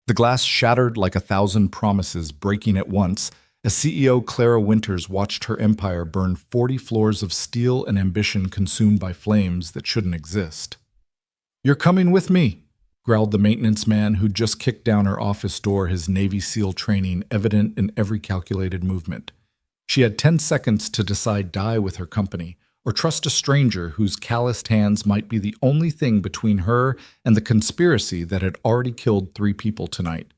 The glass shattered like 1,000 promises, breaking at once, as CEO Clara Winters watched her empire burn 40 floors of steel and ambition consumed by flames that shouldn't exist. "You're coming with me," growled the maintenance man who'd just kicked down her office door, his Navy SEAL training evident in every calculated movement. She had 10 seconds to decide die with her company, or trust a stranger whose calloused hands might be the only thing between her and the conspiracy that had already killed 3 people tonight.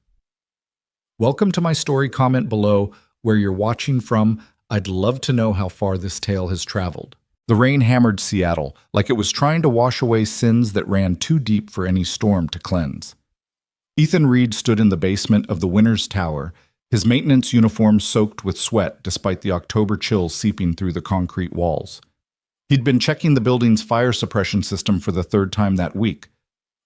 Welcome to my story. Comment below where you're watching from. I'd love to know how far this tale has traveled. The rain hammered Seattle like it was trying to wash away sins that ran too deep for any storm to cleanse. Ethan Reed stood in the basement of the Winters Tower, his maintenance uniform soaked with sweat despite the October chill seeping through the concrete walls. He'd been checking the building's fire suppression system for the 3rd time that week.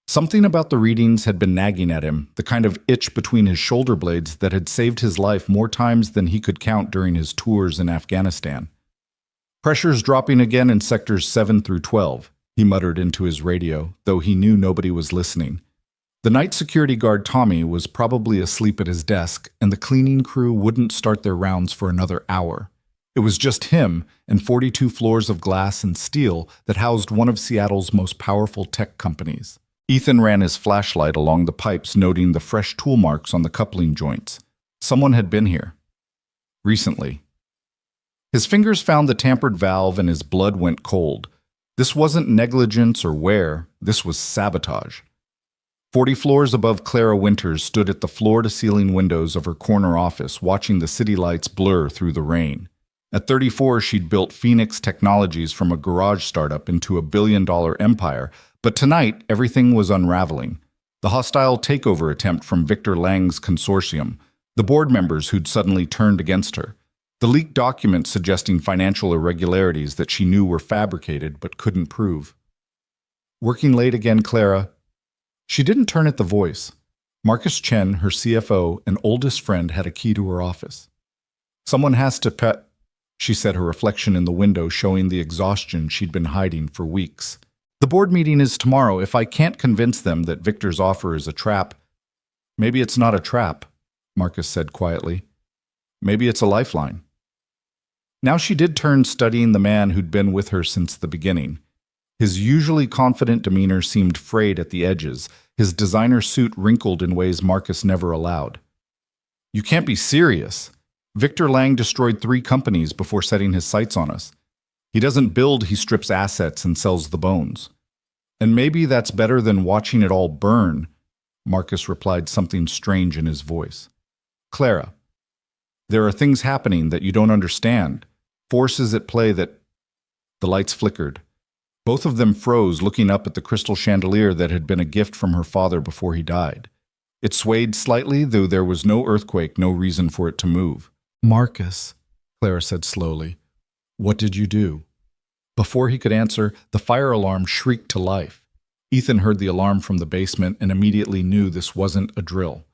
Something about the readings had been nagging at him, the kind of itch between his shoulder blades that had saved his life more times than he could count during his tours in Afghanistan. "Pressure's dropping again in sectors 7 through 12, he muttered into his radio, though he knew nobody was listening. The night security guard Tommy was probably asleep at his desk, and the cleaning crew wouldn't start their rounds for another hour. It was just him and 42 floors of glass and steel that housed one of Seattle's most powerful tech companies. Ethan ran his flashlight along the pipes, noting the fresh tool marks on the coupling joints. Someone had been here. Recently. His fingers found the tampered valve and his blood went cold. This wasn't negligence or wear, this was sabotage. 40 floors above Clara Winters stood at the floor-to-ceiling windows of her corner office, watching the city lights blur through the rain. At 34, she'd built Phoenix Technologies from a garage startup into a billion-dollar empire, but tonight everything was unraveling. The hostile takeover attempt from Victor Lang's consortium, the board members who'd suddenly turned against her, the leaked documents suggesting financial irregularities that she knew were fabricated but couldn't prove. "Working late again, Clara?" She didn't turn at the voice. Marcus Chen, her CFO and oldest friend, had a key to her office. "Someone has to pet," she said, her reflection in the window showing the exhaustion she'd been hiding for weeks. "The board meeting is tomorrow. If I can't convince them that Victor's offer is a trap—" "Maybe it's not a trap," Marcus said quietly. "Maybe it's a lifeline." Now she did turn, studying the man who'd been with her since the beginning. His usually confident demeanor seemed frayed at the edges, his designer suit wrinkled in ways Marcus never allowed. "You can't be serious. Victor Lang destroyed 3 companies before setting his sights on us. He doesn't build, he strips assets and sells the bones. And maybe that's better than watching it all burn," Marcus replied, something strange in his voice. "Clara, there are things happening that you don't understand, forces at play that—" The lights flickered. Both of them froze, looking up at the crystal chandelier that had been a gift from her father before he died. It swayed slightly, though there was no earthquake, no reason for it to move. "Marcus," Clara said slowly, "what did you do?" Before he could answer, the fire alarm shrieked to life. Ethan heard the alarm from the basement and immediately knew this wasn't a drill.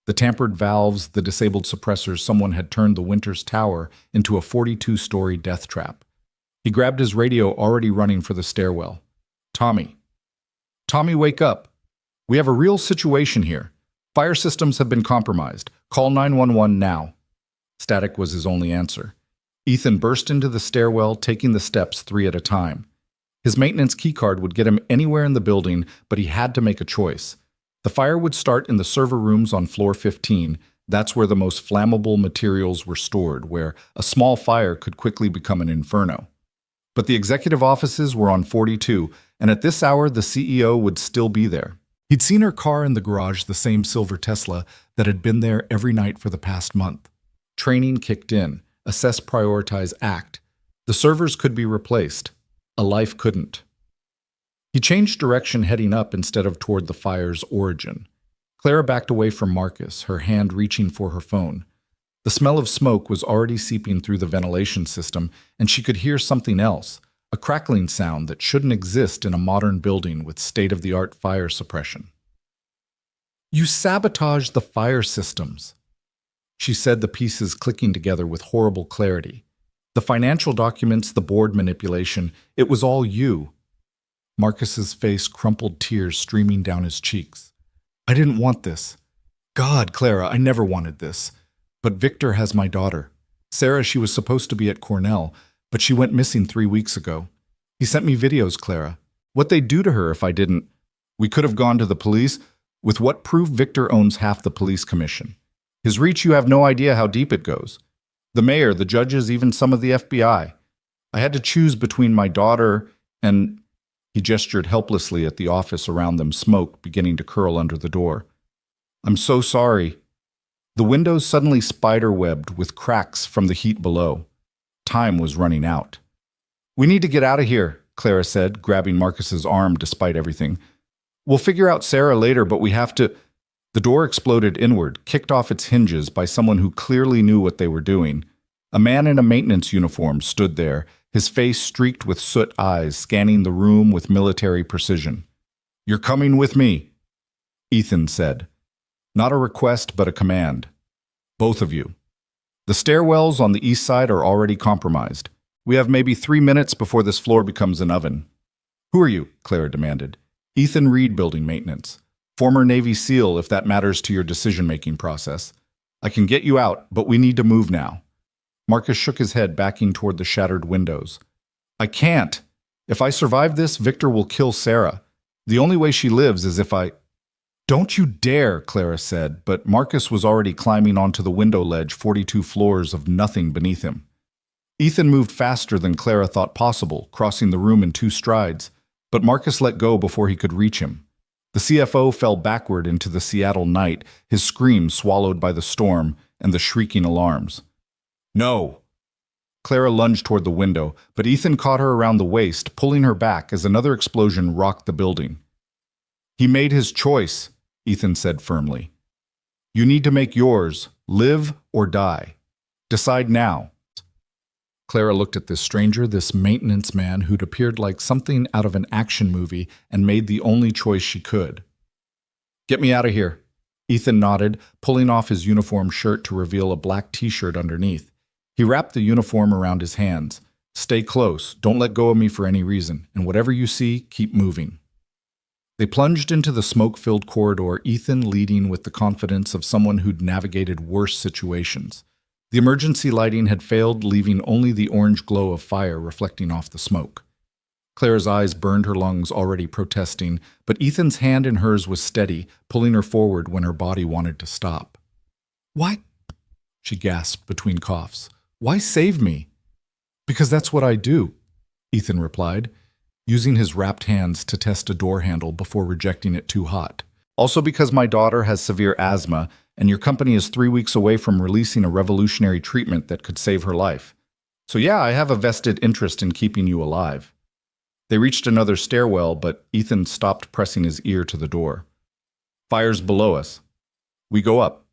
The tampered valves, the disabled suppressors, someone had turned the Winters Tower into a 42-story death trap. He grabbed his radio, already running for the stairwell. "Tommy. Tommy, wake up. We have a real situation here. Fire systems have been compromised. Call 911 now." Static was his only answer. Ethan burst into the stairwell, taking the steps 3 at a time. His maintenance keycard would get him anywhere in the building, but he had to make a choice. The fire would start in the server rooms on floor 15. That's where the most flammable materials were stored, where a small fire could quickly become an inferno. But the executive offices were on 42, and at this hour the CEO would still be there. He'd seen her car in the garage, the same silver Tesla that had been there every night for the past month. Training kicked in. Assess, prioritize, act. The servers could be replaced. A life couldn't. He changed direction, heading up instead of toward the fire's origin. Clara backed away from Marcus, her hand reaching for her phone. The smell of smoke was already seeping through the ventilation system, and she could hear something else, a crackling sound that shouldn't exist in a modern building with state-of-the-art fire suppression. "You sabotaged the fire systems," she said, the pieces clicking together with horrible clarity. "The financial documents, the board manipulation, it was all you." Marcus's face crumpled, tears streaming down his cheeks. "I didn't want this. God, Clara, I never wanted this. But Victor has my daughter. Sarah, she was supposed to be at Cornell, but she went missing 3 weeks ago. He sent me videos, Clara. What they'd do to her if I didn't. We could have gone to the police. With what proof Victor owns half the police commission. His reach, you have no idea how deep it goes. The mayor, the judges, even some of the FBI. I had to choose between my daughter and... He gestured helplessly at the office around them, smoke beginning to curl under the door. I'm so sorry. The windows suddenly spider-webbed with cracks from the heat below. Time was running out. We need to get out of here, Clara said, grabbing Marcus's arm despite everything. We'll figure out Sarah later, but we have to... The door exploded inward, kicked off its hinges by someone who clearly knew what they were doing. A man in a maintenance uniform stood there, his face streaked with soot eyes, scanning the room with military precision. You're coming with me, Ethan said. Not a request, but a command. Both of you. The stairwells on the east side are already compromised. We have maybe 3 minutes before this floor becomes an oven. Who are you? Clara demanded. Ethan Reed, building maintenance. Former Navy SEAL, if that matters to your decision-making process. I can get you out, but we need to move now. Marcus shook his head, backing toward the shattered windows. I can't. If I survive this, Victor will kill Sarah. The only way she lives is if I... Don't you dare, Clara said, but Marcus was already climbing onto the window ledge, 42 floors of nothing beneath him. Ethan moved faster than Clara thought possible, crossing the room in 2 strides, but Marcus let go before he could reach him. The CFO fell backward into the Seattle night, his scream swallowed by the storm and the shrieking alarms. No! Clara lunged toward the window, but Ethan caught her around the waist, pulling her back as another explosion rocked the building. He made his choice, Ethan said firmly. You need to make yours, live or die. Decide now. Clara looked at this stranger, this maintenance man who'd appeared like something out of an action movie and made the only choice she could. Get me out of here. Ethan nodded, pulling off his uniform shirt to reveal a black t-shirt underneath. He wrapped the uniform around his hands. Stay close, don't let go of me for any reason, and whatever you see, keep moving. They plunged into the smoke-filled corridor, Ethan leading with the confidence of someone who'd navigated worse situations. The emergency lighting had failed, leaving only the orange glow of fire reflecting off the smoke. Clara's eyes burned her lungs, already protesting, but Ethan's hand in hers was steady, pulling her forward when her body wanted to stop. Why? She gasped between coughs. Why save me? Because that's what I do, Ethan replied, using his wrapped hands to test a door handle before rejecting it too hot. Also because my daughter has severe asthma, and your company is 3 weeks away from releasing a revolutionary treatment that could save her life. So yeah, I have a vested interest in keeping you alive. They reached another stairwell, but Ethan stopped, pressing his ear to the door. Fire's below us. We go up.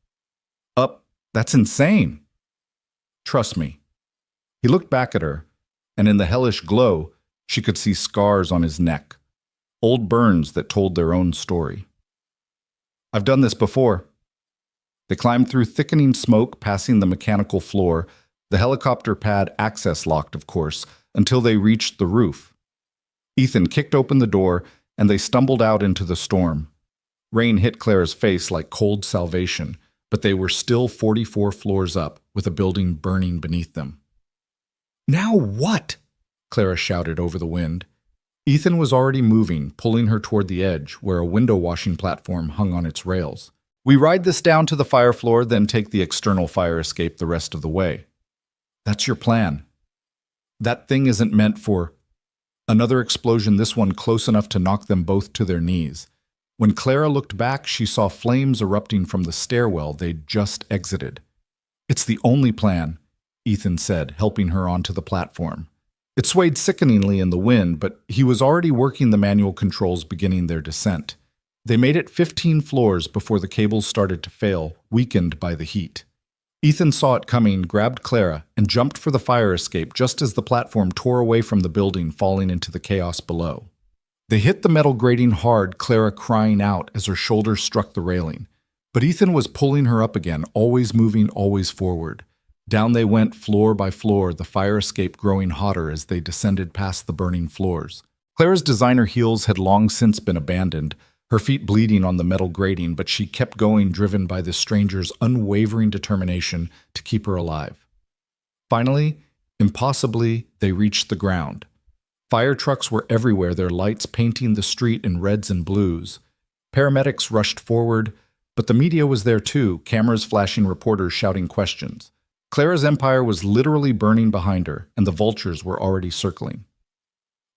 Up? That's insane. Trust me. He looked back at her, and in the hellish glow, she could see scars on his neck, old burns that told their own story. I've done this before. They climbed through thickening smoke, passing the mechanical floor, the helicopter pad access locked, of course, until they reached the roof. Ethan kicked open the door, and they stumbled out into the storm. Rain hit Clara's face like cold salvation, but they were still 44 floors up, with a building burning beneath them. Now what? Clara shouted over the wind. Ethan was already moving, pulling her toward the edge, where a window washing platform hung on its rails. We ride this down to the fire floor, then take the external fire escape the rest of the way. That's your plan. That thing isn't meant for... Another explosion, this one close enough to knock them both to their knees. When Clara looked back, she saw flames erupting from the stairwell they'd just exited. It's the only plan, Ethan said, helping her onto the platform. It swayed sickeningly in the wind, but he was already working the manual controls, beginning their descent. They made it 15 floors before the cables started to fail, weakened by the heat. Ethan saw it coming, grabbed Clara, and jumped for the fire escape just as the platform tore away from the building, falling into the chaos below. They hit the metal grating hard, Clara crying out as her shoulders struck the railing. But Ethan was pulling her up again, always moving, always forward. Down they went, floor by floor, the fire escape growing hotter as they descended past the burning floors. Clara's designer heels had long since been abandoned. her feet bleeding on the metal grating, but she kept going, driven by the stranger's unwavering determination to keep her alive. Finally, impossibly, they reached the ground. Fire trucks were everywhere, their lights painting the street in reds and blues. Paramedics rushed forward, but the media was there too, cameras flashing, reporters shouting questions. Clara's empire was literally burning behind her, and the vultures were already circling.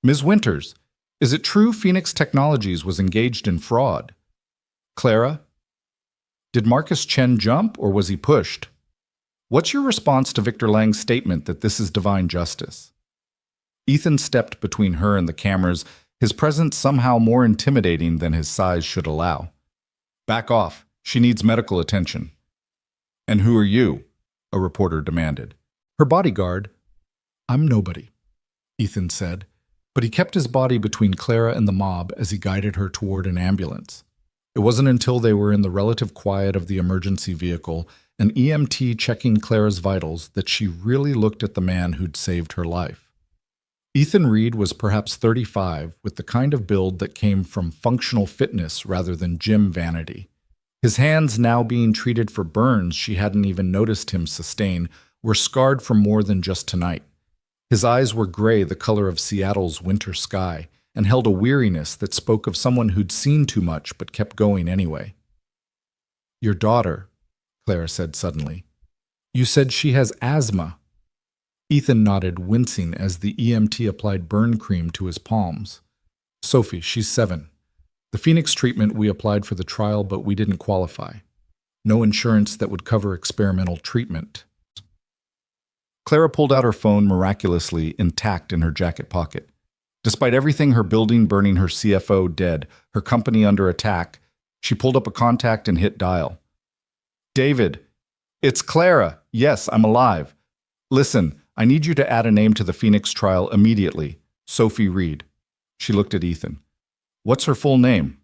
"Ms. Winters, is it true Phoenix Technologies was engaged in fraud?" "Clara? Did Marcus Chen jump, or was he pushed? What's your response to Victor Lang's statement that this is divine justice?" Ethan stepped between her and the cameras, his presence somehow more intimidating than his size should allow. "Back off. She needs medical attention." "And who are you?" a reporter demanded. "Her bodyguard." "I'm nobody," Ethan said, but he kept his body between Clara and the mob as he guided her toward an ambulance. It wasn't until they were in the relative quiet of the emergency vehicle, an EMT checking Clara's vitals, that she really looked at the man who'd saved her life. Ethan Reed was perhaps 35, with the kind of build that came from functional fitness rather than gym vanity. His hands, now being treated for burns she hadn't even noticed him sustain, were scarred from more than just tonight. His eyes were gray, the color of Seattle's winter sky, and held a weariness that spoke of someone who'd seen too much but kept going anyway. "Your daughter," Clara said suddenly. "You said she has asthma." Ethan nodded, wincing as the EMT applied burn cream to his palms. "Sophie, she's 7. The Phoenix treatment we applied for the trial, but we didn't qualify. No insurance that would cover experimental treatment." Clara pulled out her phone, miraculously intact in her jacket pocket. Despite everything, her building burning, her CFO dead, her company under attack, she pulled up a contact and hit dial. "David, it's Clara. Yes, I'm alive. Listen, I need you to add a name to the Phoenix trial immediately. Sophie Reed." She looked at Ethan. "What's her full name?"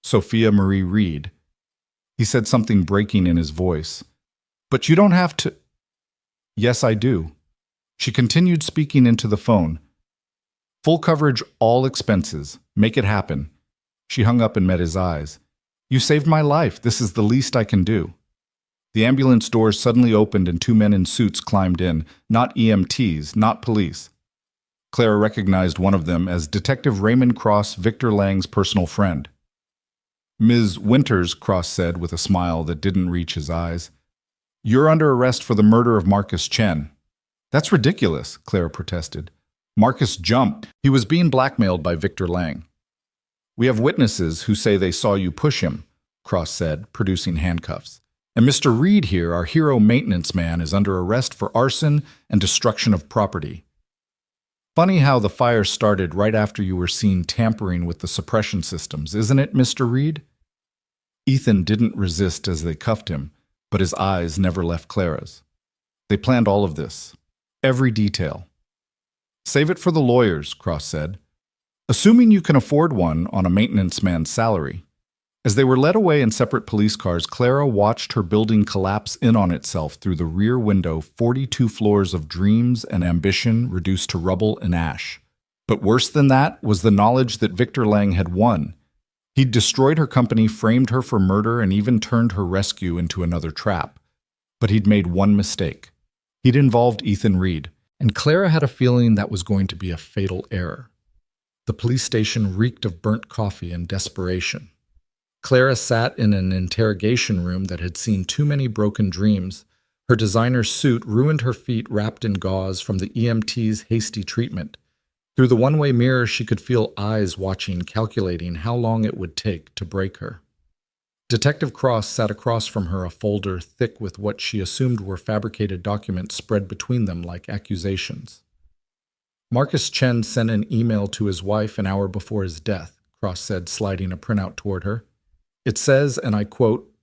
"Sophia Marie Reed." He said, something breaking in his voice. "But you don't have to—" "Yes, I do." She continued, speaking into the phone. "Full coverage, all expenses. Make it happen." She hung up and met his eyes. "You saved my life. This is the least I can do." The ambulance doors suddenly opened and 2 men in suits climbed in, not EMTs, not police. Clara recognized one of them as Detective Raymond Cross, Victor Lang's personal friend. "Ms. Winters," Cross said with a smile that didn't reach his eyes, "you're under arrest for the murder of Marcus Chen." "That's ridiculous," Clara protested. "Marcus jumped. He was being blackmailed by Victor Lang." "We have witnesses who say they saw you push him," Cross said, producing handcuffs. "And Mr. Reed here, our hero maintenance man, is under arrest for arson and destruction of property. Funny how the fire started right after you were seen tampering with the suppression systems, isn't it, Mr. Reed?" Ethan didn't resist as they cuffed him, but his eyes never left Clara's. "They planned all of this. Every detail." "Save it for the lawyers," Cross said. "Assuming you can afford one on a maintenance man's salary." As they were led away in separate police cars, Clara watched her building collapse in on itself through the rear window, 42 floors of dreams and ambition reduced to rubble and ash. But worse than that was the knowledge that Victor Lang had won. He'd destroyed her company, framed her for murder, and even turned her rescue into another trap. But he'd made one mistake. He'd involved Ethan Reed, and Clara had a feeling that was going to be a fatal error. The police station reeked of burnt coffee and desperation. Clara sat in an interrogation room that had seen too many broken dreams. Her designer suit ruined her feet wrapped in gauze from the EMT's hasty treatment. Through the one-way mirror, she could feel eyes watching, calculating how long it would take to break her. Detective Cross sat across from her, a folder thick with what she assumed were fabricated documents spread between them like accusations. "Marcus Chen sent an email to his wife an hour before his death," Cross said, sliding a printout toward her. "It says, and I quote,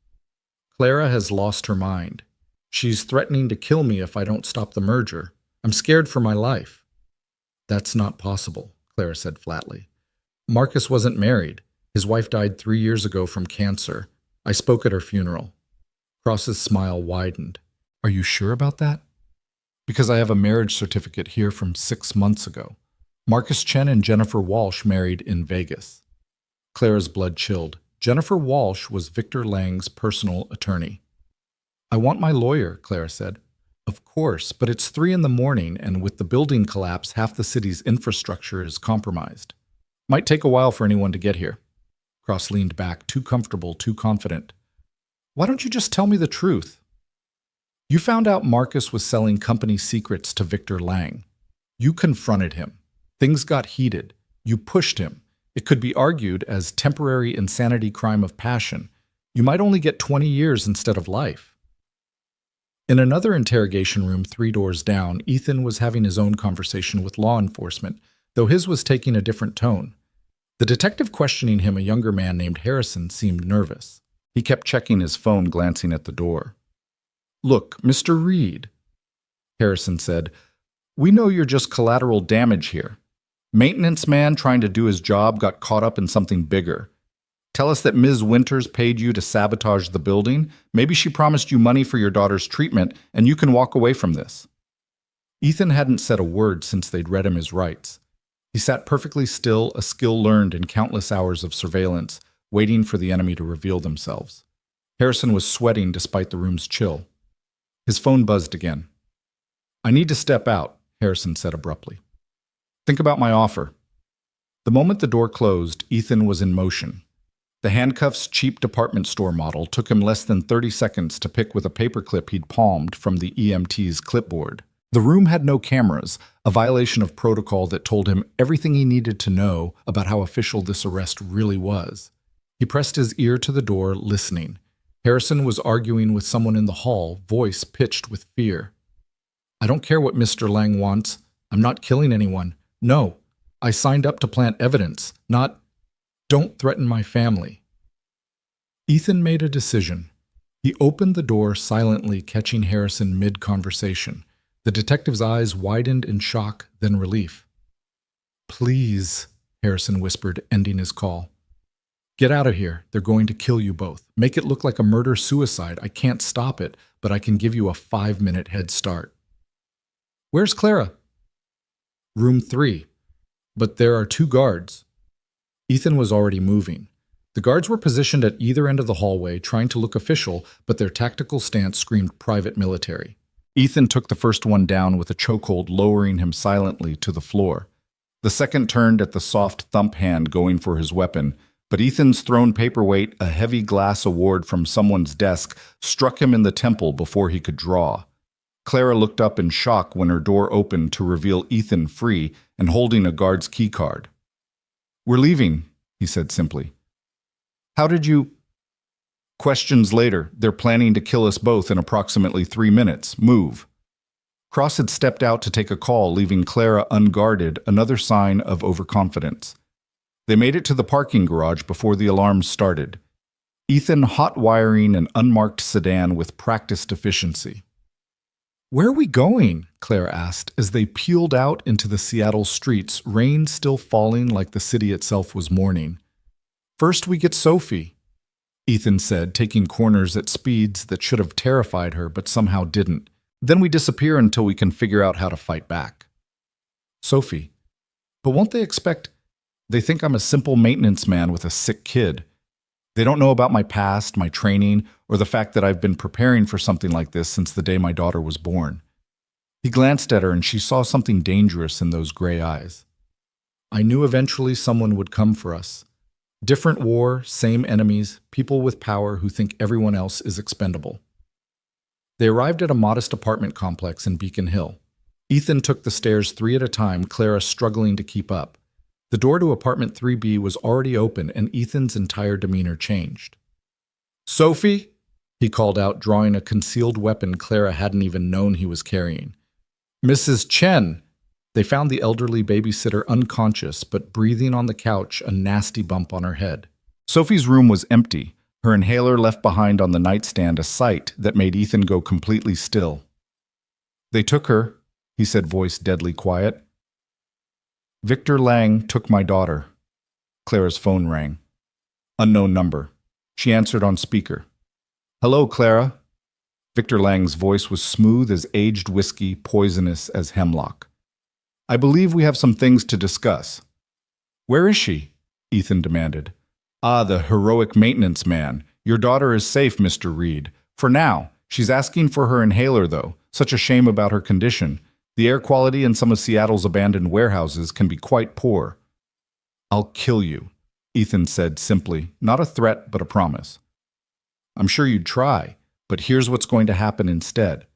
'Clara has lost her mind. She's threatening to kill me if I don't stop the merger. I'm scared for my life.'" "That's not possible," Clara said flatly. "Marcus wasn't married. His wife died 3 years ago from cancer. I spoke at her funeral." Cross's smile widened. "Are you sure about that?" "Because I have a marriage certificate here from 6 months ago. Marcus Chen and Jennifer Walsh married in Vegas." Clara's blood chilled. Jennifer Walsh was Victor Lang's personal attorney. "I want my lawyer," Clara said. "Of course, but it's 3 in the morning, and with the building collapse, half the city's infrastructure is compromised. Might take a while for anyone to get here." Cross leaned back, too comfortable, too confident. "Why don't you just tell me the truth? You found out Marcus was selling company secrets to Victor Lang. You confronted him. Things got heated. You pushed him. It could be argued as temporary insanity crime of passion. You might only get 20 years instead of life." In another interrogation room 3 doors down, Ethan was having his own conversation with law enforcement, though his was taking a different tone. The detective questioning him, a younger man named Harrison, seemed nervous. He kept checking his phone, glancing at the door. "Look, Mr. Reed," Harrison said, "we know you're just collateral damage here. Maintenance man trying to do his job got caught up in something bigger. Tell us that Ms. Winters paid you to sabotage the building. Maybe she promised you money for your daughter's treatment, and you can walk away from this." Ethan hadn't said a word since they'd read him his rights. He sat perfectly still, a skill learned in countless hours of surveillance, waiting for the enemy to reveal themselves. Harrison was sweating despite the room's chill. His phone buzzed again. "I need to step out," Harrison said abruptly. "Think about my offer." The moment the door closed, Ethan was in motion. The handcuffs cheap department store model took him less than 30 seconds to pick with a paperclip he'd palmed from the EMT's clipboard. The room had no cameras, a violation of protocol that told him everything he needed to know about how official this arrest really was. He pressed his ear to the door, listening. Harrison was arguing with someone in the hall, voice pitched with fear. "I don't care what Mr. Lang wants. I'm not killing anyone. No, I signed up to plant evidence, not... Don't threaten my family." Ethan made a decision. He opened the door silently, catching Harrison mid-conversation. The detective's eyes widened in shock, then relief. "Please," Harrison whispered, ending his call. "Get out of here. They're going to kill you both. Make it look like a murder-suicide. I can't stop it, but I can give you a 5-minute head start." "Where's Clara?" "Room 3. But there are 2 guards." Ethan was already moving. The guards were positioned at either end of the hallway, trying to look official, but their tactical stance screamed private military. Ethan took the first one down with a chokehold, lowering him silently to the floor. The second turned at the soft thump hand, going for his weapon, but Ethan's thrown paperweight, a heavy glass award from someone's desk, struck him in the temple before he could draw. Clara looked up in shock when her door opened to reveal Ethan free and holding a guard's keycard. "We're leaving," he said simply. "How did you—" "Questions later. They're planning to kill us both in approximately 3 minutes. Move." Cross had stepped out to take a call, leaving Clara unguarded, another sign of overconfidence. They made it to the parking garage before the alarms started. Ethan hot-wiring an unmarked sedan with practiced efficiency. "Where are we going?" Clara asked as they peeled out into the Seattle streets, rain still falling like the city itself was mourning. "First we get Sophie," Ethan said, taking corners at speeds that should have terrified her but somehow didn't. "Then we disappear until we can figure out how to fight back." "Sophie. But won't they expect—" "They think I'm a simple maintenance man with a sick kid. They don't know about my past, my training, or the fact that I've been preparing for something like this since the day my daughter was born." He glanced at her and she saw something dangerous in those gray eyes. "I knew eventually someone would come for us. Different war, same enemies, people with power who think everyone else is expendable." They arrived at a modest apartment complex in Beacon Hill. Ethan took the stairs 3 at a time, Clara struggling to keep up. The door to apartment 3B was already open, and Ethan's entire demeanor changed. "Sophie?" he called out, drawing a concealed weapon Clara hadn't even known he was carrying. "Mrs. Chen!" They found the elderly babysitter unconscious, but breathing on the couch, a nasty bump on her head. Sophie's room was empty, her inhaler left behind on the nightstand, a sight that made Ethan go completely still. "They took her," he said, voice deadly quiet. "Victor Lang took my daughter." Clara's phone rang. Unknown number. She answered on speaker. "Hello, Clara." Victor Lang's voice was smooth as aged whiskey, poisonous as hemlock. "I believe we have some things to discuss." "Where is she?" Ethan demanded. Ah, the heroic maintenance man. Your daughter is safe, Mr. Reed. For now. She's asking for her inhaler, though. Such a shame about her condition. The air quality in some of Seattle's abandoned warehouses can be quite poor. I'll kill you, Ethan said simply, not a threat, but a promise. I'm sure you'd try, but here's what's going to happen instead.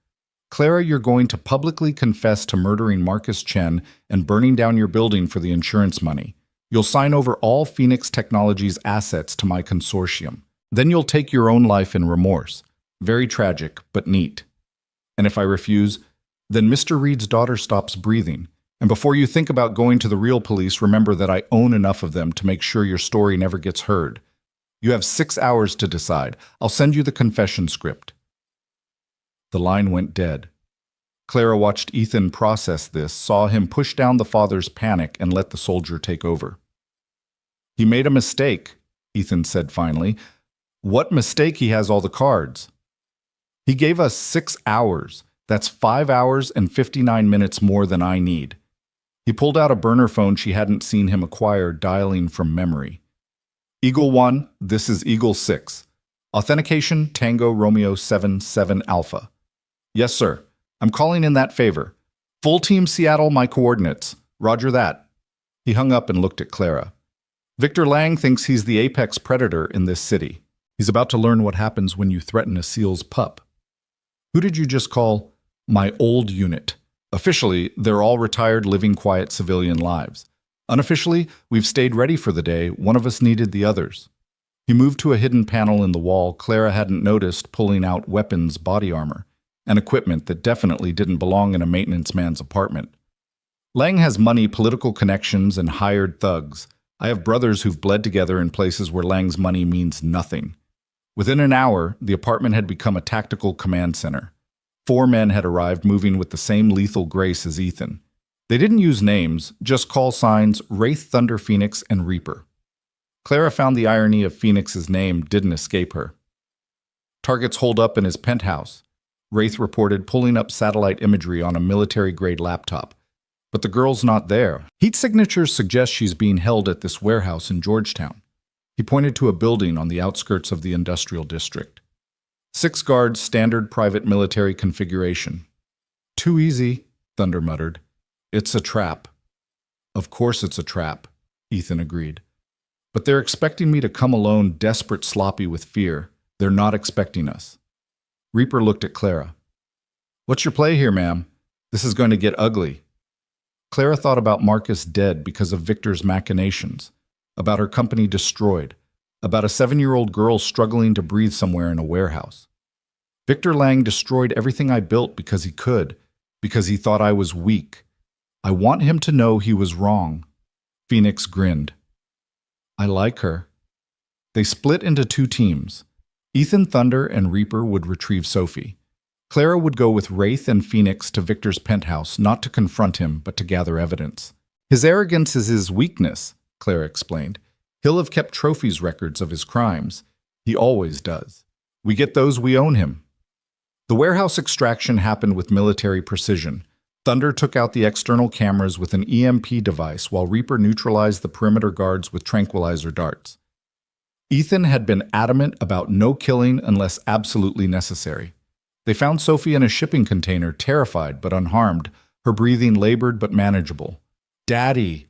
Clara, you're going to publicly confess to murdering Marcus Chen and burning down your building for the insurance money. You'll sign over all Phoenix Technologies' assets to my consortium. Then you'll take your own life in remorse. Very tragic, but neat. And if I refuse, then Mr. Reed's daughter stops breathing. And before you think about going to the real police, remember that I own enough of them to make sure your story never gets heard. You have 6 hours to decide. I'll send you the confession script. The line went dead. Clara watched Ethan process this, saw him push down the father's panic, and let the soldier take over. He made a mistake, Ethan said finally. What mistake? He has all the cards. He gave us 6 hours. That's 5 hours and 59 minutes more than I need. He pulled out a burner phone she hadn't seen him acquire, dialing from memory. Eagle 1, this is Eagle 6. Authentication, Tango Romeo 77 Alpha. Yes, sir. I'm calling in that favor. Full team Seattle, my coordinates. Roger that. He hung up and looked at Clara. Victor Lang thinks he's the apex predator in this city. He's about to learn what happens when you threaten a SEAL's pup. Who did you just call my old unit? Officially, they're all retired, living quiet civilian lives. Unofficially, we've stayed ready for the day. One of us needed the others. He moved to a hidden panel in the wall Clara hadn't noticed, pulling out weapons, body armor, and equipment that definitely didn't belong in a maintenance man's apartment. Lang has money, political connections, and hired thugs. I have brothers who've bled together in places where Lang's money means nothing. Within an hour, the apartment had become a tactical command center. 4 men had arrived, moving with the same lethal grace as Ethan. They didn't use names, just call signs Wraith, Thunder, Phoenix, and Reaper. Clara found the irony of Phoenix's name didn't escape her. Targets holed up in his penthouse, Wraith reported, pulling up satellite imagery on a military-grade laptop. But the girl's not there. Heat signatures suggest she's being held at this warehouse in Georgetown. He pointed to a building on the outskirts of the industrial district. 6 guards, standard private military configuration. Too easy, Thunder muttered. It's a trap. Of course it's a trap, Ethan agreed. But they're expecting me to come alone, desperate, sloppy with fear. They're not expecting us. Reaper looked at Clara. What's your play here, ma'am? This is going to get ugly. Clara thought about Marcus dead because of Victor's machinations, about her company destroyed, about a 7-year-old girl struggling to breathe somewhere in a warehouse. Victor Lang destroyed everything I built because he could, because he thought I was weak. I want him to know he was wrong. Phoenix grinned. I like her. They split into 2 teams. Ethan, Thunder, and Reaper would retrieve Sophie. Clara would go with Wraith and Phoenix to Victor's penthouse, not to confront him, but to gather evidence. His arrogance is his weakness, Clara explained. He'll have kept trophies records of his crimes. He always does. We get those, we own him. The warehouse extraction happened with military precision. Thunder took out the external cameras with an EMP device, while Reaper neutralized the perimeter guards with tranquilizer darts. Ethan had been adamant about no killing unless absolutely necessary. They found Sophie in a shipping container, terrified but unharmed, her breathing labored but manageable. Daddy!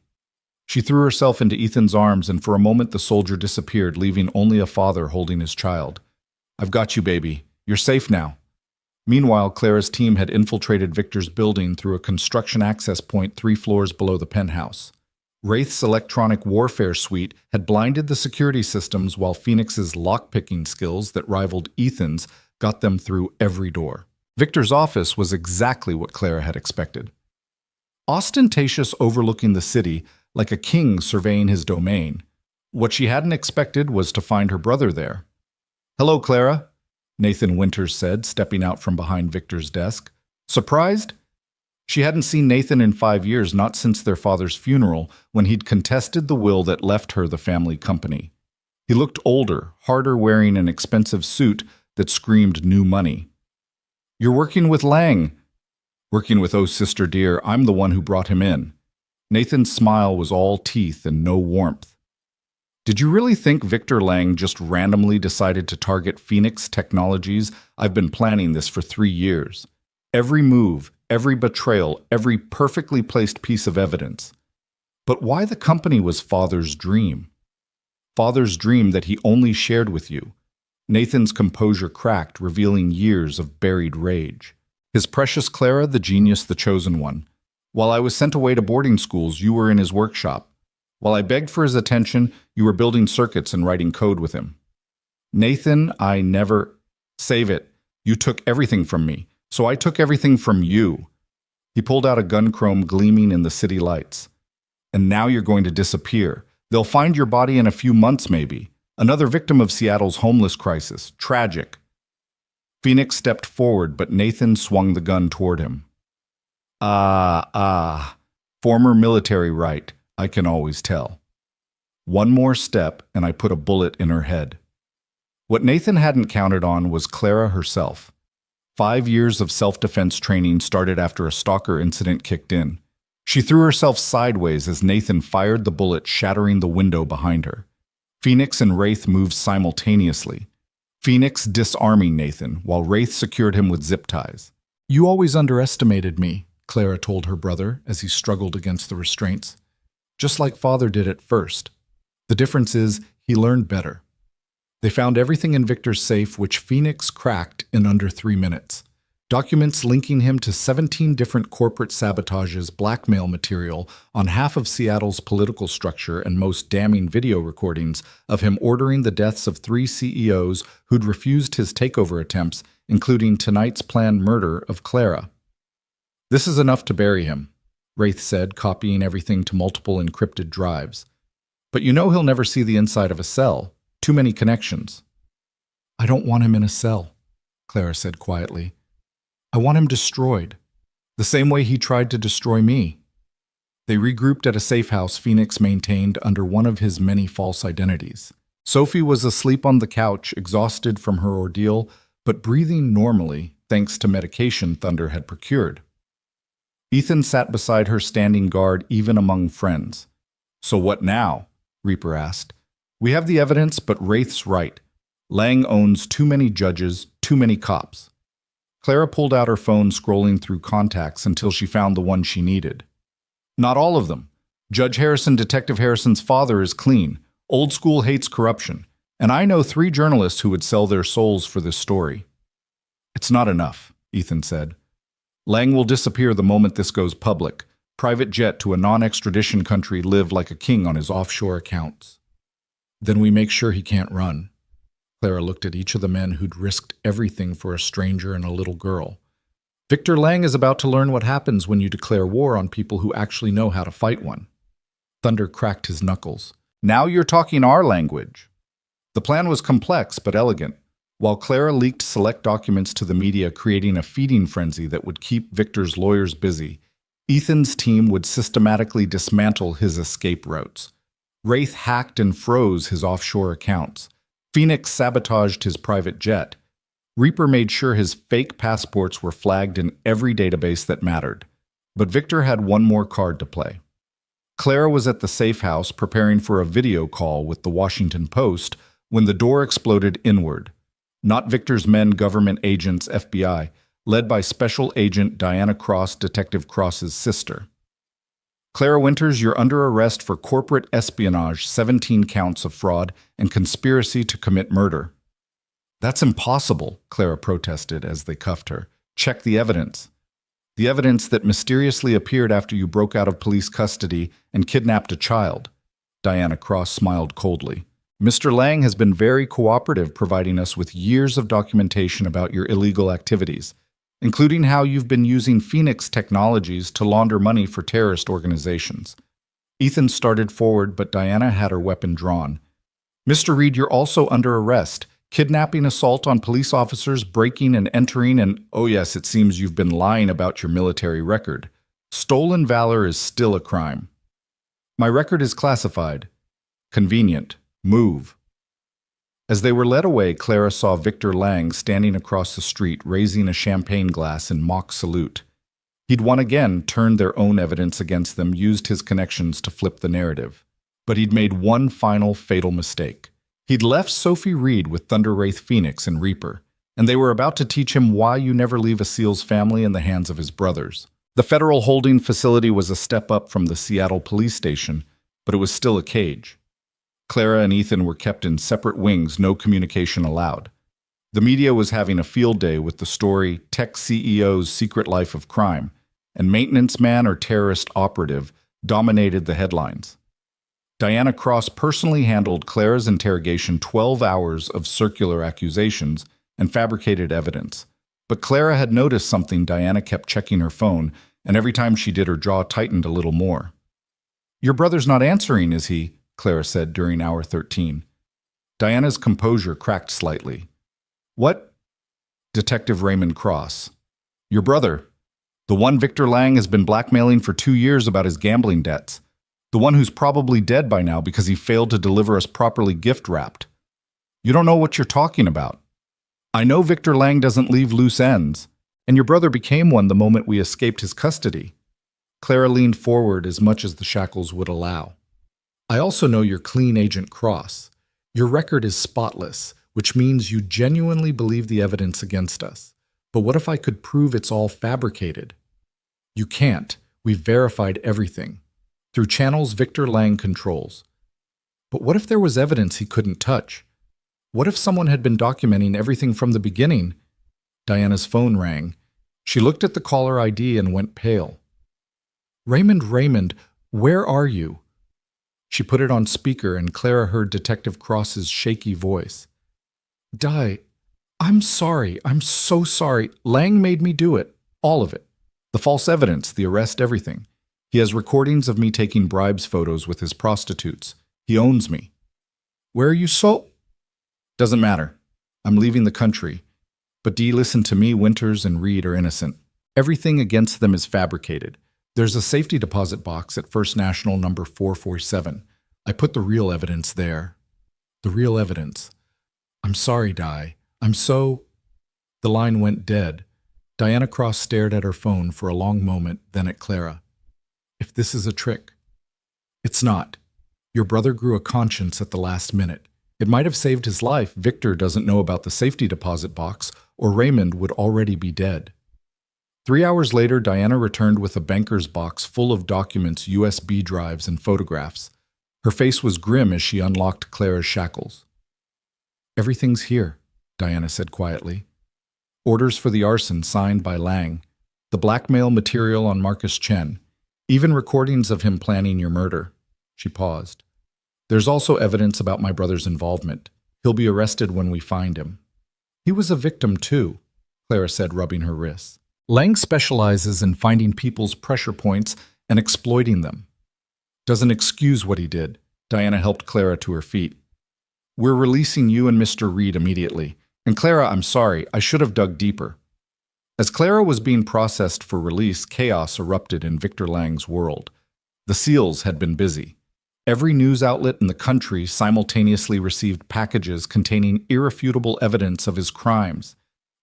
She threw herself into Ethan's arms, and for a moment the soldier disappeared, leaving only a father holding his child. I've got you, baby. You're safe now. Meanwhile, Clara's team had infiltrated Victor's building through a construction access point 3 floors below the penthouse. Wraith's electronic warfare suite had blinded the security systems, while Phoenix's lockpicking skills that rivaled Ethan's got them through every door. Victor's office was exactly what Clara had expected. Ostentatious, overlooking the city, like a king surveying his domain. What she hadn't expected was to find her brother there. Hello, Clara, Nathan Winters said, stepping out from behind Victor's desk. Surprised? She hadn't seen Nathan in 5 years, not since their father's funeral, when he'd contested the will that left her the family company. He looked older, harder, wearing an expensive suit that screamed new money. You're working with Lang. Working with, oh sister dear, I'm the one who brought him in. Nathan's smile was all teeth and no warmth. Did you really think Victor Lang just randomly decided to target Phoenix Technologies? I've been planning this for 3 years. Every move, every betrayal, every perfectly placed piece of evidence. But why the company was Father's dream? Father's dream that he only shared with you. Nathan's composure cracked, revealing years of buried rage. His precious Clara, the genius, the chosen one. While I was sent away to boarding schools, you were in his workshop. While I begged for his attention, you were building circuits and writing code with him. Nathan, I never... Save it. You took everything from me, so I took everything from you. He pulled out a gun chrome gleaming in the city lights. And now you're going to disappear. They'll find your body in a few months, maybe. Another victim of Seattle's homeless crisis. Tragic. Phoenix stepped forward, but Nathan swung the gun toward him. Former military right. I can always tell. One more step, and I put a bullet in her head. What Nathan hadn't counted on was Clara herself. 5 years of self-defense training started after a stalker incident kicked in. She threw herself sideways as Nathan fired the bullet, shattering the window behind her. Phoenix and Wraith moved simultaneously. Phoenix disarming Nathan, while Wraith secured him with zip ties. "You always underestimated me," Clara told her brother as he struggled against the restraints. "Just like Father did at first. The difference is, he learned better." They found everything in Victor's safe, which Phoenix cracked in under 3 minutes. Documents linking him to 17 different corporate sabotages, blackmail material on half of Seattle's political structure, and most damning video recordings of him ordering the deaths of 3 CEOs who'd refused his takeover attempts, including tonight's planned murder of Clara. "This is enough to bury him," Wraith said, copying everything to multiple encrypted drives. "But you know he'll never see the inside of a cell. Too many connections." "I don't want him in a cell," Clara said quietly. "I want him destroyed, the same way he tried to destroy me." They regrouped at a safe house Phoenix maintained under one of his many false identities. Sophie was asleep on the couch, exhausted from her ordeal, but breathing normally thanks to medication Thunder had procured. Ethan sat beside her, standing guard even among friends. "So what now?" Reaper asked. "We have the evidence, but Wraith's right. Lang owns too many judges, too many cops." Clara pulled out her phone, scrolling through contacts until she found the one she needed. "Not all of them. Judge Harrison, Detective Harrison's father, is clean. Old school hates corruption. And I know 3 journalists who would sell their souls for this story." "It's not enough," Ethan said. "Lang will disappear the moment this goes public. Private jet to a non-extradition country, live like a king on his offshore accounts." "Then we make sure he can't run." Clara looked at each of the men who'd risked everything for a stranger and a little girl. "Victor Lang is about to learn what happens when you declare war on people who actually know how to fight one." Thunder cracked his knuckles. "Now you're talking our language." The plan was complex but elegant. While Clara leaked select documents to the media, creating a feeding frenzy that would keep Victor's lawyers busy, Ethan's team would systematically dismantle his escape routes. Wraith hacked and froze his offshore accounts. Phoenix sabotaged his private jet. Reaper made sure his fake passports were flagged in every database that mattered. But Victor had one more card to play. Clara was at the safe house preparing for a video call with the Washington Post when the door exploded inward. Not Victor's men, government agents, FBI, led by Special Agent Diana Cross, Detective Cross's sister. "Clara Winters, you're under arrest for corporate espionage, 17 counts of fraud, and conspiracy to commit murder." "That's impossible," Clara protested as they cuffed her. "Check the evidence." "The evidence that mysteriously appeared after you broke out of police custody and kidnapped a child." Diana Cross smiled coldly. "Mr. Lang has been very cooperative, providing us with years of documentation about your illegal activities, including how you've been using Phoenix Technologies to launder money for terrorist organizations." Ethan started forward, but Diana had her weapon drawn. "Mr. Reed, you're also under arrest. Kidnapping, assault on police officers, breaking and entering, and oh yes, it seems you've been lying about your military record. Stolen valor is still a crime." "My record is classified." "Convenient. Move." As they were led away, Clara saw Victor Lang standing across the street, raising a champagne glass in mock salute. He'd once again turned their own evidence against them, used his connections to flip the narrative. But he'd made one final fatal mistake. He'd left Sophie Reed with Thunderwraith Phoenix and Reaper, and they were about to teach him why you never leave a SEAL's family in the hands of his brothers. The federal holding facility was a step up from the Seattle police station, but it was still a cage. Clara and Ethan were kept in separate wings, no communication allowed. The media was having a field day with the story Tech CEO's Secret Life of Crime, and Maintenance Man or Terrorist Operative dominated the headlines. Diana Cross personally handled Clara's interrogation, 12 hours of circular accusations and fabricated evidence. But Clara had noticed something. Diana kept checking her phone, and every time she did, her jaw tightened a little more. "Your brother's not answering, is he?" Clara said during hour 13. Diana's composure cracked slightly. "What?" Detective Raymond Cross. "Your brother. The one Victor Lang has been blackmailing for 2 years about his gambling debts. The one who's probably dead by now because he failed to deliver us properly gift-wrapped. You don't know what you're talking about. I know Victor Lang doesn't leave loose ends, and your brother became one the moment we escaped his custody." Clara leaned forward as much as the shackles would allow. "I also know you're clean, Agent Cross. Your record is spotless, which means you genuinely believe the evidence against us. But what if I could prove it's all fabricated?" "You can't. We've verified everything. Through channels Victor Lang controls. But what if there was evidence he couldn't touch? What if someone had been documenting everything from the beginning?" Diana's phone rang. She looked at the caller ID and went pale. Raymond, where are you?" She put it on speaker, and Clara heard Detective Cross's shaky voice. I'm sorry. I'm so sorry. Lang made me do it. All of it. The false evidence, the arrest, everything. He has recordings of me taking bribes photos with his prostitutes. He owns me." "Where are you Doesn't matter. I'm leaving the country. But Dee, listen to me. Winters and Reed are innocent. Everything against them is fabricated. There's a safety deposit box at First National number 447. I put the real evidence there." "The real evidence. I'm sorry, Di. The line went dead. Diana Cross stared at her phone for a long moment, then at Clara. "If this is a trick." "It's not. Your brother grew a conscience at the last minute. It might have saved his life. Victor doesn't know about the safety deposit box, or Raymond would already be dead." 3 hours later, Diana returned with a banker's box full of documents, USB drives, and photographs. Her face was grim as she unlocked Clara's shackles. "Everything's here," Diana said quietly. "Orders for the arson signed by Lang, the blackmail material on Marcus Chen, even recordings of him planning your murder." She paused. "There's also evidence about my brother's involvement. He'll be arrested when we find him." "He was a victim too," Clara said, rubbing her wrists. "Lang specializes in finding people's pressure points and exploiting them." "Doesn't excuse what he did." Diana helped Clara to her feet. "We're releasing you and Mr. Reed immediately. And Clara, I'm sorry, I should have dug deeper." As Clara was being processed for release, chaos erupted in Victor Lang's world. The SEALs had been busy. Every news outlet in the country simultaneously received packages containing irrefutable evidence of his crimes.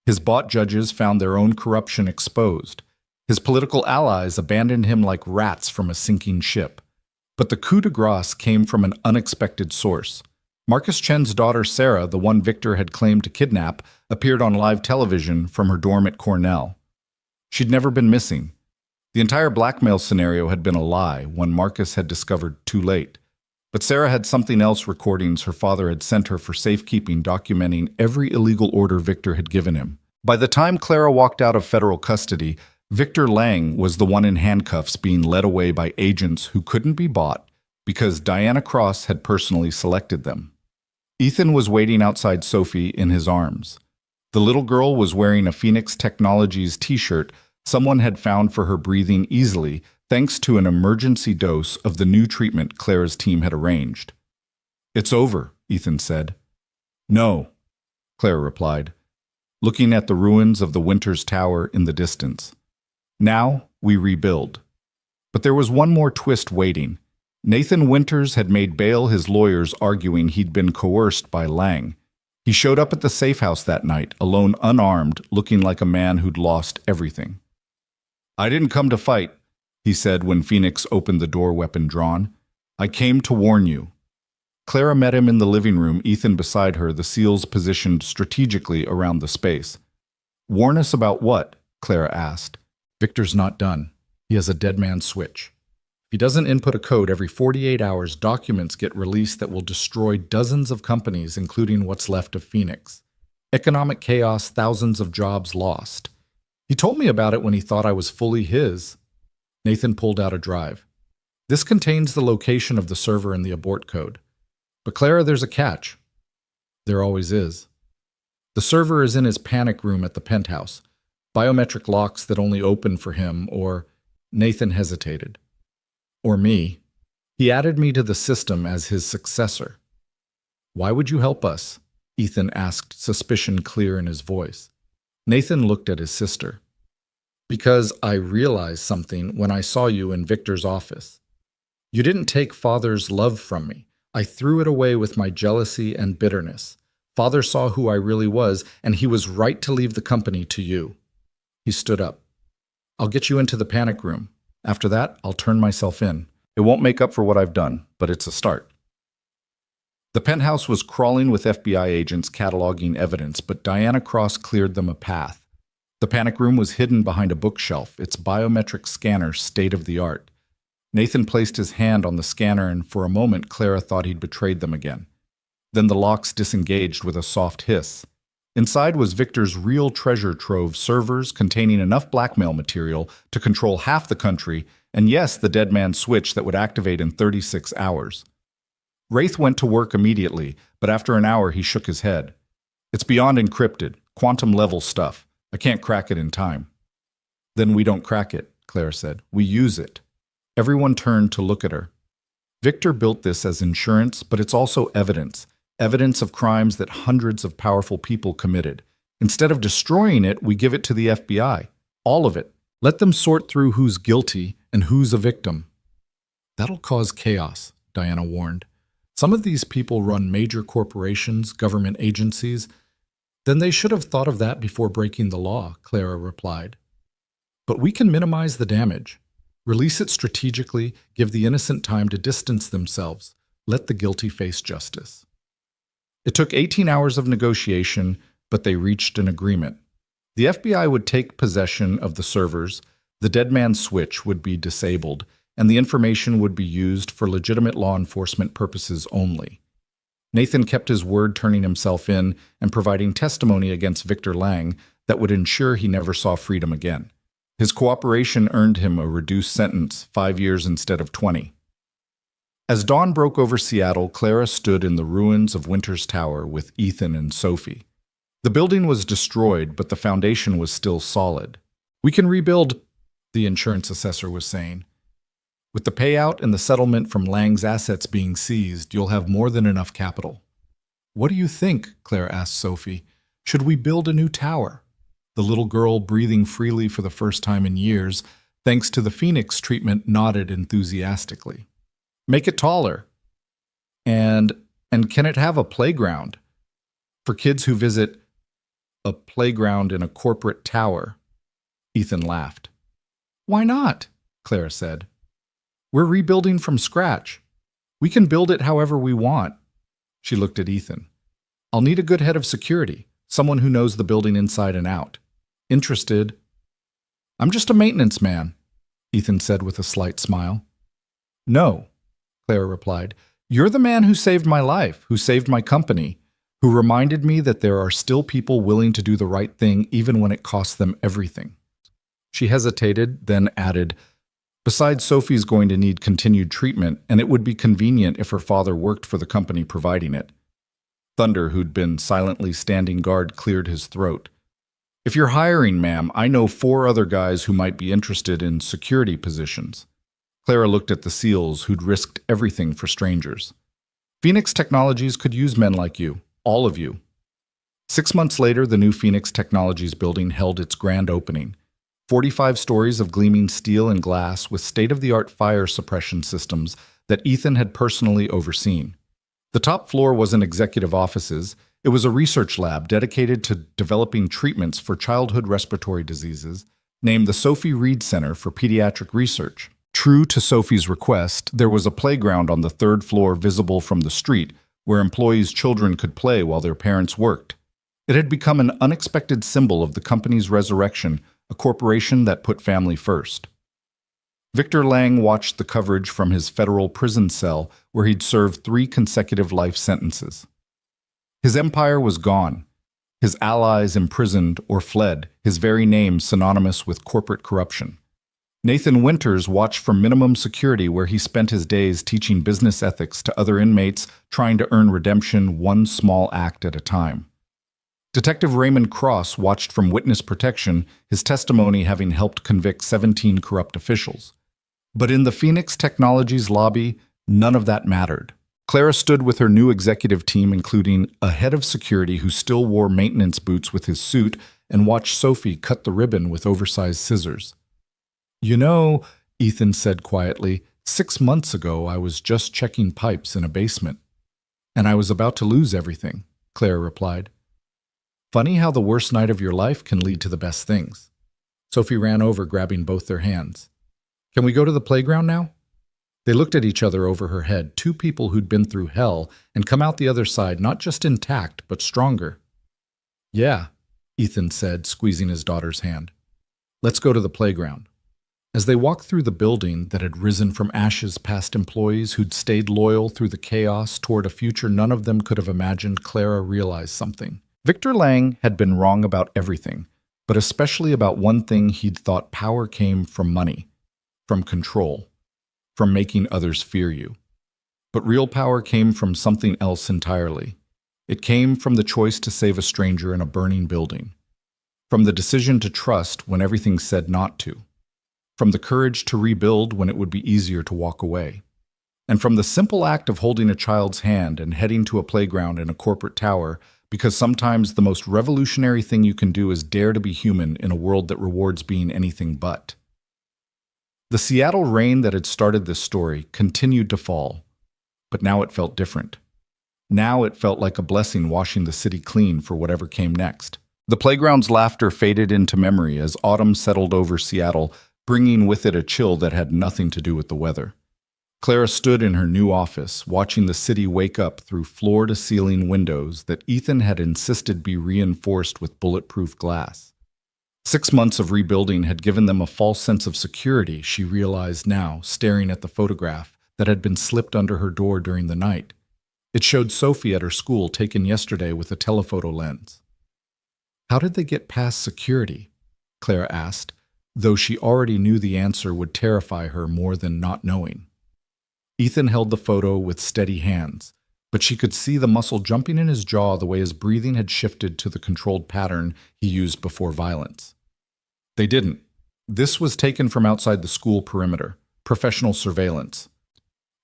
His bought judges found their own corruption exposed. His political allies abandoned him like rats from a sinking ship. But the coup de grace came from an unexpected source. Marcus Chen's daughter Sarah, the one Victor had claimed to kidnap, appeared on live television from her dorm at Cornell. She'd never been missing. The entire blackmail scenario had been a lie, one Marcus had discovered too late. But Sarah had something else, recordings her father had sent her for safekeeping, documenting every illegal order Victor had given him. By the time Clara walked out of federal custody, Victor Lang was the one in handcuffs being led away by agents who couldn't be bought because Diana Cross had personally selected them. Ethan was waiting outside Sophie in his arms. The little girl was wearing a Phoenix Technologies t-shirt someone had found for her breathing easily thanks to an emergency dose of the new treatment Clara's team had arranged. "It's over," Ethan said. "No," Clara replied, looking at the ruins of the Winters Tower in the distance. "Now we rebuild." But there was one more twist waiting. Nathan Winters had made bail, his lawyers arguing he'd been coerced by Lang. He showed up at the safe house that night, alone, unarmed, looking like a man who'd lost everything. "I didn't come to fight," he said when Phoenix opened the door, weapon drawn. I came to warn you. Clara met him in the living room, Ethan beside her, the seals positioned strategically around the space. Warn us about what? Clara asked. Victor's not done. He has a dead man switch. If he doesn't input a code every 48 hours, documents get released that will destroy dozens of companies, including what's left of Phoenix. Economic chaos, thousands of jobs lost. He told me about it when he thought I was fully his. Nathan pulled out a drive. This contains the location of the server and the abort code. But Clara, there's a catch. There always is. The server is in his panic room at the penthouse. Biometric locks that only open for him, or Nathan hesitated. Or me. He added me to the system as his successor. Why would you help us? Ethan asked, suspicion clear in his voice. Nathan looked at his sister. Because I realized something when I saw you in Victor's office. You didn't take Father's love from me. I threw it away with my jealousy and bitterness. Father saw who I really was, and he was right to leave the company to you. He stood up. I'll get you into the panic room. After that, I'll turn myself in. It won't make up for what I've done, but it's a start. The penthouse was crawling with FBI agents cataloging evidence, but Diana Cross cleared them a path. The panic room was hidden behind a bookshelf, its biometric scanner state-of-the-art. Nathan placed his hand on the scanner, and for a moment Clara thought he'd betrayed them again. Then the locks disengaged with a soft hiss. Inside was Victor's real treasure trove, servers containing enough blackmail material to control half the country, and yes, the dead man switch that would activate in 36 hours. Wraith went to work immediately, but after an hour he shook his head. It's beyond encrypted, quantum-level stuff. I can't crack it in time. Then we don't crack it, Clara said. We use it. Everyone turned to look at her. Victor built this as insurance, but it's also evidence. Evidence of crimes that hundreds of powerful people committed. Instead of destroying it, we give it to the FBI. All of it. Let them sort through who's guilty and who's a victim. That'll cause chaos, Diana warned. Some of these people run major corporations, government agencies. Then they should have thought of that before breaking the law, Clara replied. But we can minimize the damage. Release it strategically, give the innocent time to distance themselves. Let the guilty face justice. It took 18 hours of negotiation, but they reached an agreement. The FBI would take possession of the servers, the dead man switch would be disabled, and the information would be used for legitimate law enforcement purposes only. Nathan kept his word, turning himself in and providing testimony against Victor Lang that would ensure he never saw freedom again. His cooperation earned him a reduced sentence, 5 years instead of 20. As dawn broke over Seattle, Clara stood in the ruins of Winters Tower with Ethan and Sophie. The building was destroyed, but the foundation was still solid. We can rebuild, the insurance assessor was saying. With the payout and the settlement from Lang's assets being seized, you'll have more than enough capital. What do you think? Claire asked Sophie. Should we build a new tower? The little girl, breathing freely for the first time in years, thanks to the Phoenix treatment, nodded enthusiastically. Make it taller. And can it have a playground? For kids who visit a playground in a corporate tower. Ethan laughed. Why not? Clara said. We're rebuilding from scratch. We can build it however we want. She looked at Ethan. I'll need a good head of security, someone who knows the building inside and out. Interested? I'm just a maintenance man, Ethan said with a slight smile. No, Clara replied. You're the man who saved my life, who saved my company, who reminded me that there are still people willing to do the right thing even when it costs them everything. She hesitated, then added, besides, Sophie's going to need continued treatment, and it would be convenient if her father worked for the company providing it. Thunder, who'd been silently standing guard, cleared his throat. If you're hiring, ma'am, I know 4 other guys who might be interested in security positions. Clara looked at the SEALs who'd risked everything for strangers. Phoenix Technologies could use men like you, all of you. 6 months later, the new Phoenix Technologies building held its grand opening. 45 stories of gleaming steel and glass with state-of-the-art fire suppression systems that Ethan had personally overseen. The top floor wasn't executive offices. It was a research lab dedicated to developing treatments for childhood respiratory diseases, named the Sophie Reed Center for Pediatric Research. True to Sophie's request, there was a playground on the third floor visible from the street where employees' children could play while their parents worked. It had become an unexpected symbol of the company's resurrection, a corporation that put family first. Victor Lang watched the coverage from his federal prison cell where he'd served 3 consecutive life sentences. His empire was gone, his allies imprisoned or fled, his very name synonymous with corporate corruption. Nathan Winters watched from minimum security where he spent his days teaching business ethics to other inmates trying to earn redemption one small act at a time. Detective Raymond Cross watched from witness protection, his testimony having helped convict 17 corrupt officials. But in the Phoenix Technologies lobby, none of that mattered. Clara stood with her new executive team, including a head of security who still wore maintenance boots with his suit, and watched Sophie cut the ribbon with oversized scissors. "You know," Ethan said quietly, 6 months ago I was just checking pipes in a basement. "And I was about to lose everything," Clara replied. "Funny how the worst night of your life can lead to the best things." Sophie ran over, grabbing both their hands. "Can we go to the playground now?" They looked at each other over her head, 2 people who'd been through hell and come out the other side not just intact, but stronger. "Yeah," Ethan said, squeezing his daughter's hand. "Let's go to the playground." As they walked through the building that had risen from ashes past employees who'd stayed loyal through the chaos toward a future none of them could have imagined, Clara realized something. Victor Lang had been wrong about everything, but especially about one thing he'd thought: power came from money, from control, from making others fear you. But real power came from something else entirely. It came from the choice to save a stranger in a burning building, from the decision to trust when everything said not to, from the courage to rebuild when it would be easier to walk away, and from the simple act of holding a child's hand and heading to a playground in a corporate tower, because sometimes the most revolutionary thing you can do is dare to be human in a world that rewards being anything but. The Seattle rain that had started this story continued to fall, but now it felt different. Now it felt like a blessing washing the city clean for whatever came next. The playground's laughter faded into memory as autumn settled over Seattle, bringing with it a chill that had nothing to do with the weather. Clara stood in her new office, watching the city wake up through floor-to-ceiling windows that Ethan had insisted be reinforced with bulletproof glass. 6 months of rebuilding had given them a false sense of security, she realized now, staring at the photograph that had been slipped under her door during the night. It showed Sophie at her school, taken yesterday with a telephoto lens. "How did they get past security?" Clara asked, though she already knew the answer would terrify her more than not knowing. Ethan held the photo with steady hands, but she could see the muscle jumping in his jaw the way his breathing had shifted to the controlled pattern he used before violence. They didn't. This was taken from outside the school perimeter, professional surveillance.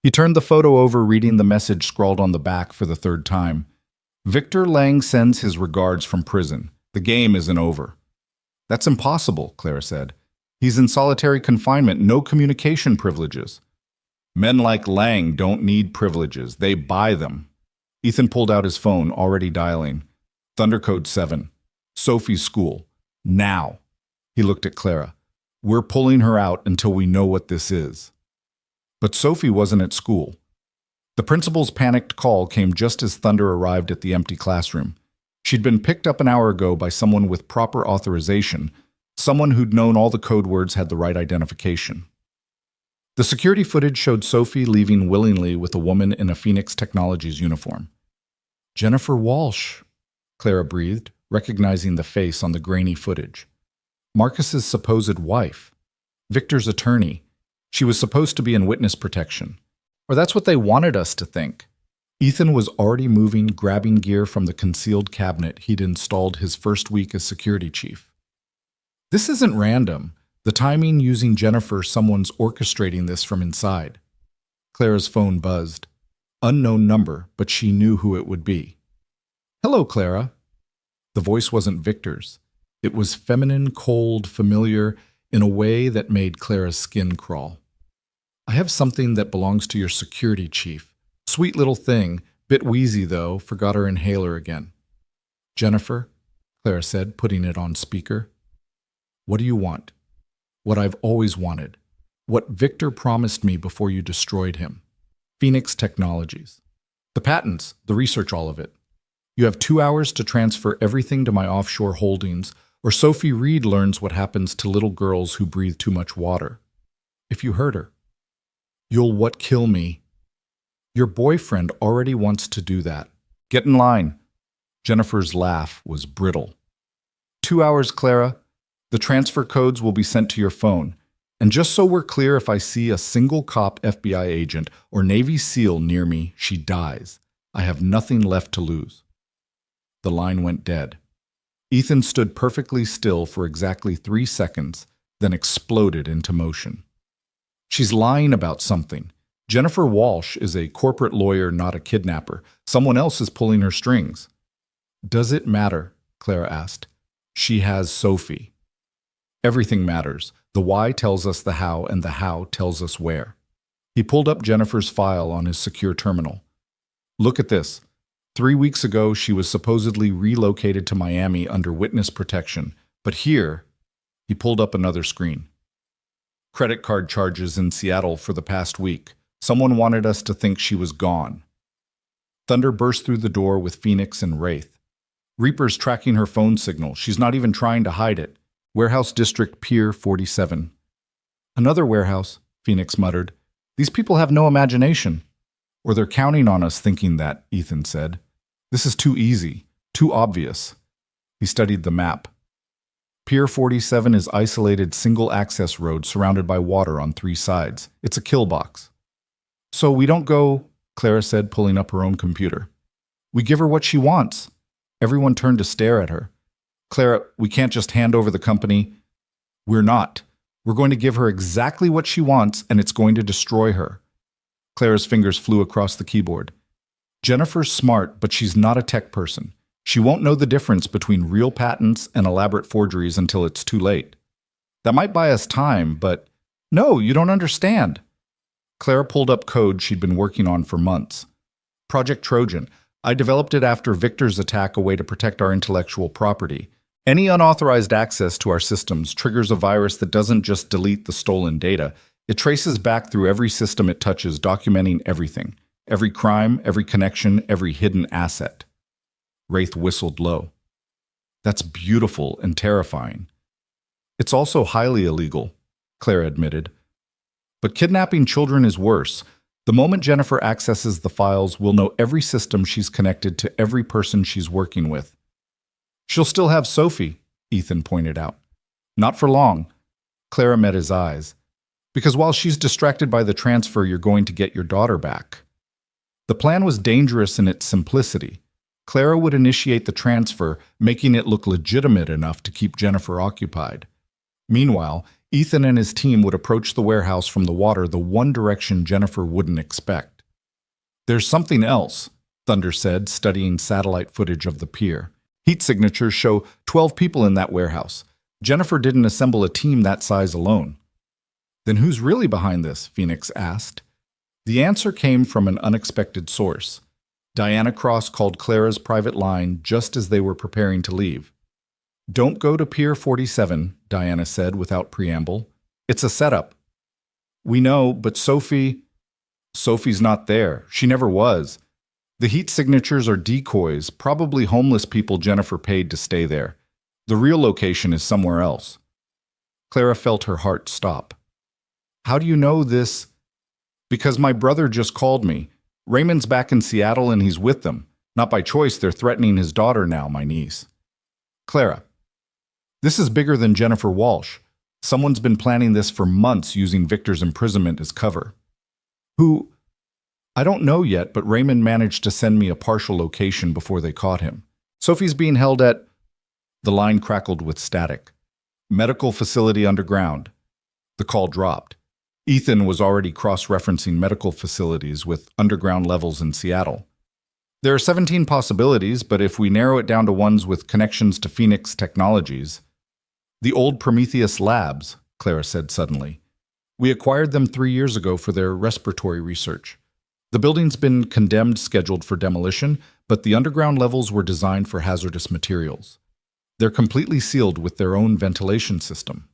He turned the photo over, reading the message scrawled on the back for the 3rd time. "Victor Lang sends his regards from prison. The game isn't over." "That's impossible," Clara said. "He's in solitary confinement, no communication privileges." "Men like Lang don't need privileges. They buy them." Ethan pulled out his phone, already dialing. "Thundercode 7. Sophie's school. Now." He looked at Clara. "We're pulling her out until we know what this is." But Sophie wasn't at school. The principal's panicked call came just as Thunder arrived at the empty classroom. She'd been picked up an hour ago by someone with proper authorization, someone who'd known all the code words, had the right identification. The security footage showed Sophie leaving willingly with a woman in a Phoenix Technologies uniform. "Jennifer Walsh," Clara breathed, recognizing the face on the grainy footage. Marcus's supposed wife, Victor's attorney. She was supposed to be in witness protection. Or that's what they wanted us to think. Ethan was already moving, grabbing gear from the concealed cabinet he'd installed his first week as security chief. This isn't random. The timing, using Jennifer, someone's orchestrating this from inside. Clara's phone buzzed. Unknown number, but she knew who it would be. "Hello, Clara." The voice wasn't Victor's. It was feminine, cold, familiar, in a way that made Clara's skin crawl. "I have something that belongs to your security chief. Sweet little thing, bit wheezy though, forgot her inhaler again." "Jennifer," Clara said, putting it on speaker. "What do you want?" "What I've always wanted. What Victor promised me before you destroyed him. Phoenix Technologies. The patents, the research, all of it. You have 2 hours to transfer everything to my offshore holdings, or Sophie Reed learns what happens to little girls who breathe too much water. If you hurt her. You'll what kill me? Your boyfriend already wants to do that. Get in line. Jennifer's laugh was brittle. 2 hours, Clara. The transfer codes will be sent to your phone. And just so we're clear, if I see a single cop FBI agent or Navy SEAL near me, she dies. I have nothing left to lose. The line went dead. Ethan stood perfectly still for exactly 3 seconds, then exploded into motion. She's lying about something. Jennifer Walsh is a corporate lawyer, not a kidnapper. Someone else is pulling her strings. Does it matter? Clara asked. She has Sophie. Everything matters. The why tells us the how, and the how tells us where. He pulled up Jennifer's file on his secure terminal. Look at this. 3 weeks ago, she was supposedly relocated to Miami under witness protection. But here, he pulled up another screen. Credit card charges in Seattle for the past week. Someone wanted us to think she was gone. Thunder burst through the door with Phoenix and Wraith. Reaper's tracking her phone signal. She's not even trying to hide it. Warehouse District Pier 47. Another warehouse, Phoenix muttered. These people have no imagination. Or they're counting on us thinking that, Ethan said. This is too easy, too obvious. He studied the map. Pier 47 is isolated single-access road surrounded by water on 3 sides. It's a kill box. So we don't go, Clara said, pulling up her own computer. We give her what she wants. Everyone turned to stare at her. Clara, we can't just hand over the company. We're not. We're going to give her exactly what she wants, and it's going to destroy her. Clara's fingers flew across the keyboard. Jennifer's smart, but she's not a tech person. She won't know the difference between real patents and elaborate forgeries until it's too late. That might buy us time, but no, you don't understand. Clara pulled up code she'd been working on for months. Project Trojan. I developed it after Victor's attack, a way to protect our intellectual property. Any unauthorized access to our systems triggers a virus that doesn't just delete the stolen data. It traces back through every system it touches, documenting everything. Every crime, every connection, every hidden asset. Wraith whistled low. That's beautiful and terrifying. It's also highly illegal, Clara admitted. But kidnapping children is worse. The moment Jennifer accesses the files, we'll know every system she's connected to, every person she's working with. She'll still have Sophie, Ethan pointed out. Not for long. Clara met his eyes. Because while she's distracted by the transfer, you're going to get your daughter back. The plan was dangerous in its simplicity. Clara would initiate the transfer, making it look legitimate enough to keep Jennifer occupied. Meanwhile, Ethan and his team would approach the warehouse from the water, the one direction Jennifer wouldn't expect. There's something else, Thunder said, studying satellite footage of the pier. Heat signatures show 12 people in that warehouse. Jennifer didn't assemble a team that size alone. Then who's really behind this? Phoenix asked. The answer came from an unexpected source. Diana Cross called Clara's private line just as they were preparing to leave. Don't go to Pier 47, Diana said without preamble. It's a setup. We know, but Sophie's not there. She never was. The heat signatures are decoys, probably homeless people Jennifer paid to stay there. The real location is somewhere else. Clara felt her heart stop. How do you know this? Because my brother just called me. Raymond's back in Seattle and he's with them. Not by choice, they're threatening his daughter now, my niece. Clara, this is bigger than Jennifer Walsh. Someone's been planning this for months using Victor's imprisonment as cover. Who? I don't know yet, but Raymond managed to send me a partial location before they caught him. Sophie's being held at... The line crackled with static. Medical facility underground. The call dropped. Ethan was already cross-referencing medical facilities with underground levels in Seattle. There are 17 possibilities, but if we narrow it down to ones with connections to Phoenix Technologies... The old Prometheus Labs, Clara said suddenly. We acquired them 3 years ago for their respiratory research. The building's been condemned, scheduled for demolition, but the underground levels were designed for hazardous materials. They're completely sealed with their own ventilation system.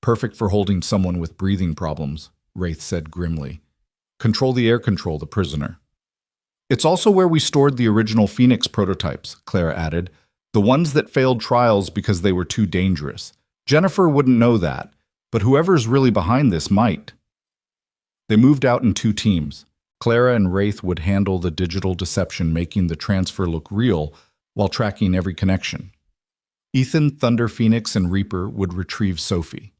Perfect for holding someone with breathing problems, Wraith said grimly. Control the air control, the prisoner. It's also where we stored the original Phoenix prototypes, Clara added, the ones that failed trials because they were too dangerous. Jennifer wouldn't know that, but whoever's really behind this might. They moved out in 2 teams. Clara and Wraith would handle the digital deception, making the transfer look real while tracking every connection. Ethan, Thunder, Phoenix, and Reaper would retrieve Sophie.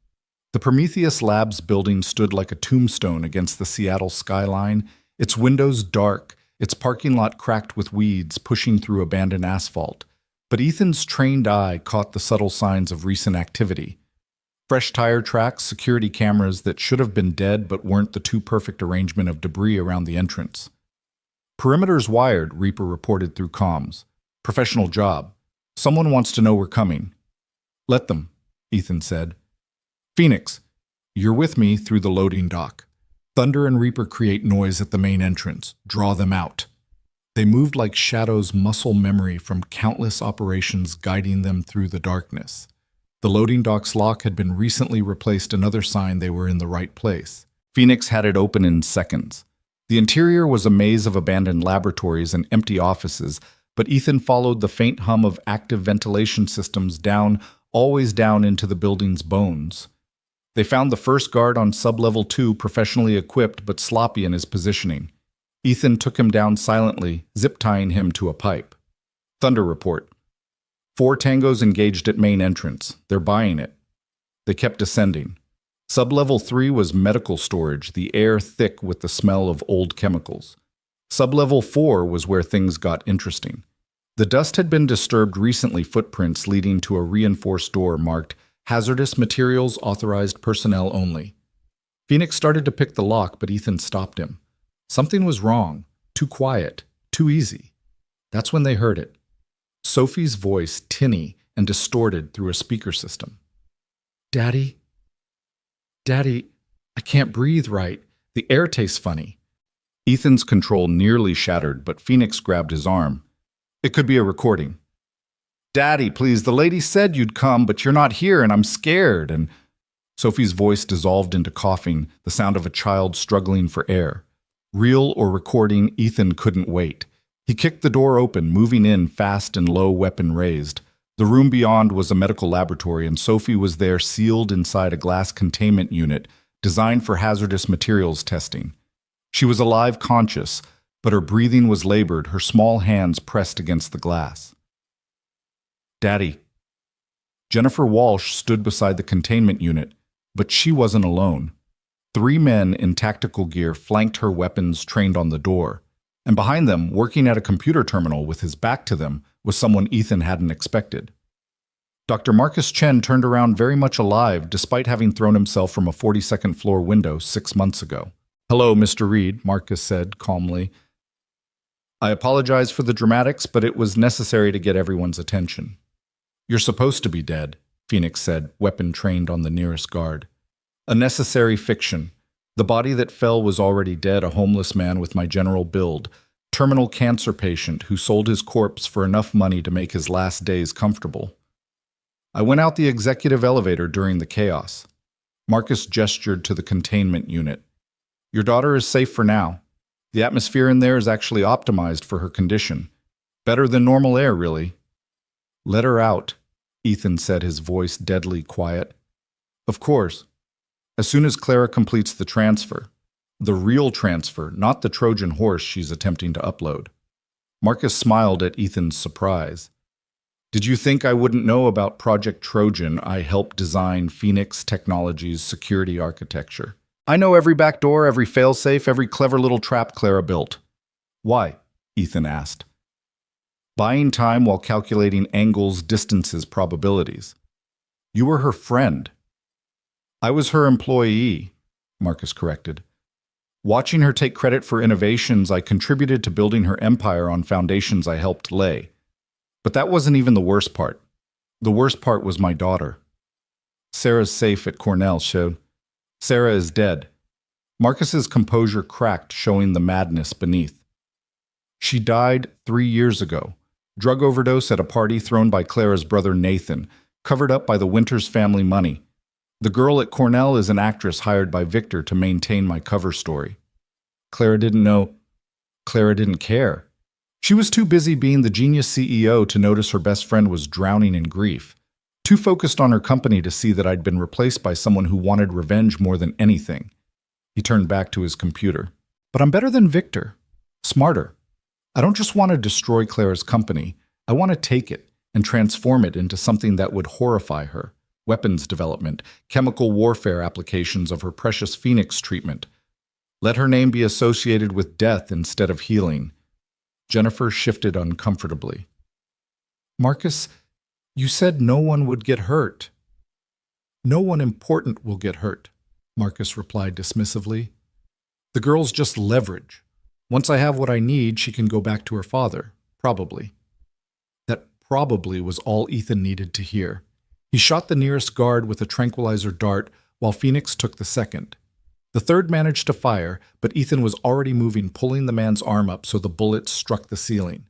The Prometheus Labs building stood like a tombstone against the Seattle skyline, its windows dark, its parking lot cracked with weeds pushing through abandoned asphalt. But Ethan's trained eye caught the subtle signs of recent activity. Fresh tire tracks, security cameras that should have been dead but weren't, the too perfect arrangement of debris around the entrance. Perimeter's wired, Reaper reported through comms. Professional job. Someone wants to know we're coming. Let them, Ethan said. Phoenix, you're with me through the loading dock. Thunder and Reaper create noise at the main entrance. Draw them out. They moved like shadows, muscle memory from countless operations guiding them through the darkness. The loading dock's lock had been recently replaced, another sign they were in the right place. Phoenix had it open in seconds. The interior was a maze of abandoned laboratories and empty offices, but Ethan followed the faint hum of active ventilation systems down, always down into the building's bones. They found the first guard on sub-level 2, professionally equipped but sloppy in his positioning. Ethan took him down silently, zip-tying him to a pipe. Thunder report. 4 tangos engaged at main entrance. They're buying it. They kept descending. Sub-level 3 was medical storage, the air thick with the smell of old chemicals. Sub-level 4 was where things got interesting. The dust had been disturbed recently, footprints leading to a reinforced door marked Hazardous Materials Authorized Personnel Only. Phoenix started to pick the lock, but Ethan stopped him. Something was wrong. Too quiet. Too easy. That's when they heard it. Sophie's voice, tinny and distorted through a speaker system. Daddy? Daddy, I can't breathe right. The air tastes funny. Ethan's control nearly shattered, but Phoenix grabbed his arm. It could be a recording. Daddy, please, the lady said you'd come, but you're not here and I'm scared. And Sophie's voice dissolved into coughing, the sound of a child struggling for air. Real or recording, Ethan couldn't wait. He kicked the door open, moving in fast and low, weapon raised. The room beyond was a medical laboratory, and Sophie was there, sealed inside a glass containment unit designed for hazardous materials testing. She was alive, conscious, but her breathing was labored, her small hands pressed against the glass. Daddy. Jennifer Walsh stood beside the containment unit, but she wasn't alone. 3 men in tactical gear flanked her, weapons trained on the door. And behind them, working at a computer terminal with his back to them, was someone Ethan hadn't expected. Dr. Marcus Chen turned around very much alive, despite having thrown himself from a 42nd floor window 6 months ago. Hello, Mr. Reed, Marcus said calmly. I apologize for the dramatics, but it was necessary to get everyone's attention. You're supposed to be dead, Phoenix said, weapon trained on the nearest guard. A necessary fiction. The body that fell was already dead, a homeless man with my general build, terminal cancer patient who sold his corpse for enough money to make his last days comfortable. I went out the executive elevator during the chaos. Marcus gestured to the containment unit. Your daughter is safe for now. The atmosphere in there is actually optimized for her condition. Better than normal air, really. Let her out, Ethan said, his voice deadly quiet. Of course. As soon as Clara completes the transfer. The real transfer, not the Trojan horse she's attempting to upload. Marcus smiled at Ethan's surprise. Did you think I wouldn't know about Project Trojan? I helped design Phoenix Technologies' security architecture. I know every backdoor, every failsafe, every clever little trap Clara built. Why? Ethan asked. Buying time while calculating angles, distances, probabilities. You were her friend. I was her employee, Marcus corrected. Watching her take credit for innovations, I contributed to building her empire on foundations I helped lay. But that wasn't even the worst part. The worst part was my daughter. Sarah's safe at Cornell showed. Sarah is dead. Marcus's composure cracked, showing the madness beneath. She died 3 years ago. Drug overdose at a party thrown by Clara's brother Nathan, covered up by the Winters family money. The girl at Cornell is an actress hired by Victor to maintain my cover story. Clara didn't know. Clara didn't care. She was too busy being the genius CEO to notice her best friend was drowning in grief. Too focused on her company to see that I'd been replaced by someone who wanted revenge more than anything. He turned back to his computer. But I'm better than Victor. Smarter. I don't just want to destroy Clara's company. I want to take it and transform it into something that would horrify her. Weapons development, chemical warfare applications of her precious Phoenix treatment. Let her name be associated with death instead of healing. Jennifer shifted uncomfortably. Marcus, you said no one would get hurt. No one important will get hurt, Marcus replied dismissively. The girl's just leverage. Once I have what I need, she can go back to her father, probably. That probably was all Ethan needed to hear. He shot the nearest guard with a tranquilizer dart, while Phoenix took the second. The third managed to fire, but Ethan was already moving, pulling the man's arm up so the bullets struck the ceiling.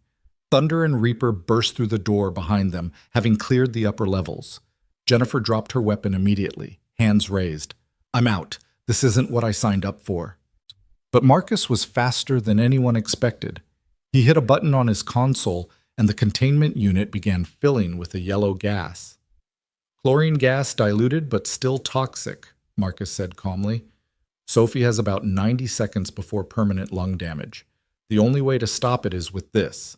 Thunder and Reaper burst through the door behind them, having cleared the upper levels. Jennifer dropped her weapon immediately, hands raised. I'm out. This isn't what I signed up for. But Marcus was faster than anyone expected. He hit a button on his console, and the containment unit began filling with a yellow gas. Chlorine gas diluted but still toxic, Marcus said calmly. Sophie has about 90 seconds before permanent lung damage. The only way to stop it is with this.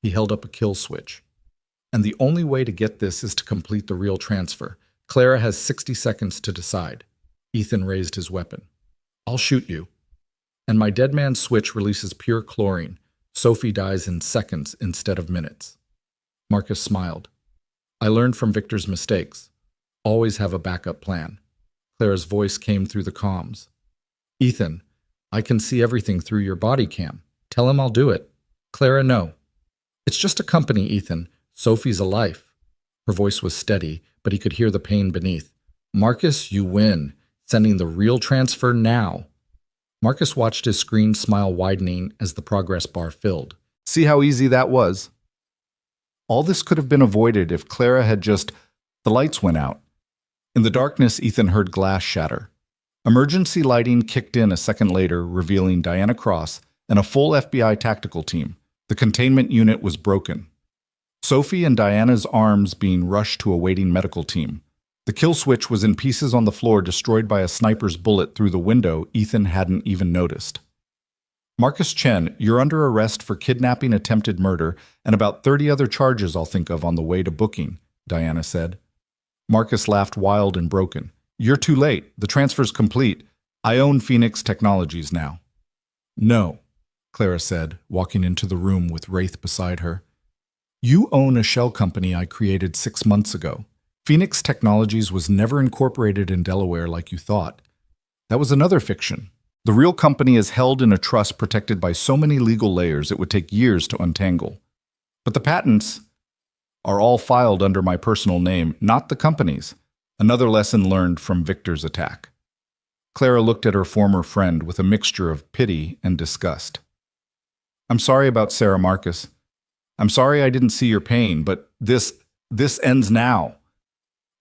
He held up a kill switch. And the only way to get this is to complete the real transfer. Clara has 60 seconds to decide. Ethan raised his weapon. I'll shoot you. And my dead man switch releases pure chlorine. Sophie dies in seconds instead of minutes. Marcus smiled. I learned from Victor's mistakes. Always have a backup plan. Clara's voice came through the comms. Ethan, I can see everything through your body cam. Tell him I'll do it. Clara, no. It's just a company, Ethan. Sophie's a life. Her voice was steady, but he could hear the pain beneath. Marcus, you win. Sending the real transfer now. Marcus watched his screen smile widening as the progress bar filled. See how easy that was? All this could have been avoided if Clara had just... The lights went out. In the darkness, Ethan heard glass shatter. Emergency lighting kicked in a second later, revealing Diana Cross and a full FBI tactical team. The containment unit was broken. Sophie and Diana's arms being rushed to a waiting medical team. The kill switch was in pieces on the floor, destroyed by a sniper's bullet through the window Ethan hadn't even noticed. Marcus Chen, you're under arrest for kidnapping, attempted murder, and about 30 other charges I'll think of on the way to booking, Diana said. Marcus laughed wild and broken. You're too late. The transfer's complete. I own Phoenix Technologies now. No, Clara said, walking into the room with Wraith beside her. You own a shell company I created 6 months ago. Phoenix Technologies was never incorporated in Delaware like you thought. That was another fiction. The real company is held in a trust protected by so many legal layers it would take years to untangle. But the patents are all filed under my personal name, not the company's. Another lesson learned from Victor's attack. Clara looked at her former friend with a mixture of pity and disgust. I'm sorry about Sarah, Marcus. I'm sorry I didn't see your pain, but this ends now.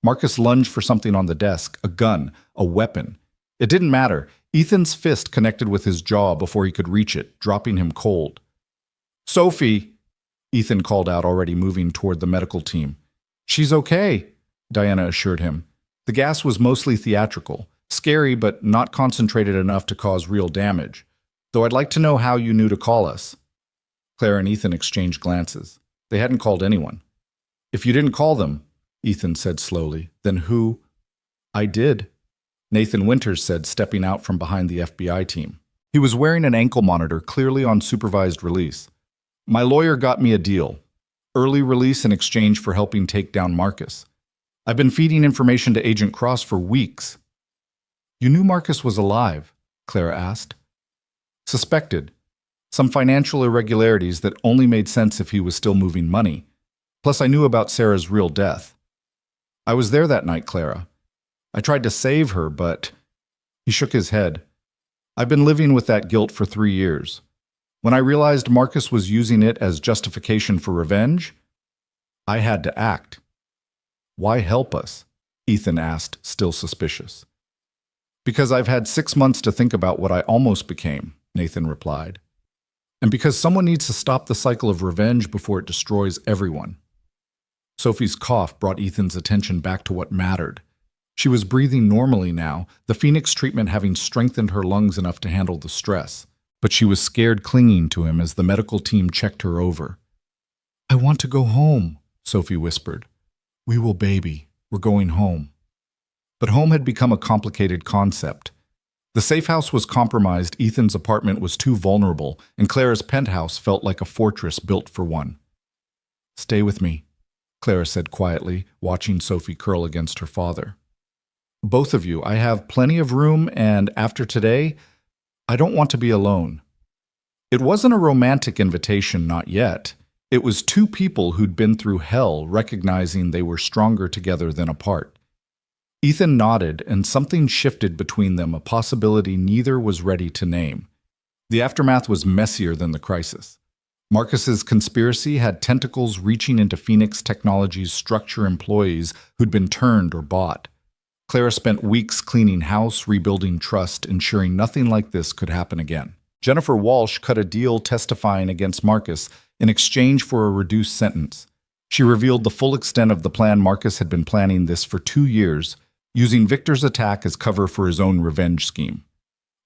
Marcus lunged for something on the desk, a gun, a weapon. It didn't matter. Ethan's fist connected with his jaw before he could reach it, dropping him cold. Sophie, Ethan called out, already moving toward the medical team. She's okay, Diana assured him. The gas was mostly theatrical, scary but not concentrated enough to cause real damage. Though I'd like to know how you knew to call us. Clara and Ethan exchanged glances. They hadn't called anyone. If you didn't call them, Ethan said slowly, then who? I did, Nathan Winters said, stepping out from behind the FBI team. He was wearing an ankle monitor, clearly on supervised release. My lawyer got me a deal. Early release in exchange for helping take down Marcus. I've been feeding information to Agent Cross for weeks. You knew Marcus was alive? Clara asked. Suspected. Some financial irregularities that only made sense if he was still moving money. Plus, I knew about Sarah's real death. I was there that night, Clara. I tried to save her, but... He shook his head. I've been living with that guilt for 3 years. When I realized Marcus was using it as justification for revenge, I had to act. Why help us? Ethan asked, still suspicious. Because I've had 6 months to think about what I almost became, Nathan replied. And because someone needs to stop the cycle of revenge before it destroys everyone. Sophie's cough brought Ethan's attention back to what mattered. She was breathing normally now, the Phoenix treatment having strengthened her lungs enough to handle the stress. But she was scared, clinging to him as the medical team checked her over. I want to go home, Sophie whispered. We will baby. We're going home. But home had become a complicated concept. The safe house was compromised, Ethan's apartment was too vulnerable, and Clara's penthouse felt like a fortress built for one. Stay with me, Clara said quietly, watching Sophie curl against her father. Both of you, I have plenty of room, and after today, I don't want to be alone. It wasn't a romantic invitation, not yet. It was two people who'd been through hell recognizing they were stronger together than apart. Ethan nodded, and something shifted between them, a possibility neither was ready to name. The aftermath was messier than the crisis. Marcus's conspiracy had tentacles reaching into Phoenix Technologies' structure employees who'd been turned or bought. Clara spent weeks cleaning house, rebuilding trust, ensuring nothing like this could happen again. Jennifer Walsh cut a deal testifying against Marcus in exchange for a reduced sentence. She revealed the full extent of the plan. Marcus had been planning this for 2 years, using Victor's attack as cover for his own revenge scheme.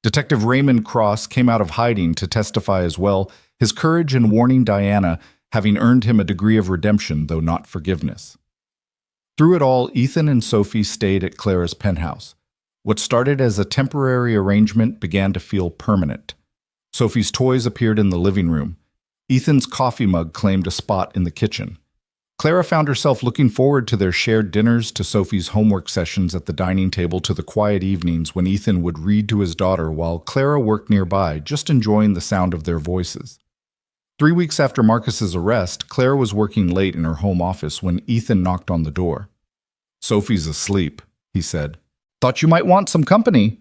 Detective Raymond Cross came out of hiding to testify as well, his courage in warning Diana having earned him a degree of redemption, though not forgiveness. Through it all, Ethan and Sophie stayed at Clara's penthouse. What started as a temporary arrangement began to feel permanent. Sophie's toys appeared in the living room. Ethan's coffee mug claimed a spot in the kitchen. Clara found herself looking forward to their shared dinners, to Sophie's homework sessions at the dining table, to the quiet evenings when Ethan would read to his daughter while Clara worked nearby, just enjoying the sound of their voices. 3 weeks after Marcus's arrest, Clara was working late in her home office when Ethan knocked on the door. Sophie's asleep, he said. Thought you might want some company.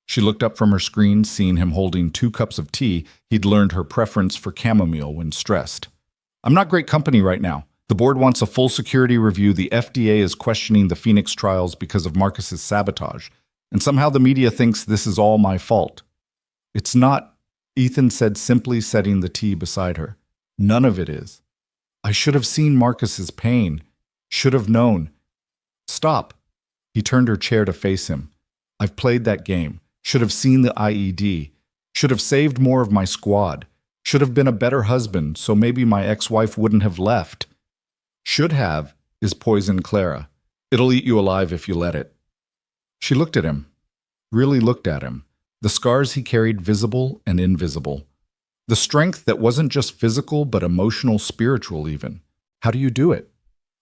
She looked up from her screen, seeing him holding 2 cups of tea. He'd learned her preference for chamomile when stressed. I'm not great company right now. The board wants a full security review. The FDA is questioning the Phoenix trials because of Marcus's sabotage. And somehow the media thinks this is all my fault. It's not, Ethan said, simply setting the tea beside her. None of it is. I should have seen Marcus's pain. Should have known. Stop. He turned her chair to face him. I've played that game. Should have seen the IED. Should have saved more of my squad. Should have been a better husband, so maybe my ex-wife wouldn't have left. Should have is poison, Clara. It'll eat you alive if you let it. She looked at him. Really looked at him. The scars he carried, visible and invisible. The strength that wasn't just physical but emotional, spiritual even. How do you do it?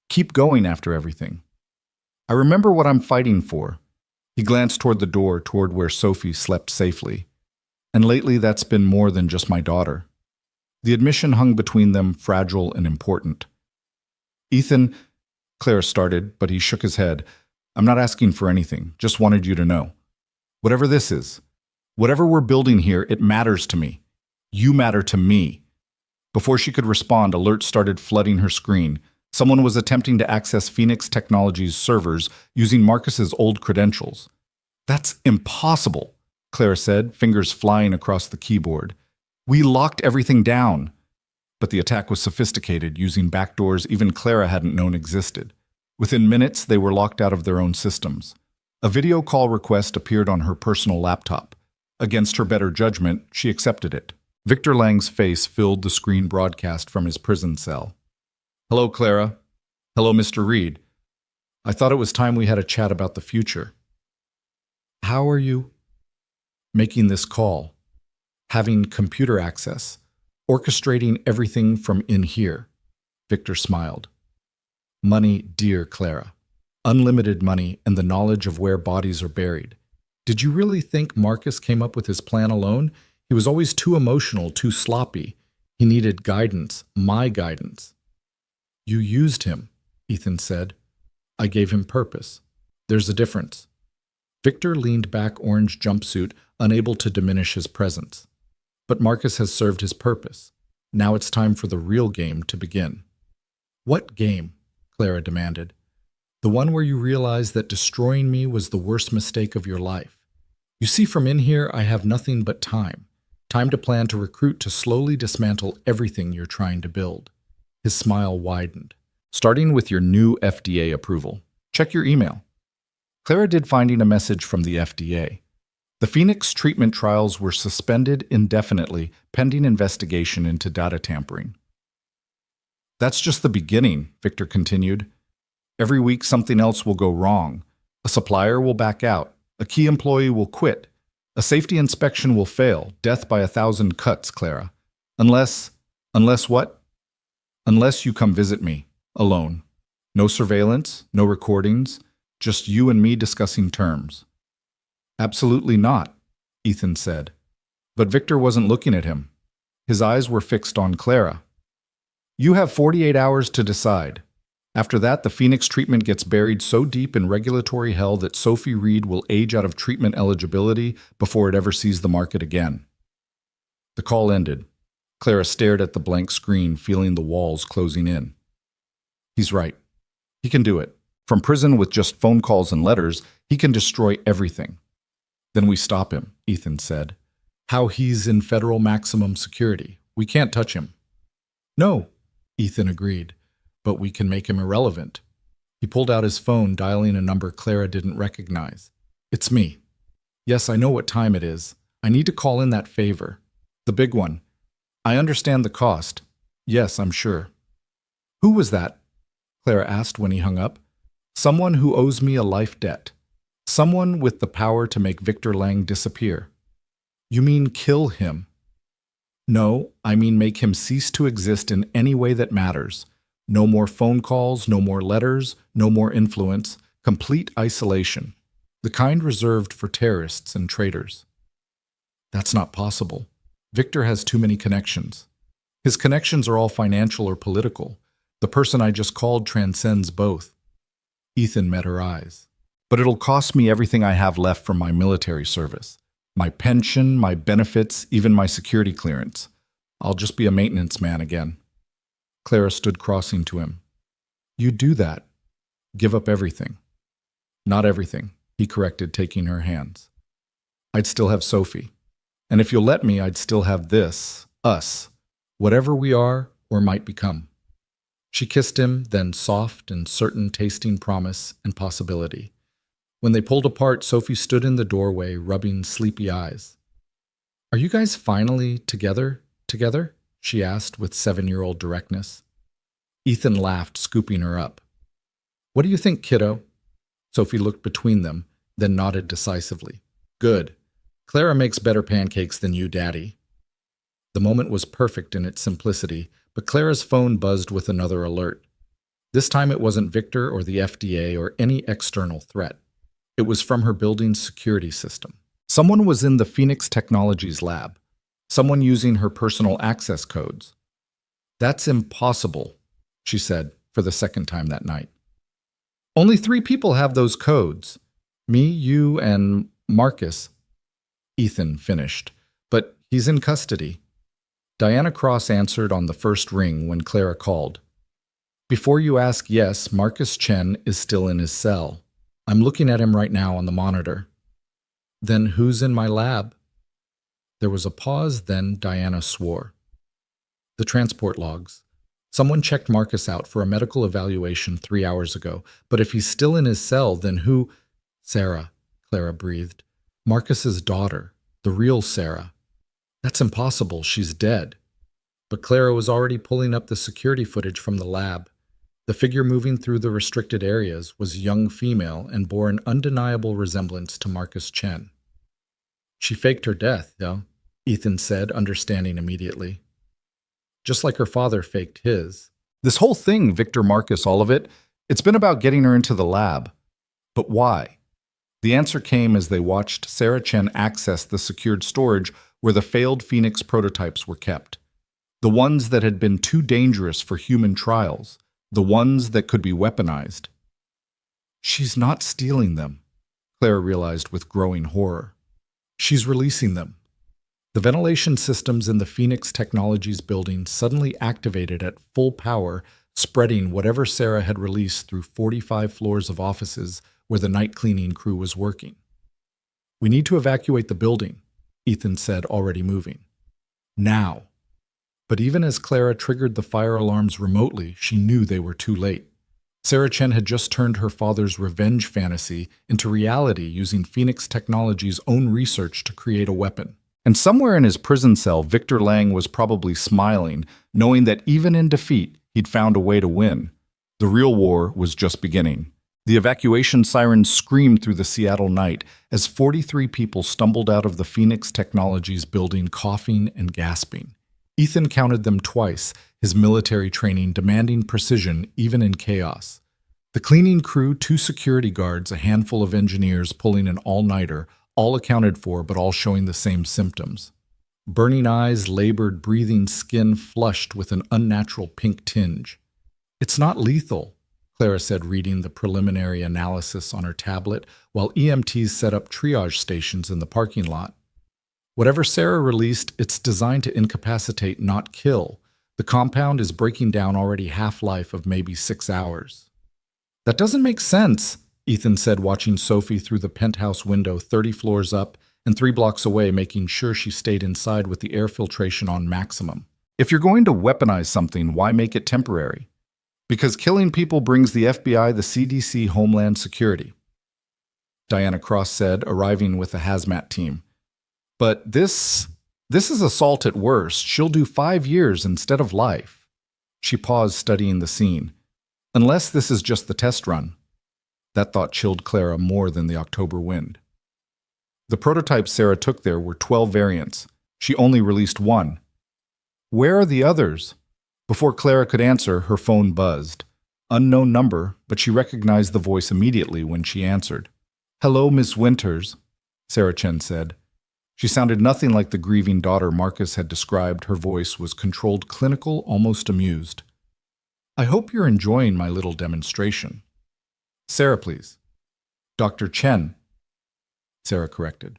Keep going after everything. I remember what I'm fighting for. He glanced toward the door, toward where Sophie slept safely. And lately that's been more than just my daughter. The admission hung between them, fragile and important. Ethan, Clara started, but he shook his head. I'm not asking for anything, just wanted you to know. Whatever this is, whatever we're building here, it matters to me. You matter to me. Before she could respond, alerts started flooding her screen. Someone was attempting to access Phoenix Technologies' servers using Marcus's old credentials. That's impossible, Clara said, fingers flying across the keyboard. We locked everything down. But the attack was sophisticated, using backdoors even Clara hadn't known existed. Within minutes, they were locked out of their own systems. A video call request appeared on her personal laptop. Against her better judgment, she accepted it. Victor Lang's face filled the screen broadcast from his prison cell. Hello, Clara. Hello, Mr. Reed. I thought it was time we had a chat about the future. How are you? Making this call. Having computer access. Orchestrating everything from in here. Victor smiled. Money, dear Clara. Unlimited money and the knowledge of where bodies are buried. Did you really think Marcus came up with his plan alone? He was always too emotional, too sloppy. He needed guidance, my guidance. You used him, Ethan said. I gave him purpose. There's a difference. Victor leaned back, orange jumpsuit, unable to diminish his presence. But Marcus has served his purpose. Now it's time for the real game to begin. What game? Clara demanded. The one where you realize that destroying me was the worst mistake of your life. You see, from in here, I have nothing but time. Time to plan to recruit to slowly dismantle everything you're trying to build. His smile widened. Starting with your new FDA approval. Check your email. Clara did, finding a message from the FDA. The Phoenix treatment trials were suspended indefinitely pending investigation into data tampering. That's just the beginning, Victor continued. Every week something else will go wrong. A supplier will back out. A key employee will quit. A safety inspection will fail. Death by 1,000 cuts, Clara. Unless what? Unless you come visit me, alone. No surveillance, no recordings, just you and me discussing terms. Absolutely not, Ethan said. But Victor wasn't looking at him. His eyes were fixed on Clara. You have 48 hours to decide. After that, the Phoenix treatment gets buried so deep in regulatory hell that Sophie Reed will age out of treatment eligibility before it ever sees the market again. The call ended. Clara stared at the blank screen, feeling the walls closing in. He's right. He can do it. From prison with just phone calls and letters, he can destroy everything. Then we stop him, Ethan said. How he's in federal maximum security. We can't touch him. No, Ethan agreed. But we can make him irrelevant. He pulled out his phone, dialing a number Clara didn't recognize. It's me. Yes, I know what time it is. I need to call in that favor. The big one. I understand the cost. Yes, I'm sure. Who was that? Clara asked when he hung up. Someone who owes me a life debt. Someone with the power to make Victor Lang disappear. You mean kill him? No, I mean make him cease to exist in any way that matters. No more phone calls, no more letters, no more influence, complete isolation. The kind reserved for terrorists and traitors. That's not possible. Victor has too many connections. His connections are all financial or political. The person I just called transcends both. Ethan met her eyes. But it'll cost me everything I have left from my military service. My pension, my benefits, even my security clearance. I'll just be a maintenance man again. Clara stood crossing to him. You do that. Give up everything. Not everything, he corrected, taking her hands. I'd still have Sophie. And if you'll let me, I'd still have this, us, whatever we are or might become. She kissed him, then soft and certain tasting promise and possibility. When they pulled apart, Sophie stood in the doorway, rubbing sleepy eyes. Are you guys finally together? She asked with 7-year-old directness. Ethan laughed, scooping her up. What do you think, kiddo? Sophie looked between them, then nodded decisively. Good. Clara makes better pancakes than you, Daddy. The moment was perfect in its simplicity, but Clara's phone buzzed with another alert. This time it wasn't Victor or the FDA or any external threat. It was from her building's security system. Someone was in the Phoenix Technologies lab. Someone using her personal access codes. That's impossible, she said for the second time that night. Only 3 people have those codes. Me, you, and Marcus. Ethan finished, but he's in custody. Diana Cross answered on the first ring when Clara called. Before you ask, yes, Marcus Chen is still in his cell. I'm looking at him right now on the monitor. Then who's in my lab? There was a pause, then Diana swore. The transport logs. Someone checked Marcus out for a medical evaluation 3 hours ago, but if he's still in his cell, then who? Sarah, Clara breathed. Marcus's daughter, the real Sarah. That's impossible, she's dead. But Clara was already pulling up the security footage from the lab. The figure moving through the restricted areas was young female and bore an undeniable resemblance to Marcus Chen. She faked her death, though, Ethan said, understanding immediately. Just like her father faked his. This whole thing, Victor, Marcus, all of it, it's been about getting her into the lab. But why? The answer came as they watched Sarah Chen access the secured storage where the failed Phoenix prototypes were kept. The ones that had been too dangerous for human trials. The ones that could be weaponized. She's not stealing them, Clara realized with growing horror. She's releasing them. The ventilation systems in the Phoenix Technologies building suddenly activated at full power spreading whatever Sarah had released through 45 floors of offices where the night cleaning crew was working. "We need to evacuate the building," Ethan said, already moving. "Now." But even as Clara triggered the fire alarms remotely, she knew they were too late. Sarah Chen had just turned her father's revenge fantasy into reality using Phoenix Technologies' own research to create a weapon. And somewhere in his prison cell, Victor Lang was probably smiling, knowing that even in defeat, he'd found a way to win. The real war was just beginning. The evacuation sirens screamed through the Seattle night as 43 people stumbled out of the Phoenix Technologies building coughing and gasping. Ethan counted them twice, his military training demanding precision even in chaos. The cleaning crew, 2 security guards, a handful of engineers pulling an all-nighter, all accounted for but all showing the same symptoms. Burning eyes, labored, breathing, skin flushed with an unnatural pink tinge. "It's not lethal," Clara said, reading the preliminary analysis on her tablet, while EMTs set up triage stations in the parking lot. "Whatever Sarah released, it's designed to incapacitate, not kill. The compound is breaking down already half-life of maybe 6 hours." "That doesn't make sense," Ethan said, watching Sophie through the penthouse window 30 floors up and 3 blocks away, making sure she stayed inside with the air filtration on maximum. "If you're going to weaponize something, why make it temporary?" "Because killing people brings the FBI, the CDC, Homeland Security," Diana Cross said, arriving with a hazmat team. "But this is assault at worst. She'll do 5 years instead of life." She paused, studying the scene. "Unless this is just the test run." That thought chilled Clara more than the October wind. The prototypes Sarah took there were 12 variants. She only released 1. "Where are the others?" Before Clara could answer, her phone buzzed. Unknown number, but she recognized the voice immediately when she answered. "Hello, Miss Winters," Sarah Chen said. She sounded nothing like the grieving daughter Marcus had described. Her voice was controlled, clinical, almost amused. "I hope you're enjoying my little demonstration." "Sarah, please." "Dr. Chen," Sarah corrected.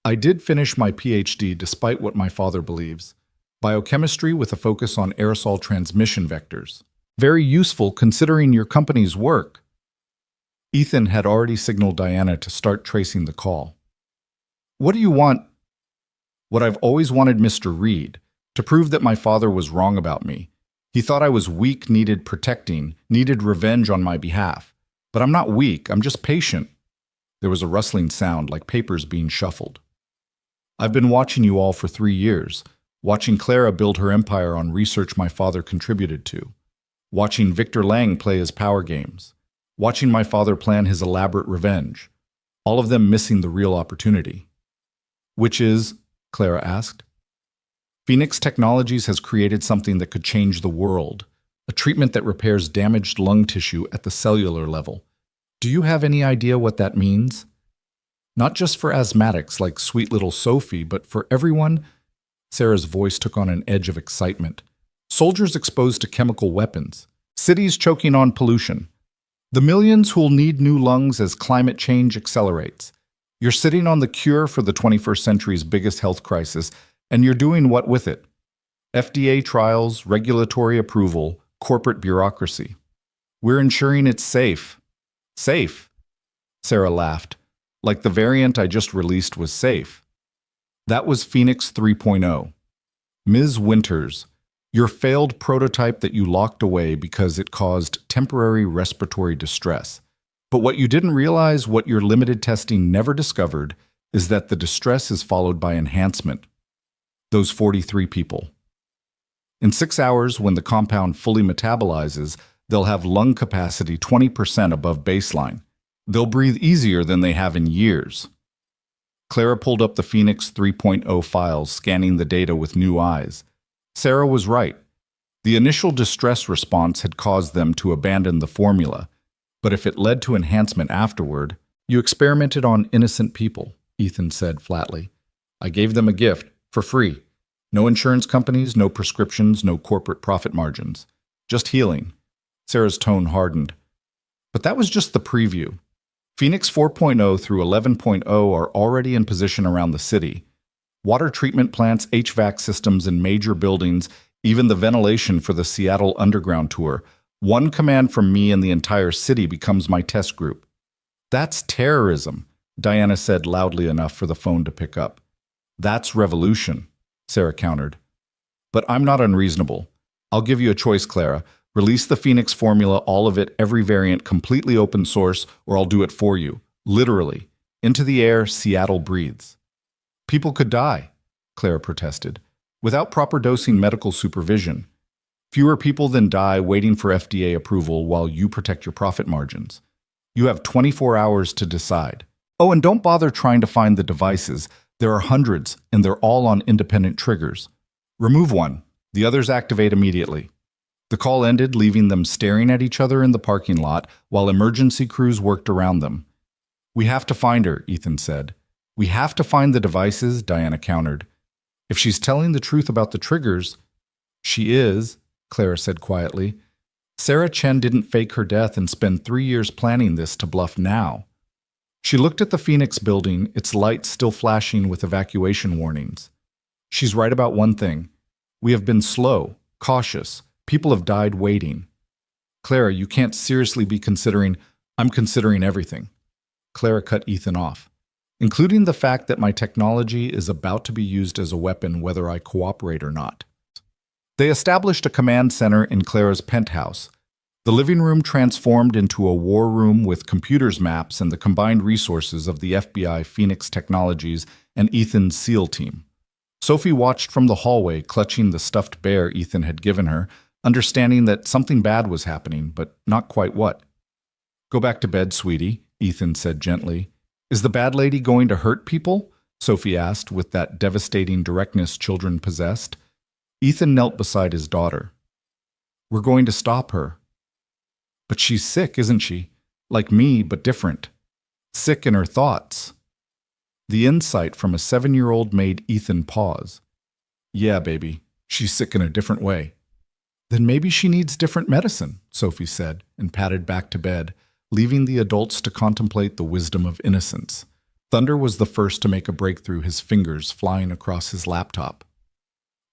"I did finish my PhD despite what my father believes. Biochemistry with a focus on aerosol transmission vectors. Very useful considering your company's work." Ethan had already signaled Diana to start tracing the call. "What do you want?" "What I've always wanted, Mr. Reed, to prove that my father was wrong about me. He thought I was weak, needed protecting, needed revenge on my behalf. But I'm not weak, I'm just patient." There was a rustling sound like papers being shuffled. "I've been watching you all for 3 years, watching Clara build her empire on research my father contributed to, watching Victor Lang play his power games, watching my father plan his elaborate revenge, all of them missing the real opportunity." "Which is?" Clara asked. "Phoenix Technologies has created something that could change the world, a treatment that repairs damaged lung tissue at the cellular level. Do you have any idea what that means? Not just for asthmatics like sweet little Sophie, but for everyone." Sarah's voice took on an edge of excitement. "Soldiers exposed to chemical weapons, cities choking on pollution, the millions who'll need new lungs as climate change accelerates. You're sitting on the cure for the 21st century's biggest health crisis, and you're doing what with it? FDA trials, regulatory approval, corporate bureaucracy. We're ensuring it's safe." "Safe?" Sarah laughed. "Like the variant I just released was safe." "That was Phoenix 3.0. Ms. Winters, your failed prototype that you locked away because it caused temporary respiratory distress. But what you didn't realize, what your limited testing never discovered, is that the distress is followed by enhancement. Those 43 people. In 6 hours, when the compound fully metabolizes, they'll have lung capacity 20% above baseline. They'll breathe easier than they have in years." Clara pulled up the Phoenix 3.0 files, scanning the data with new eyes. Sarah was right. The initial distress response had caused them to abandon the formula. But if it led to enhancement afterward, "You experimented on innocent people," Ethan said flatly. "I gave them a gift, for free. No insurance companies, no prescriptions, no corporate profit margins. Just healing." Sarah's tone hardened. "But that was just the preview. Phoenix 4.0 through 11.0 are already in position around the city. Water treatment plants, HVAC systems in major buildings, even the ventilation for the Seattle Underground tour. One command from me and the entire city becomes my test group. That's terrorism, Diana said loudly enough for the phone to pick up. That's revolution, Sarah countered. But I'm not unreasonable. I'll give you a choice, Clara. Release the Phoenix formula, all of it, every variant, completely open source, or I'll do it for you. Literally. Into the air, Seattle breathes. People could die, Clara protested, without proper dosing medical supervision. Fewer people than die waiting for FDA approval while you protect your profit margins. You have 24 hours to decide. Oh, and don't bother trying to find the devices. There are hundreds, and they're all on independent triggers. Remove one. The others activate immediately. The call ended, leaving them staring at each other in the parking lot while emergency crews worked around them. We have to find her, Ethan said. We have to find the devices, Diana countered. If she's telling the truth about the triggers, she is, Clara said quietly. Sarah Chen didn't fake her death and spend 3 years planning this to bluff now. She looked at the Phoenix building, its lights still flashing with evacuation warnings. She's right about one thing. We have been slow, cautious. People have died waiting. Clara, you can't seriously be considering. I'm considering everything. Clara cut Ethan off, including the fact that my technology is about to be used as a weapon whether I cooperate or not. They established a command center in Clara's penthouse. The living room transformed into a war room with computers, maps, and the combined resources of the FBI, Phoenix Technologies, and Ethan's SEAL team. Sophie watched from the hallway, clutching the stuffed bear Ethan had given her, understanding that something bad was happening, but not quite what. Go back to bed, sweetie, Ethan said gently. Is the bad lady going to hurt people? Sophie asked with that devastating directness children possessed. Ethan knelt beside his daughter. We're going to stop her. But she's sick, isn't she? Like me, but different. Sick in her thoughts. The insight from a 7-year-old made Ethan pause. Yeah, baby, she's sick in a different way. Then maybe she needs different medicine, Sophie said, and padded back to bed, leaving the adults to contemplate the wisdom of innocence. Thunder was the first to make a breakthrough, his fingers flying across his laptop.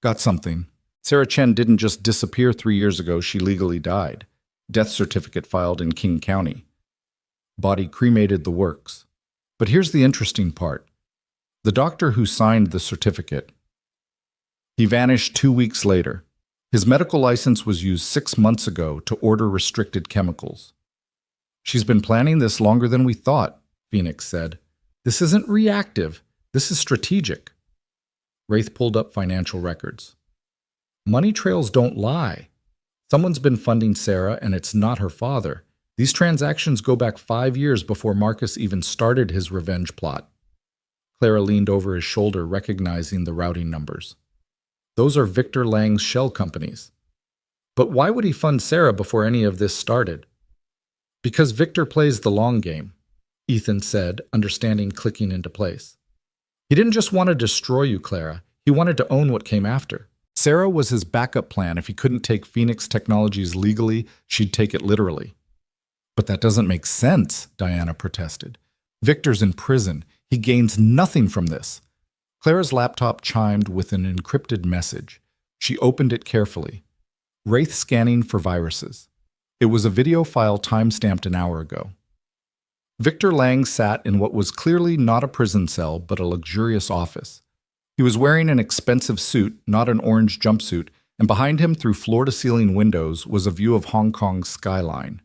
Got something. Sarah Chen didn't just disappear 3 years ago, she legally died. Death certificate filed in King County. Body cremated, the works. But here's the interesting part. The doctor who signed the certificate, he vanished 2 weeks later. His medical license was used 6 months ago to order restricted chemicals. She's been planning this longer than we thought, Phoenix said. This isn't reactive. This is strategic. Wraith pulled up financial records. Money trails don't lie. Someone's been funding Sarah, and it's not her father. These transactions go back 5 years before Marcus even started his revenge plot. Clara leaned over his shoulder, recognizing the routing numbers. Those are Victor Lang's shell companies. But why would he fund Sarah before any of this started? Because Victor plays the long game, Ethan said, understanding clicking into place. He didn't just want to destroy you, Clara. He wanted to own what came after. Sarah was his backup plan. If he couldn't take Phoenix Technologies legally, she'd take it literally. But that doesn't make sense, Diana protested. Victor's in prison. He gains nothing from this. Clara's laptop chimed with an encrypted message. She opened it carefully. Wraith scanning for viruses. It was a video file time-stamped an hour ago. Victor Lang sat in what was clearly not a prison cell, but a luxurious office. He was wearing an expensive suit, not an orange jumpsuit, and behind him, through floor-to-ceiling windows, was a view of Hong Kong's skyline.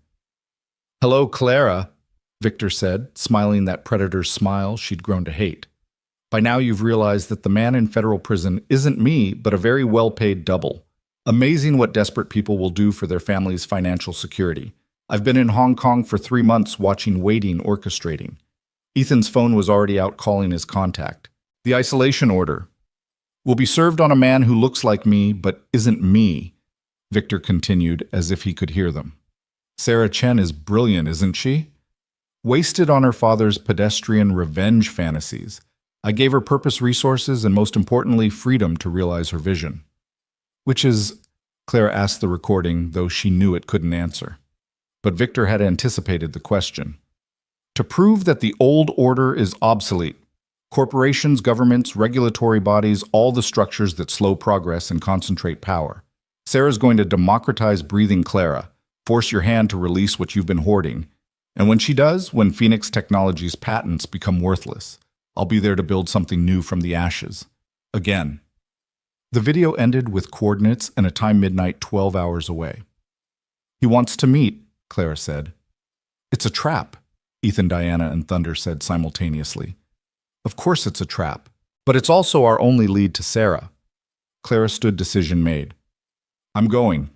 Hello, Clara, Victor said, smiling that predator's smile she'd grown to hate. By now you've realized that the man in federal prison isn't me, but a very well-paid double. Amazing what desperate people will do for their family's financial security. I've been in Hong Kong for 3 months watching waiting orchestrating. Ethan's phone was already out calling his contact. The isolation order will be served on a man who looks like me but isn't me, Victor continued as if he could hear them. Sarah Chen is brilliant, isn't she? Wasted on her father's pedestrian revenge fantasies. I gave her purpose, resources, and most importantly, freedom to realize her vision. Which is, Clara asked the recording, though she knew it couldn't answer. But Victor had anticipated the question. To prove that the old order is obsolete. Corporations, governments, regulatory bodies, all the structures that slow progress and concentrate power. Sarah's going to democratize breathing, Clara. Force your hand to release what you've been hoarding. And when she does, when Phoenix Technologies' patents become worthless, I'll be there to build something new from the ashes. Again. The video ended with coordinates and a time midnight 12 hours away. He wants to meet, Clara said. It's a trap, Ethan, Diana, and Thunder said simultaneously. Of course it's a trap, but it's also our only lead to Sarah. Clara stood, decision made. I'm going.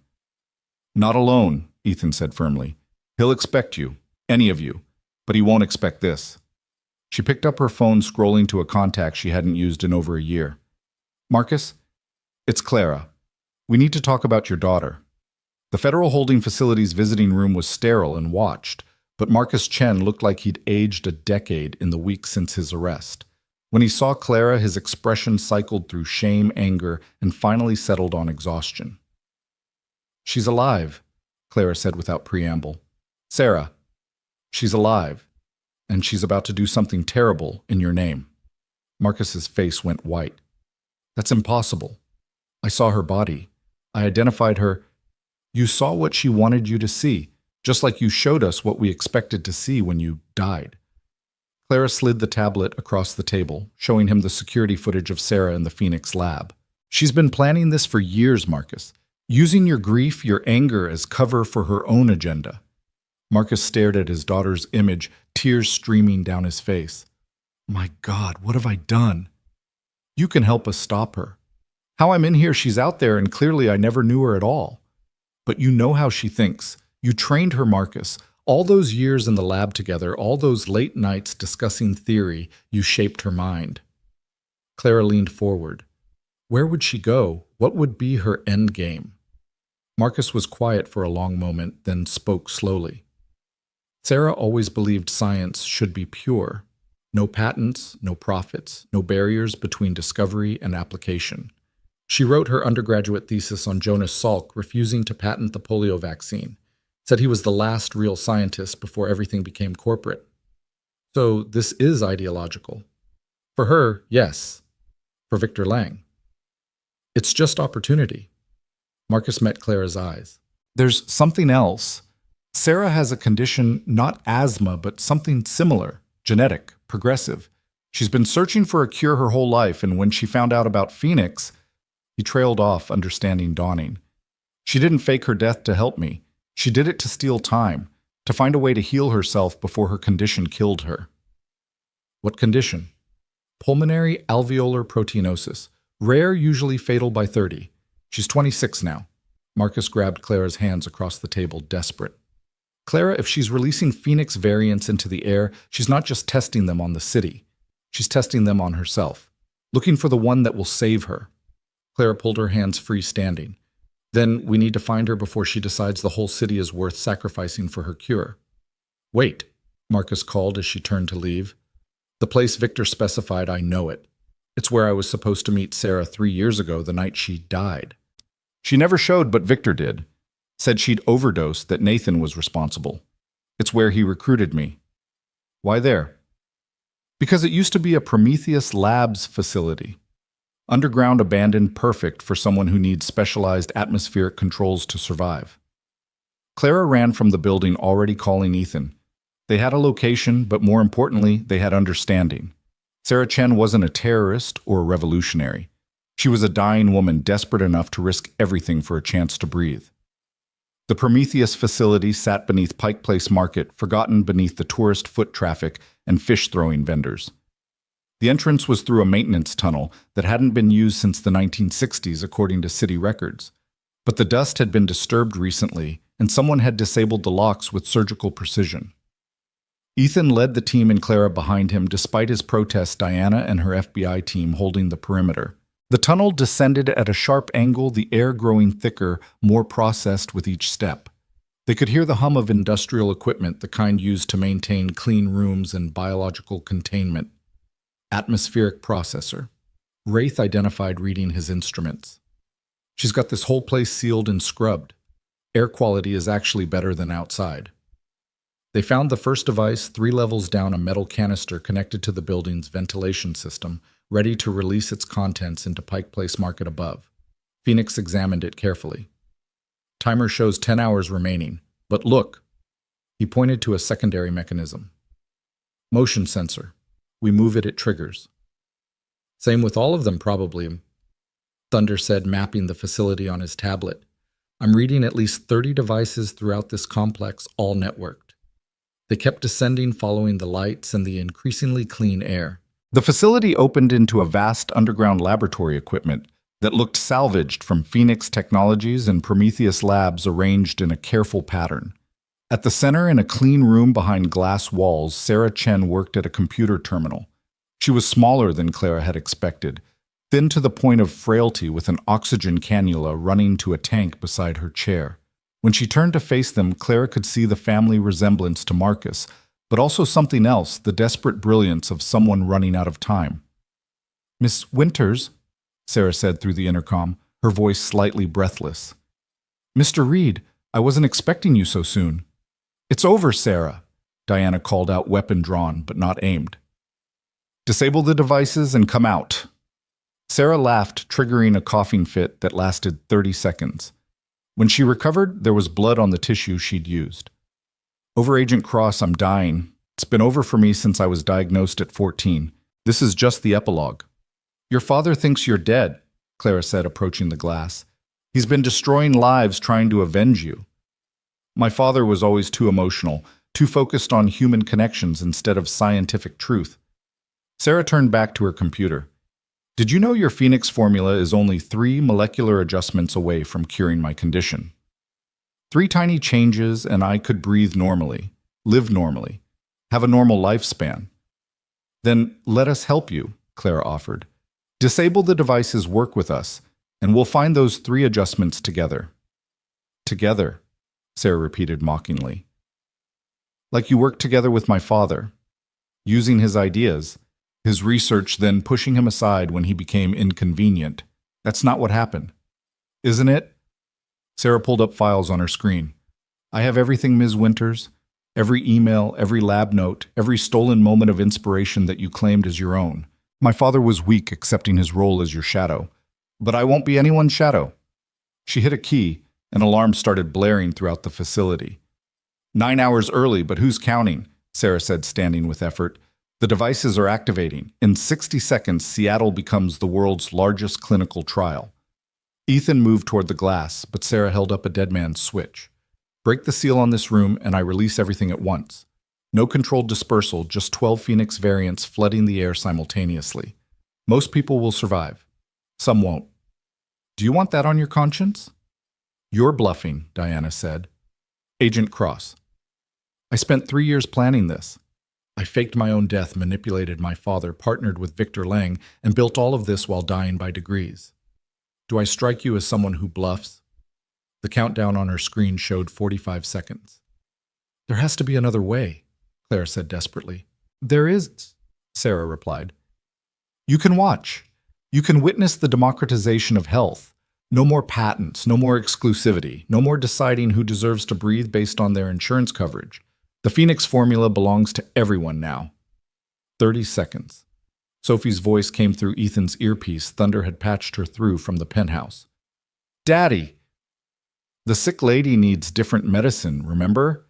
Not alone, Ethan said firmly. He'll expect you, any of you, but he won't expect this. She picked up her phone, scrolling to a contact she hadn't used in over a year. Marcus, it's Clara. We need to talk about your daughter. The Federal Holding Facility's visiting room was sterile and watched, but Marcus Chen looked like he'd aged a decade in the weeks since his arrest. When he saw Clara, his expression cycled through shame, anger, and finally settled on exhaustion. She's alive, Clara said without preamble. Sarah, she's alive, and she's about to do something terrible in your name. Marcus's face went white. That's impossible. I saw her body. I identified her. You saw what she wanted you to see, just like you showed us what we expected to see when you died. Clara slid the tablet across the table, showing him the security footage of Sarah in the Phoenix lab. She's been planning this for years, Marcus, using your grief, your anger as cover for her own agenda. Marcus stared at his daughter's image, tears streaming down his face. My God, what have I done? You can help us stop her. How I'm in here, she's out there, and clearly I never knew her at all. But you know how she thinks. You trained her, Marcus. All those years in the lab together, all those late nights discussing theory, you shaped her mind. Clara leaned forward. Where would she go? What would be her end game? Marcus was quiet for a long moment, then spoke slowly. Sarah always believed science should be pure. No patents, no profits, no barriers between discovery and application. She wrote her undergraduate thesis on Jonas Salk refusing to patent the polio vaccine, said he was the last real scientist before everything became corporate. So this is ideological. For her, yes. For Victor Lang. It's just opportunity. Marcus met Clara's eyes. There's something else. Sarah has a condition, not asthma, but something similar, genetic, progressive. She's been searching for a cure her whole life, and when she found out about Phoenix, he trailed off, understanding dawning. She didn't fake her death to help me. She did it to steal time, to find a way to heal herself before her condition killed her. What condition? Pulmonary alveolar proteinosis. Rare, usually fatal by 30. She's 26 now. Marcus grabbed Clara's hands across the table, desperate. Clara, if she's releasing Phoenix variants into the air, she's not just testing them on the city. She's testing them on herself, looking for the one that will save her. Clara pulled her hands free, standing. Then we need to find her before she decides the whole city is worth sacrificing for her cure. Wait, Marcus called as she turned to leave. The place Victor specified, I know it. It's where I was supposed to meet Sarah 3 years ago, the night she died. She never showed, but Victor did. Said she'd overdosed, that Nathan was responsible. It's where he recruited me. Why there? Because it used to be a Prometheus Labs facility. Underground, abandoned, perfect for someone who needs specialized atmospheric controls to survive. Clara ran from the building, already calling Ethan. They had a location, but more importantly, they had understanding. Sarah Chen wasn't a terrorist or a revolutionary. She was a dying woman desperate enough to risk everything for a chance to breathe. The Prometheus facility sat beneath Pike Place Market, forgotten beneath the tourist foot traffic and fish-throwing vendors. The entrance was through a maintenance tunnel that hadn't been used since the 1960s, according to city records. But the dust had been disturbed recently, and someone had disabled the locks with surgical precision. Ethan led the team and Clara behind him, despite his protest, Diana and her FBI team holding the perimeter. The tunnel descended at a sharp angle, the air growing thicker, more processed with each step. They could hear the hum of industrial equipment, the kind used to maintain clean rooms and biological containment. Atmospheric processor. Wraith identified reading his instruments. She's got this whole place sealed and scrubbed. Air quality is actually better than outside. They found the first device 3 levels down, a metal canister connected to the building's ventilation system, ready to release its contents into Pike Place Market above. Phoenix examined it carefully. Timer shows 10 hours remaining. But look, he pointed to a secondary mechanism. Motion sensor. We move it, it triggers. Same with all of them, probably, Thunder said, mapping the facility on his tablet. I'm reading at least 30 devices throughout this complex, all networked. They kept descending, following the lights and the increasingly clean air. The facility opened into a vast underground laboratory equipment that looked salvaged from Phoenix Technologies and Prometheus Labs, arranged in a careful pattern. At the center, in a clean room behind glass walls, Sarah Chen worked at a computer terminal. She was smaller than Clara had expected, thin to the point of frailty, with an oxygen cannula running to a tank beside her chair. When she turned to face them, Clara could see the family resemblance to Marcus, but also something else, the desperate brilliance of someone running out of time. "Miss Winters," Sarah said through the intercom, her voice slightly breathless. "Mr. Reed, I wasn't expecting you so soon." "It's over, Sarah," Diana called out, weapon drawn but not aimed. "Disable the devices and come out." Sarah laughed, triggering a coughing fit that lasted 30 seconds. When she recovered, there was blood on the tissue she'd used. "Over, Agent Cross, I'm dying. It's been over for me since I was diagnosed at 14. This is just the epilogue." "Your father thinks you're dead," Clara said, approaching the glass. "He's been destroying lives trying to avenge you." "My father was always too emotional, too focused on human connections instead of scientific truth." Sarah turned back to her computer. "Did you know your Phoenix formula is only 3 molecular adjustments away from curing my condition? 3 tiny changes and I could breathe normally, live normally, have a normal lifespan." "Then let us help you," Clara offered. "Disable the devices, work with us, and we'll find those 3 adjustments together." "Together," Sarah repeated mockingly. "Like you worked together with my father, using his ideas, his research, then pushing him aside when he became inconvenient. That's not what happened, isn't it?" Sarah pulled up files on her screen. "I have everything, Ms. Winters. Every email, every lab note, every stolen moment of inspiration that you claimed as your own. My father was weak accepting his role as your shadow, but I won't be anyone's shadow." She hit a key. An alarm started blaring throughout the facility. 9 hours early, but who's counting?" Sarah said, standing with effort. "The devices are activating. In 60 seconds, Seattle becomes the world's largest clinical trial." Ethan moved toward the glass, but Sarah held up a dead man's switch. "Break the seal on this room, and I release everything at once. No controlled dispersal, just 12 Phoenix variants flooding the air simultaneously. Most people will survive. Some won't. Do you want that on your conscience?" "You're bluffing," Diana said. "Agent Cross. I spent 3 years planning this. I faked my own death, manipulated my father, partnered with Victor Lang, and built all of this while dying by degrees. Do I strike you as someone who bluffs?" The countdown on her screen showed 45 seconds. "There has to be another way," Clara said desperately. "There is," Sarah replied. "You can watch. You can witness the democratization of health. No more patents, no more exclusivity, no more deciding who deserves to breathe based on their insurance coverage. The Phoenix formula belongs to everyone now." 30 seconds. Sophie's voice came through Ethan's earpiece. Thunder had patched her through from the penthouse. "Daddy! The sick lady needs different medicine, remember?"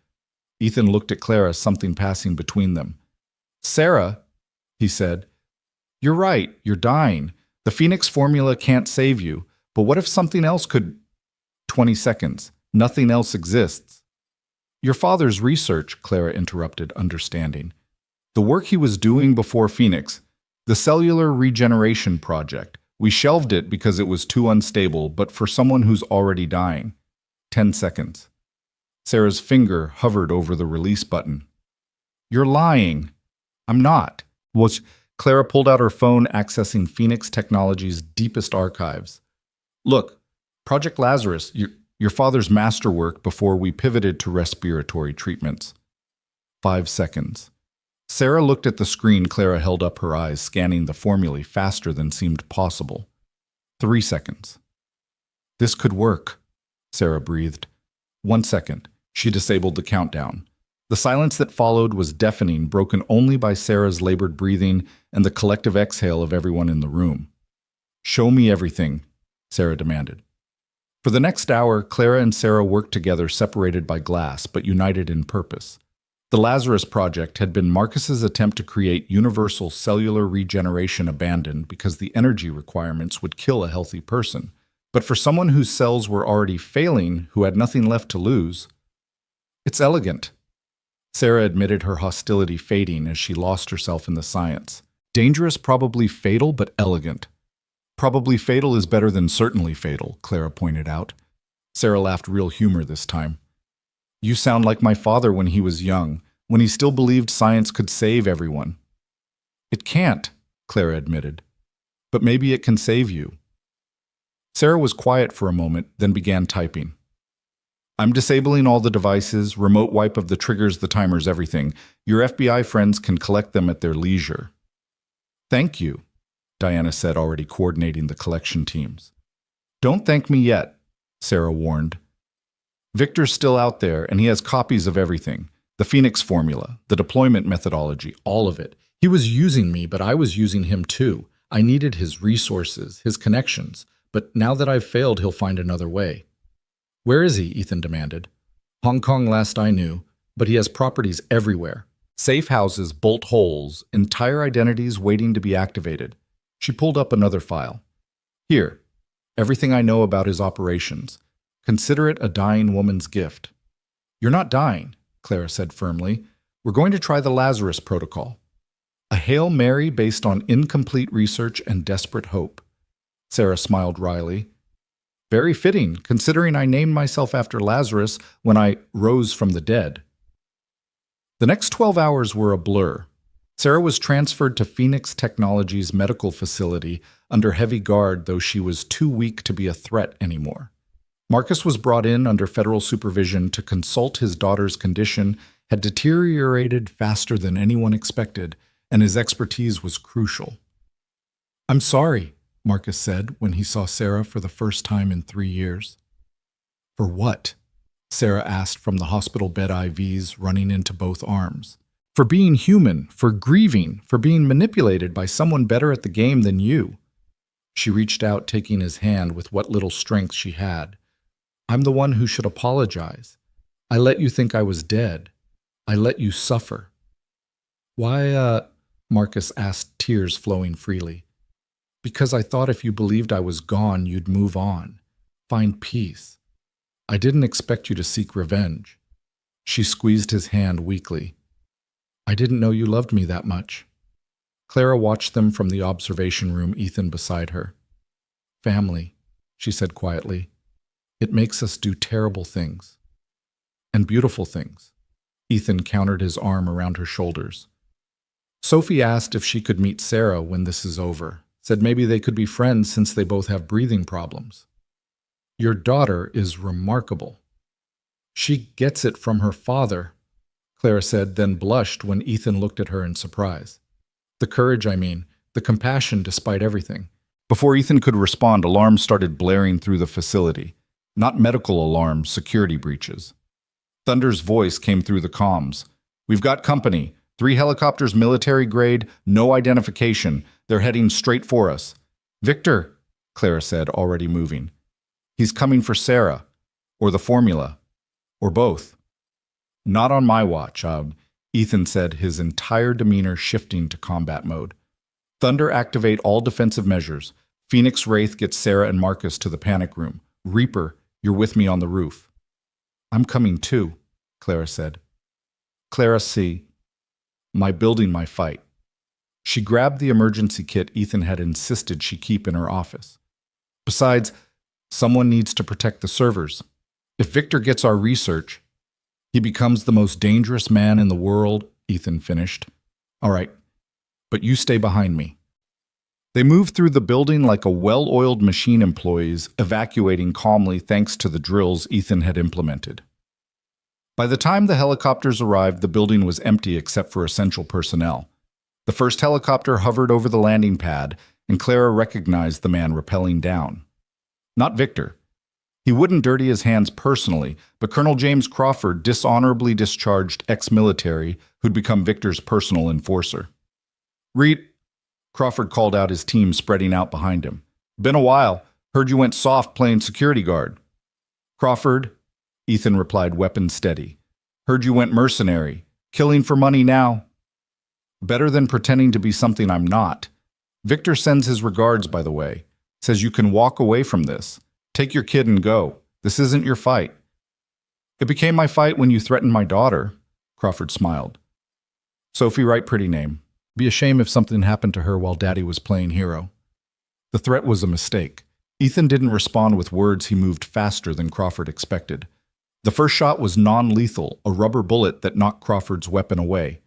Ethan looked at Clara, something passing between them. "Sarah," he said, "you're right, you're dying. The Phoenix formula can't save you, but what if something else could—" 20 seconds. "Nothing else exists." "Your father's research," Clara interrupted, understanding. "The work he was doing before Phoenix, the cellular regeneration project. We shelved it because it was too unstable, but for someone who's already dying." 10 seconds. Sarah's finger hovered over the release button. "You're lying." "I'm not." Clara pulled out her phone, accessing Phoenix Technologies' deepest archives. "Look, Project Lazarus, your father's masterwork before we pivoted to respiratory treatments." 5 seconds. Sarah looked at the screen. Clara held up her eyes, scanning the formulae faster than seemed possible. 3 seconds. "This could work," Sarah breathed. 1 second. She disabled the countdown. The silence that followed was deafening, broken only by Sarah's labored breathing and the collective exhale of everyone in the room. "Show me everything," Sarah demanded. For the next hour, Clara and Sarah worked together, separated by glass, but united in purpose. The Lazarus Project had been Marcus's attempt to create universal cellular regeneration, abandoned because the energy requirements would kill a healthy person. But for someone whose cells were already failing, who had nothing left to lose, it's elegant. Sarah admitted, her hostility fading as she lost herself in the science. Dangerous, probably fatal, but elegant. Probably fatal is better than certainly fatal, Clara pointed out. Sarah laughed, real humor this time. You sound like my father when he was young, when he still believed science could save everyone. It can't, Clara admitted. But maybe it can save you. Sarah was quiet for a moment, then began typing. I'm disabling all the devices, remote wipe of the triggers, the timers, everything. Your FBI friends can collect them at their leisure. Thank you, Diana said, already coordinating the collection teams. Don't thank me yet, Sarah warned. Victor's still out there, and he has copies of everything. The Phoenix formula, the deployment methodology, all of it. He was using me, but I was using him too. I needed his resources, his connections. But now that I've failed, he'll find another way. Where is he? Ethan demanded. Hong Kong last I knew, but he has properties everywhere. Safe houses, bolt holes, entire identities waiting to be activated. She pulled up another file. Here, everything I know about his operations. Consider it a dying woman's gift. You're not dying, Clara said firmly. We're going to try the Lazarus Protocol. A Hail Mary based on incomplete research and desperate hope. Sarah smiled wryly. Very fitting, considering I named myself after Lazarus when I rose from the dead. The next 12 hours were a blur. Sarah was transferred to Phoenix Technologies' medical facility under heavy guard, though she was too weak to be a threat anymore. Marcus was brought in under federal supervision to consult. His daughter's condition had deteriorated faster than anyone expected, and his expertise was crucial. I'm sorry, Marcus said when he saw Sarah for the first time in 3 years. For what? Sarah asked from the hospital bed, IVs running into both arms. For being human, for grieving, for being manipulated by someone better at the game than you. She reached out, taking his hand with what little strength she had. I'm the one who should apologize. I let you think I was dead. I let you suffer. Why, Marcus asked, tears flowing freely. Because I thought if you believed I was gone, you'd move on, find peace. I didn't expect you to seek revenge. She squeezed his hand weakly. I didn't know you loved me that much. Clara watched them from the observation room, Ethan beside her. Family, she said quietly. It makes us do terrible things. And beautiful things. Ethan countered, his arm around her shoulders. Sophie asked if she could meet Sarah when this is over. Said maybe they could be friends since they both have breathing problems. Your daughter is remarkable. She gets it from her father, Clara said, then blushed when Ethan looked at her in surprise. The courage, the compassion despite everything. Before Ethan could respond, alarms started blaring through the facility. Not medical alarms, security breaches. Thunder's voice came through the comms. We've got company. 3 helicopters, military grade, no identification. They're heading straight for us. Victor, Clara said, already moving. He's coming for Sarah. Or the formula. Or both. Not on my watch, Ethan said, his entire demeanor shifting to combat mode. Thunder, activate all defensive measures. Phoenix Wraith gets Sarah and Marcus to the panic room. Reaper, you're with me on the roof. I'm coming too, Clara said. Clara C. My building, my fight. She grabbed the emergency kit Ethan had insisted she keep in her office. Besides, someone needs to protect the servers. If Victor gets our research, he becomes the most dangerous man in the world, Ethan finished. All right, but you stay behind me. They moved through the building like a well-oiled machine, employees evacuating calmly thanks to the drills Ethan had implemented. By the time the helicopters arrived, the building was empty except for essential personnel. The first helicopter hovered over the landing pad, and Clara recognized the man rappelling down. Not Victor. He wouldn't dirty his hands personally, but Colonel James Crawford, dishonorably discharged ex-military, who'd become Victor's personal enforcer. Reed, Crawford called out, his team spreading out behind him. Been a while. Heard you went soft playing security guard. Crawford, Ethan replied, weapon steady. Heard you went mercenary. Killing for money now. Better than pretending to be something I'm not. Victor sends his regards, by the way. Says you can walk away from this. Take your kid and go. This isn't your fight. It became my fight when you threatened my daughter, Crawford smiled. Sophie, right pretty name. Be a shame if something happened to her while Daddy was playing hero. The threat was a mistake. Ethan didn't respond with words. He moved faster than Crawford expected. The first shot was non-lethal, a rubber bullet that knocked Crawford's weapon away.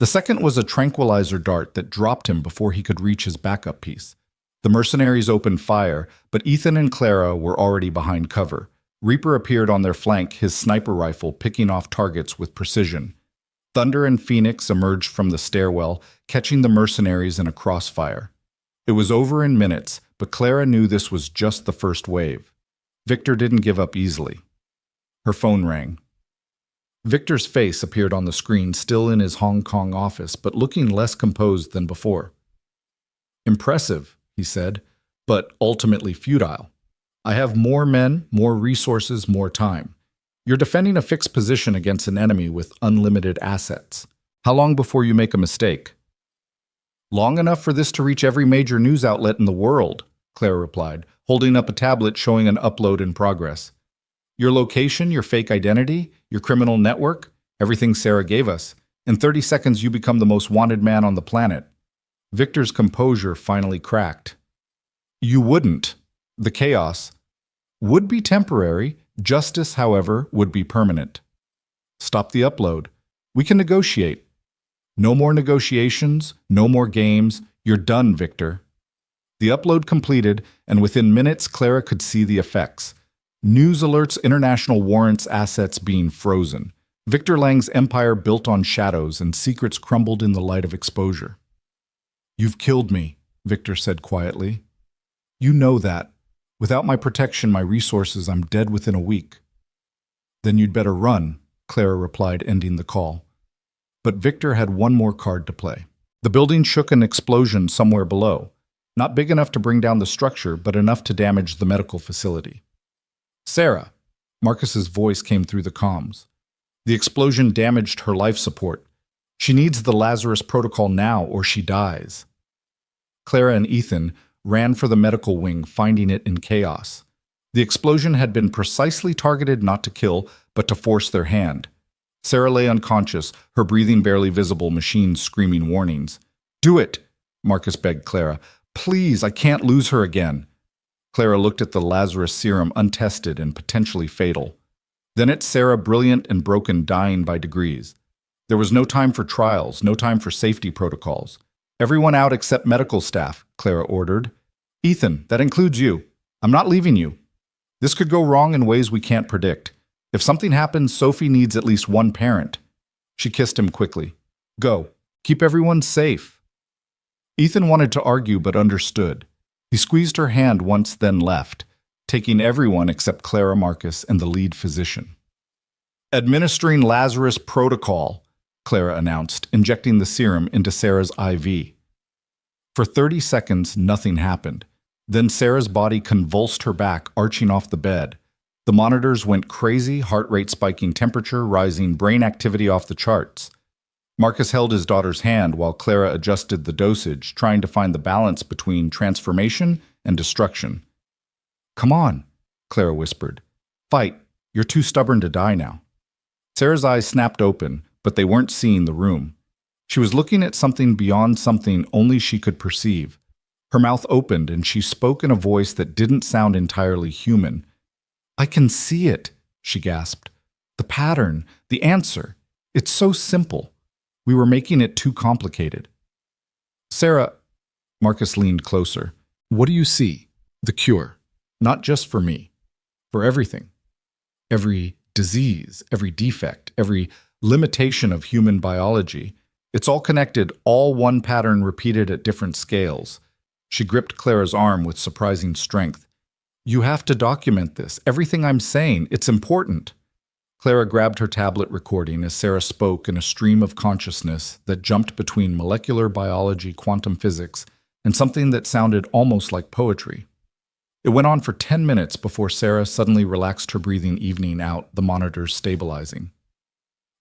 The second was a tranquilizer dart that dropped him before he could reach his backup piece. The mercenaries opened fire, but Ethan and Clara were already behind cover. Reaper appeared on their flank, his sniper rifle picking off targets with precision. Thunder and Phoenix emerged from the stairwell, catching the mercenaries in a crossfire. It was over in minutes, but Clara knew this was just the first wave. Victor didn't give up easily. Her phone rang. Victor's face appeared on the screen, still in his Hong Kong office, but looking less composed than before. Impressive, he said, but ultimately futile. I have more men, more resources, more time. You're defending a fixed position against an enemy with unlimited assets. How long before you make a mistake? Long enough for this to reach every major news outlet in the world, Clara replied, holding up a tablet showing an upload in progress. Your location, your fake identity, your criminal network, everything Sarah gave us. In 30 seconds, you become the most wanted man on the planet. Victor's composure finally cracked. You wouldn't. The chaos would be temporary. Justice, however, would be permanent. Stop the upload. We can negotiate. No more negotiations, no more games. You're done, Victor. The upload completed, and within minutes, Clara could see the effects. News alerts, international warrants, assets being frozen. Victor Lang's empire built on shadows, and secrets crumbled in the light of exposure. You've killed me, Victor said quietly. You know that. Without my protection, my resources, I'm dead within a week. Then you'd better run, Clara replied, ending the call. But Victor had one more card to play. The building shook an explosion somewhere below. Not big enough to bring down the structure, but enough to damage the medical facility. Sarah, Marcus's voice came through the comms. The explosion damaged her life support. She needs the Lazarus protocol now or she dies. Clara and Ethan ran for the medical wing, finding it in chaos. The explosion had been precisely targeted not to kill, but to force their hand. Sarah lay unconscious, her breathing barely visible, machines screaming warnings. Do it, Marcus begged Clara. Please, I can't lose her again. Clara looked at the Lazarus serum, untested and potentially fatal. Then at Sarah, brilliant and broken, dying by degrees. There was no time for trials, no time for safety protocols. Everyone out except medical staff, Clara ordered. Ethan, that includes you. I'm not leaving you. This could go wrong in ways we can't predict. If something happens, Sophie needs at least one parent. She kissed him quickly. Go. Keep everyone safe. Ethan wanted to argue but understood. He squeezed her hand once, then left, taking everyone except Clara, Marcus, and the lead physician. Administering Lazarus protocol, Clara announced, injecting the serum into Sarah's IV. For 30 seconds, nothing happened. Then Sarah's body convulsed her back, arching off the bed. The monitors went crazy, heart rate spiking, temperature rising, brain activity off the charts. Marcus held his daughter's hand while Clara adjusted the dosage, trying to find the balance between transformation and destruction. Come on, Clara whispered. Fight. You're too stubborn to die now. Sarah's eyes snapped open, but they weren't seeing the room. She was looking at something beyond something only she could perceive. Her mouth opened and she spoke in a voice that didn't sound entirely human. I can see it, she gasped. The pattern, the answer. It's so simple. We were making it too complicated. Sarah, Marcus leaned closer. What do you see? The cure. Not just for me. For everything. Every disease, every defect, every limitation of human biology. It's all connected, all one pattern repeated at different scales. She gripped Clara's arm with surprising strength. You have to document this. Everything I'm saying, it's important. Clara grabbed her tablet recording as Sarah spoke in a stream of consciousness that jumped between molecular biology, quantum physics, and something that sounded almost like poetry. It went on for 10 minutes before Sarah suddenly relaxed her breathing, evening out, the monitors stabilizing.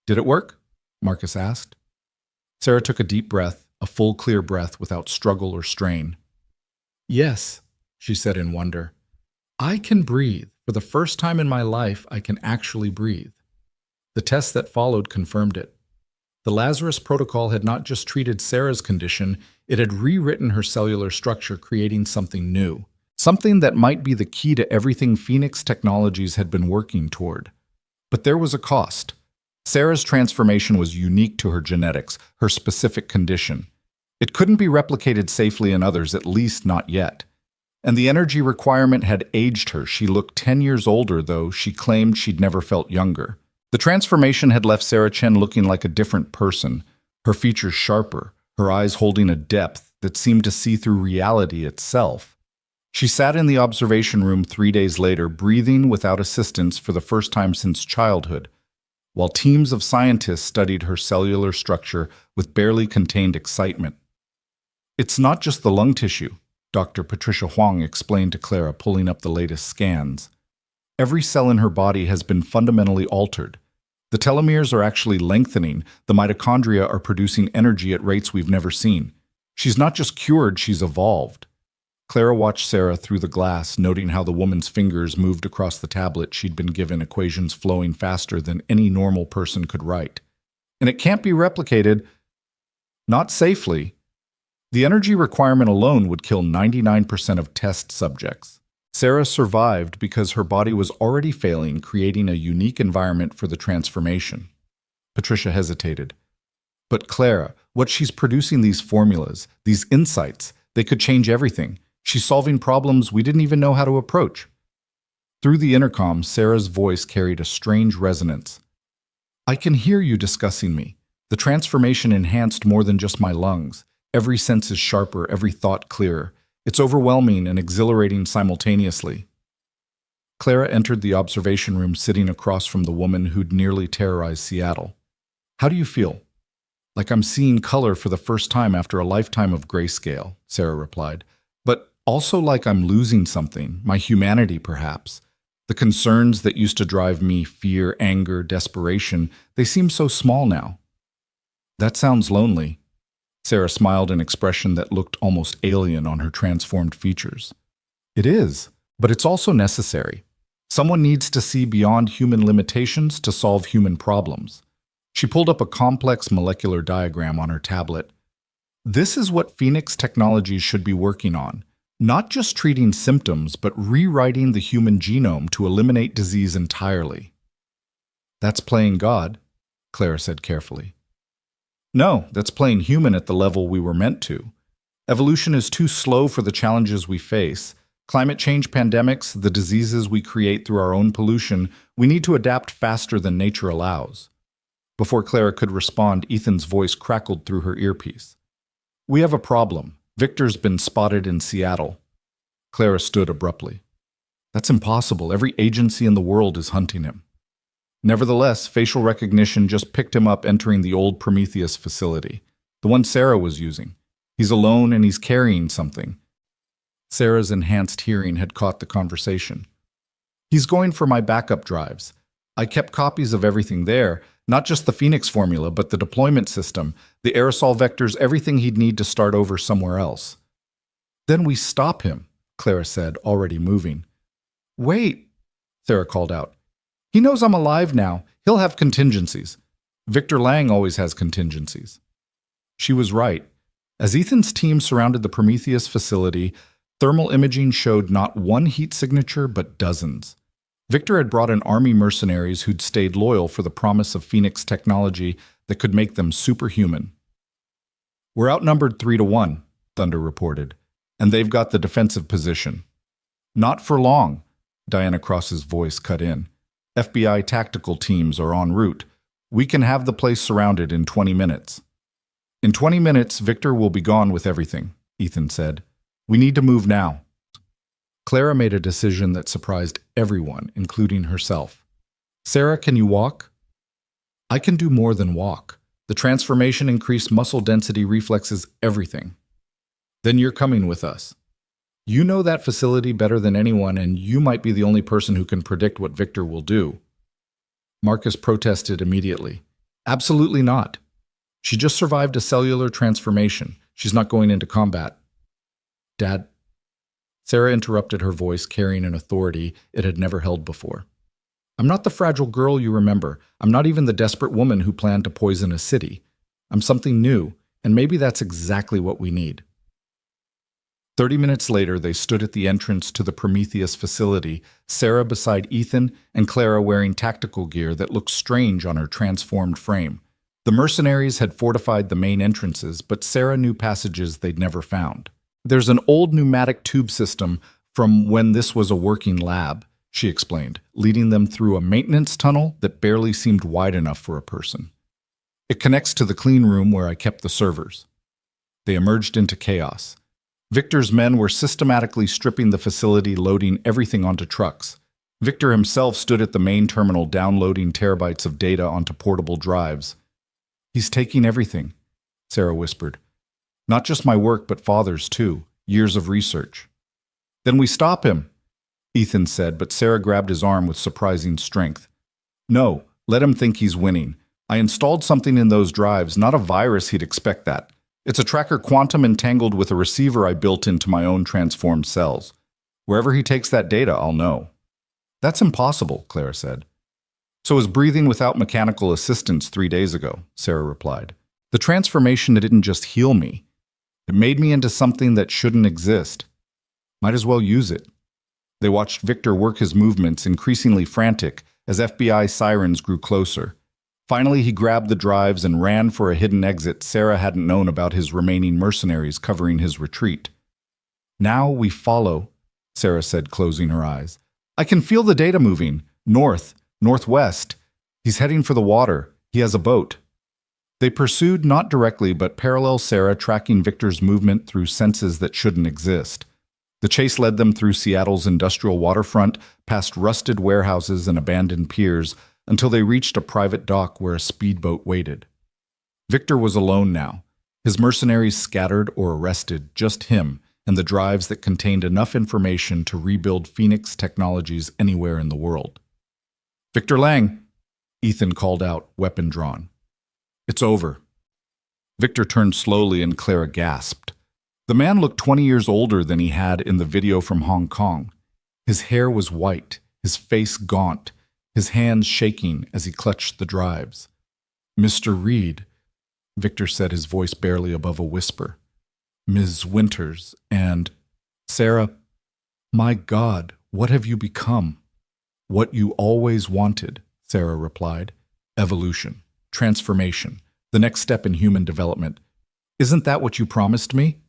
Did it work? Marcus asked. Sarah took a deep breath, a full, clear breath without struggle or strain. Yes, she said in wonder. I can breathe. For the first time in my life, I can actually breathe. The test that followed confirmed it. The Lazarus protocol had not just treated Sarah's condition, it had rewritten her cellular structure, creating something new. Something that might be the key to everything Phoenix Technologies had been working toward. But there was a cost. Sarah's transformation was unique to her genetics, her specific condition. It couldn't be replicated safely in others, at least not yet. And the energy requirement had aged her. She looked 10 years older, though she claimed she'd never felt younger. The transformation had left Sarah Chen looking like a different person, her features sharper, her eyes holding a depth that seemed to see through reality itself. She sat in the observation room 3 days later, breathing without assistance for the first time since childhood, while teams of scientists studied her cellular structure with barely contained excitement. It's not just the lung tissue, Dr. Patricia Huang explained to Clara, pulling up the latest scans. Every cell in her body has been fundamentally altered. The telomeres are actually lengthening, the mitochondria are producing energy at rates we've never seen. She's not just cured, she's evolved. Clara watched Sarah through the glass, noting how the woman's fingers moved across the tablet she'd been given, equations flowing faster than any normal person could write. And it can't be replicated. Not safely. The energy requirement alone would kill 99% of test subjects. Sarah survived because her body was already failing, creating a unique environment for the transformation. Patricia hesitated. But Clara, what she's producing, these formulas, these insights, they could change everything. She's solving problems we didn't even know how to approach. Through the intercom, Sarah's voice carried a strange resonance. I can hear you discussing me. The transformation enhanced more than just my lungs. Every sense is sharper, every thought clearer. It's overwhelming and exhilarating simultaneously. Clara entered the observation room, sitting across from the woman who'd nearly terrorized Seattle. How do you feel? Like I'm seeing color for the first time after a lifetime of grayscale, Sarah replied. But also like I'm losing something, my humanity perhaps. The concerns that used to drive me, fear, anger, desperation, they seem so small now. That sounds lonely. Sarah smiled, an expression that looked almost alien on her transformed features. It is, but it's also necessary. Someone needs to see beyond human limitations to solve human problems. She pulled up a complex molecular diagram on her tablet. This is what Phoenix Technologies should be working on. Not just treating symptoms, but rewriting the human genome to eliminate disease entirely. That's playing God, Clara said carefully. No, that's playing human at the level we were meant to. Evolution is too slow for the challenges we face. Climate change, pandemics, the diseases we create through our own pollution, we need to adapt faster than nature allows. Before Clara could respond, Ethan's voice crackled through her earpiece. We have a problem. Victor's been spotted in Seattle. Clara stood abruptly. That's impossible. Every agency in the world is hunting him. Nevertheless, facial recognition just picked him up entering the old Prometheus facility, the one Sarah was using. He's alone and he's carrying something. Sarah's enhanced hearing had caught the conversation. He's going for my backup drives. I kept copies of everything there, not just the Phoenix formula, but the deployment system, the aerosol vectors, everything he'd need to start over somewhere else. Then we stop him, Clara said, already moving. Wait, Sarah called out. He knows I'm alive now. He'll have contingencies. Victor Lang always has contingencies. She was right. As Ethan's team surrounded the Prometheus facility, thermal imaging showed not one heat signature, but dozens. Victor had brought in army mercenaries who'd stayed loyal for the promise of Phoenix technology that could make them superhuman. We're outnumbered 3-1, Thunder reported, and they've got the defensive position. Not for long, Diana Cross's voice cut in. FBI tactical teams are en route. We can have the place surrounded in 20 minutes. In 20 minutes, Victor will be gone with everything, Ethan said. We need to move now. Clara made a decision that surprised everyone, including herself. Sarah, can you walk? I can do more than walk. The transformation increased muscle density, reflexes, everything. Then you're coming with us. You know that facility better than anyone, and you might be the only person who can predict what Victor will do. Marcus protested immediately. Absolutely not. She just survived a cellular transformation. She's not going into combat. Dad. Sarah interrupted, her voice carrying an authority it had never held before. I'm not the fragile girl you remember. I'm not even the desperate woman who planned to poison a city. I'm something new, and maybe that's exactly what we need. 30 minutes later, they stood at the entrance to the Prometheus facility, Sarah beside Ethan and Clara wearing tactical gear that looked strange on her transformed frame. The mercenaries had fortified the main entrances, but Sarah knew passages they'd never found. There's an old pneumatic tube system from when this was a working lab, she explained, leading them through a maintenance tunnel that barely seemed wide enough for a person. It connects to the clean room where I kept the servers. They emerged into chaos. Victor's men were systematically stripping the facility, loading everything onto trucks. Victor himself stood at the main terminal downloading terabytes of data onto portable drives. He's taking everything, Sarah whispered. Not just my work, but Father's too. Years of research. Then we stop him, Ethan said, but Sarah grabbed his arm with surprising strength. No, let him think he's winning. I installed something in those drives, not a virus, he'd expect that. It's a tracker quantum entangled with a receiver I built into my own transformed cells. Wherever he takes that data, I'll know. That's impossible, Clara said. So was breathing without mechanical assistance 3 days ago, Sarah replied. The transformation didn't just heal me. It made me into something that shouldn't exist. Might as well use it. They watched Victor work his movements, increasingly frantic, as FBI sirens grew closer. Finally, he grabbed the drives and ran for a hidden exit Sarah hadn't known about his remaining mercenaries covering his retreat. Now we follow, Sarah said, closing her eyes. I can feel the data moving. North, northwest. He's heading for the water. He has a boat. They pursued not directly but parallel Sarah, tracking Victor's movement through senses that shouldn't exist. The chase led them through Seattle's industrial waterfront, past rusted warehouses and abandoned piers, until they reached a private dock where a speedboat waited. Victor was alone now, his mercenaries scattered or arrested, just him and the drives that contained enough information to rebuild Phoenix Technologies anywhere in the world. Victor Lang, Ethan called out, weapon drawn. It's over. Victor turned slowly and Clara gasped. The man looked 20 years older than he had in the video from Hong Kong. His hair was white, his face gaunt, his hands shaking as he clutched the drives. Mr. Reed, Victor said, his voice barely above a whisper. Ms. Winters and Sarah, my God, what have you become? What you always wanted, Sarah replied. Evolution, transformation, the next step in human development. Isn't that what you promised me?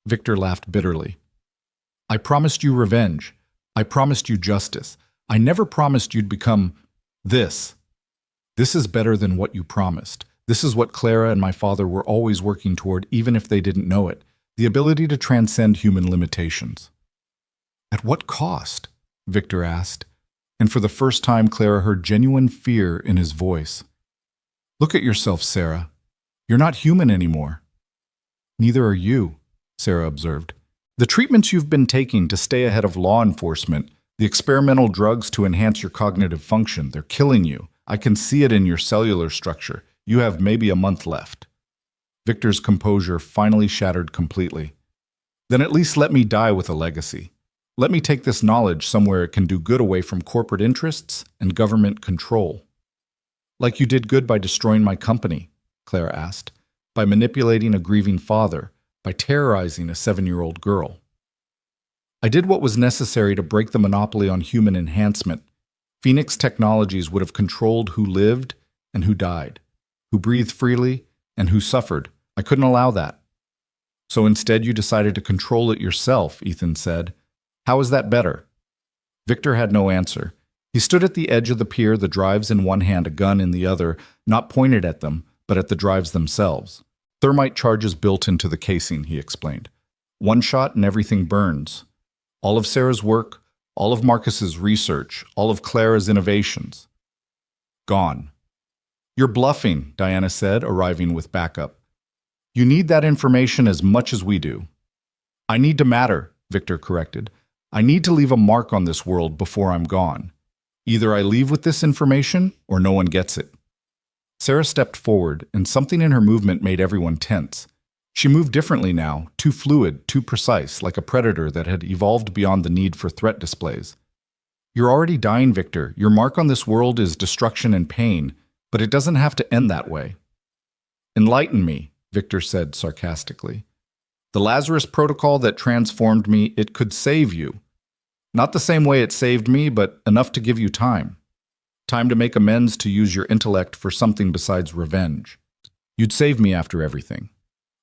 Victor laughed bitterly. I promised you revenge. I promised you justice. I never promised you'd become this. This is better than what you promised. This is what Clara and my father were always working toward, even if they didn't know it. The ability to transcend human limitations. At what cost? Victor asked, and for the first time Clara heard genuine fear in his voice. Look at yourself, Sarah. You're not human anymore. Neither are you, Sarah observed. The treatments you've been taking to stay ahead of law enforcement, the experimental drugs to enhance your cognitive function, they're killing you. I can see it in your cellular structure. You have maybe a month left. Victor's composure finally shattered completely. Then at least let me die with a legacy. Let me take this knowledge somewhere it can do good away from corporate interests and government control. Like you did good by destroying my company, Clara asked, by manipulating a grieving father, by terrorizing a 7-year-old girl. I did what was necessary to break the monopoly on human enhancement. Phoenix Technologies would have controlled who lived and who died, who breathed freely and who suffered. I couldn't allow that. So instead you decided to control it yourself, Ethan said. How is that better? Victor had no answer. He stood at the edge of the pier, the drives in one hand, a gun in the other, not pointed at them, but at the drives themselves. Thermite charges built into the casing, he explained. One shot and everything burns. All of Sarah's work, all of Marcus's research, all of Clara's innovations. Gone. You're bluffing, Diana said, arriving with backup. You need that information as much as we do. I need to matter, Victor corrected. I need to leave a mark on this world before I'm gone. Either I leave with this information or no one gets it. Sarah stepped forward, and something in her movement made everyone tense. She moved differently now, too fluid, too precise, like a predator that had evolved beyond the need for threat displays. You're already dying, Victor. Your mark on this world is destruction and pain, but it doesn't have to end that way. Enlighten me, Victor said sarcastically. The Lazarus protocol that transformed me, it could save you. Not the same way it saved me, but enough to give you time. Time to make amends, to use your intellect for something besides revenge. You'd save me after everything.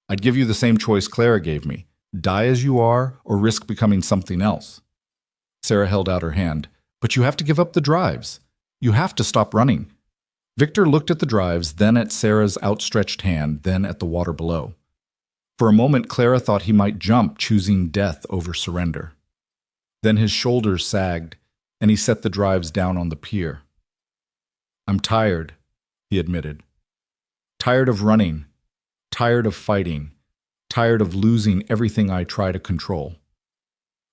I'd give you the same choice Clara gave me. Die as you are, or risk becoming something else. Sarah held out her hand. But you have to give up the drives. You have to stop running. Victor looked at the drives, then at Sarah's outstretched hand, then at the water below. For a moment, Clara thought he might jump, choosing death over surrender. Then his shoulders sagged, and he set the drives down on the pier. I'm tired, he admitted. Tired of running, tired of fighting, tired of losing everything I try to control.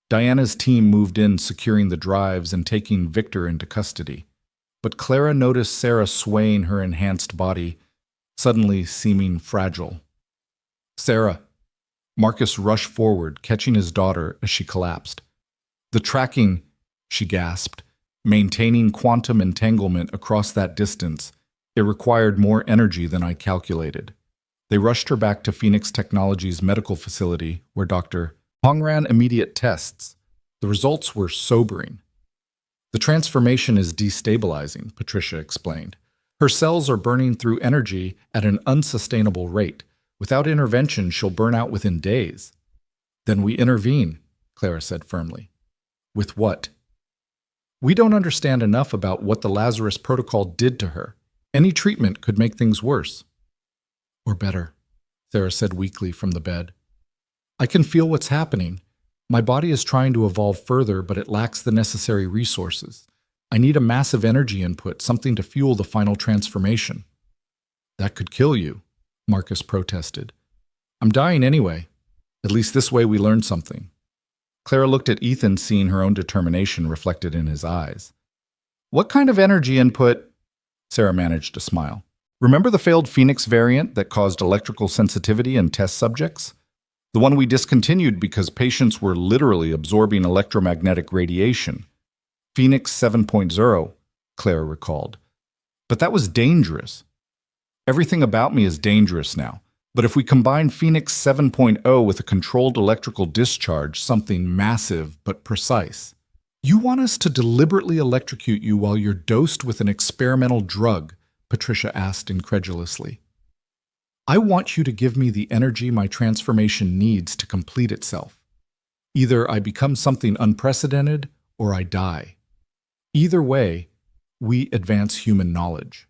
Diana's team moved in, securing the drives and taking Victor into custody. But Clara noticed Sarah swaying her enhanced body, suddenly seeming fragile. Sarah. Marcus rushed forward, catching his daughter as she collapsed. The tracking, she gasped, maintaining quantum entanglement across that distance, it required more energy than I calculated. They rushed her back to Phoenix Technologies medical facility, where Dr. Hong ran immediate tests. The results were sobering. The transformation is destabilizing, Patricia explained. Her cells are burning through energy at an unsustainable rate. Without intervention, she'll burn out within days. Then we intervene, Clara said firmly. With what? We don't understand enough about what the Lazarus protocol did to her. Any treatment could make things worse. Or better, Sarah said weakly from the bed. I can feel what's happening. My body is trying to evolve further, but it lacks the necessary resources. I need a massive energy input, something to fuel the final transformation. That could kill you, Marcus protested. I'm dying anyway. At least this way we learn something. Clara looked at Ethan, seeing her own determination reflected in his eyes. What kind of energy input? Sarah managed to smile. Remember the failed Phoenix variant that caused electrical sensitivity in test subjects? The one we discontinued because patients were literally absorbing electromagnetic radiation. Phoenix 7.0, Clara recalled. But that was dangerous. Everything about me is dangerous now. But if we combine Phoenix 7.0 with a controlled electrical discharge, something massive but precise. You want us to deliberately electrocute you while you're dosed with an experimental drug? Patricia asked incredulously. I want you to give me the energy my transformation needs to complete itself. Either I become something unprecedented or I die. Either way, we advance human knowledge.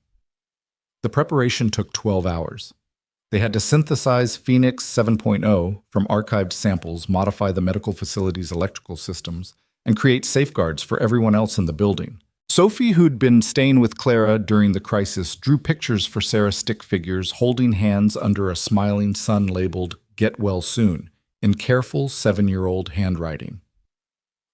The preparation took 12 hours. They had to synthesize Phoenix 7.0 from archived samples, modify the medical facility's electrical systems, and create safeguards for everyone else in the building. Sophie, who'd been staying with Clara during the crisis, drew pictures for Sarah's stick figures holding hands under a smiling sun labeled "Get Well Soon" in careful 7-year-old handwriting.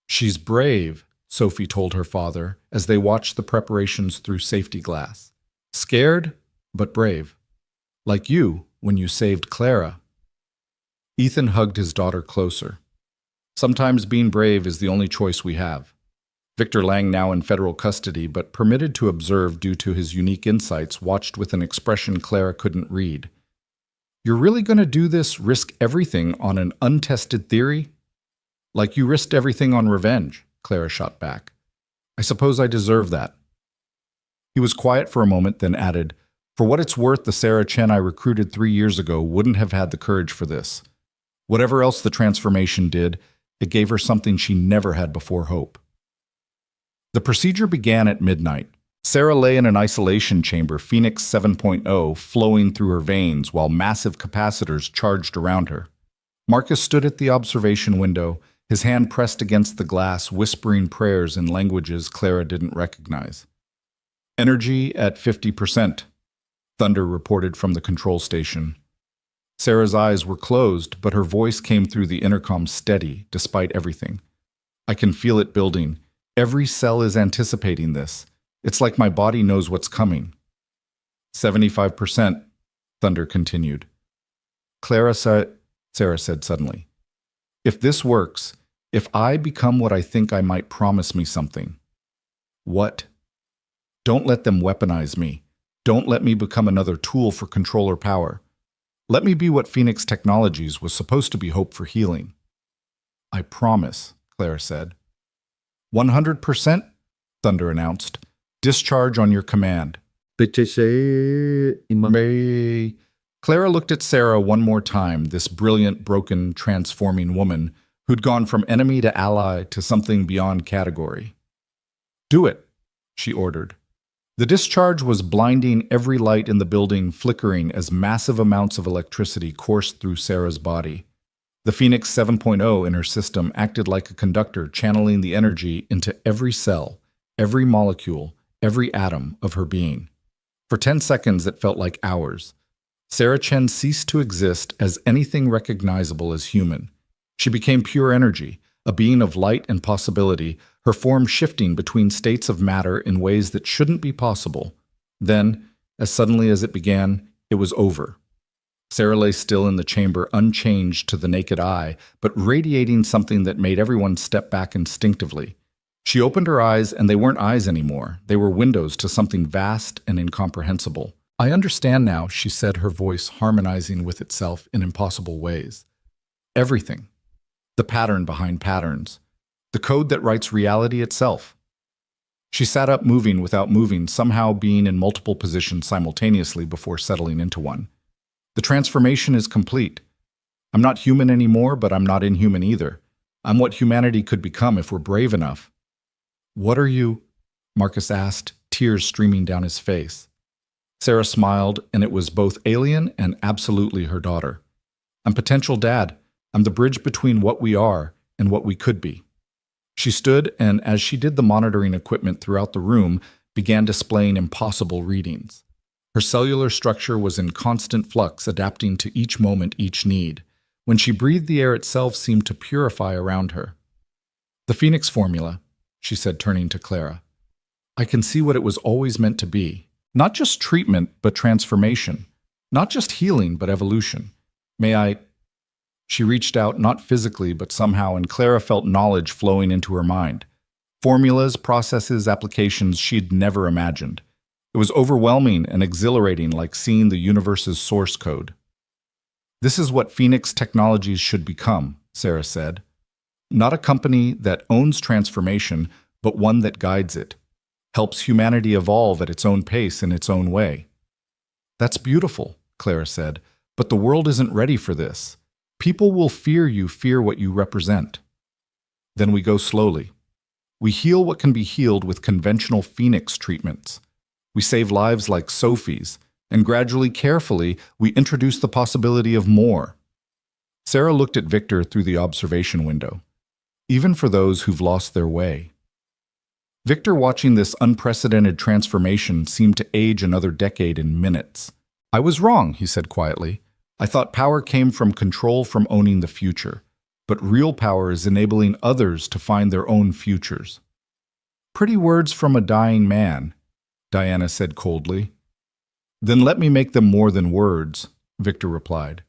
She's brave, Sophie told her father as they watched the preparations through safety glass. Scared, but brave. Like you when you saved Clara. Ethan hugged his daughter closer. Sometimes being brave is the only choice we have. Victor Lang, now in federal custody, but permitted to observe due to his unique insights, watched with an expression Clara couldn't read. You're really going to do this, risk everything on an untested theory? Like you risked everything on revenge, Clara shot back. I suppose I deserve that. He was quiet for a moment, then added, For what it's worth, the Sarah Chen I recruited 3 years ago wouldn't have had the courage for this. Whatever else the transformation did, it gave her something she never had before: hope. The procedure began at midnight. Sarah lay in an isolation chamber, Phoenix 7.0 flowing through her veins while massive capacitors charged around her. Marcus stood at the observation window, his hand pressed against the glass, whispering prayers in languages Clara didn't recognize. Energy at 50%, Thunder reported from the control station. Sarah's eyes were closed, but her voice came through the intercom steady, despite everything. I can feel it building. Every cell is anticipating this. It's like my body knows what's coming. 75%, Thunder continued. Sarah said suddenly. If this works, if I become what I think I might, promise me something. What? Don't let them weaponize me. Don't let me become another tool for control or power. Let me be what Phoenix Technologies was supposed to be, hope for healing. I promise, Clara said. 100%, Thunder announced. Discharge on your command. Clara looked at Sarah one more time, this brilliant, broken, transforming woman who'd gone from enemy to ally to something beyond category. Do it, she ordered. The discharge was blinding, every light in the building flickering as massive amounts of electricity coursed through Sarah's body. The Phoenix 7.0 in her system acted like a conductor, channeling the energy into every cell, every molecule, every atom of her being. For 10 seconds, it felt like hours. Sarah Chen ceased to exist as anything recognizable as human. She became pure energy, a being of light and possibility, her form shifting between states of matter in ways that shouldn't be possible. Then, as suddenly as it began, it was over. Sarah lay still in the chamber, unchanged to the naked eye, but radiating something that made everyone step back instinctively. She opened her eyes, and they weren't eyes anymore. They were windows to something vast and incomprehensible. I understand now, she said, her voice harmonizing with itself in impossible ways. Everything. The pattern behind patterns. The code that writes reality itself. She sat up, moving without moving, somehow being in multiple positions simultaneously before settling into one. The transformation is complete. I'm not human anymore, but I'm not inhuman either. I'm what humanity could become if we're brave enough. What are you? Marcus asked, tears streaming down his face. Sarah smiled, and it was both alien and absolutely her daughter. I'm potential dad. I'm the bridge between what we are and what we could be. She stood, and as she did, the monitoring equipment throughout the room began displaying impossible readings. Her cellular structure was in constant flux, adapting to each moment, each need. When she breathed, the air itself seemed to purify around her. The Phoenix formula, she said, turning to Clara. I can see what it was always meant to be. Not just treatment, but transformation. Not just healing, but evolution. May I... She reached out, not physically, but somehow, and Clara felt knowledge flowing into her mind. Formulas, processes, applications she'd never imagined. It was overwhelming and exhilarating, like seeing the universe's source code. This is what Phoenix Technologies should become, Sarah said. Not a company that owns transformation, but one that guides it. Helps humanity evolve at its own pace in its own way. That's beautiful, Clara said, but the world isn't ready for this. People will fear you, fear what you represent. Then we go slowly. We heal what can be healed with conventional Phoenix treatments. We save lives like Sophie's, and gradually, carefully, we introduce the possibility of more. Sarah looked at Victor through the observation window. Even for those who've lost their way. Victor, watching this unprecedented transformation, seemed to age another decade in minutes. I was wrong, he said quietly. I thought power came from control, from owning the future. But real power is enabling others to find their own futures. Pretty words from a dying man, Diana said coldly. Then let me make them more than words, Victor replied.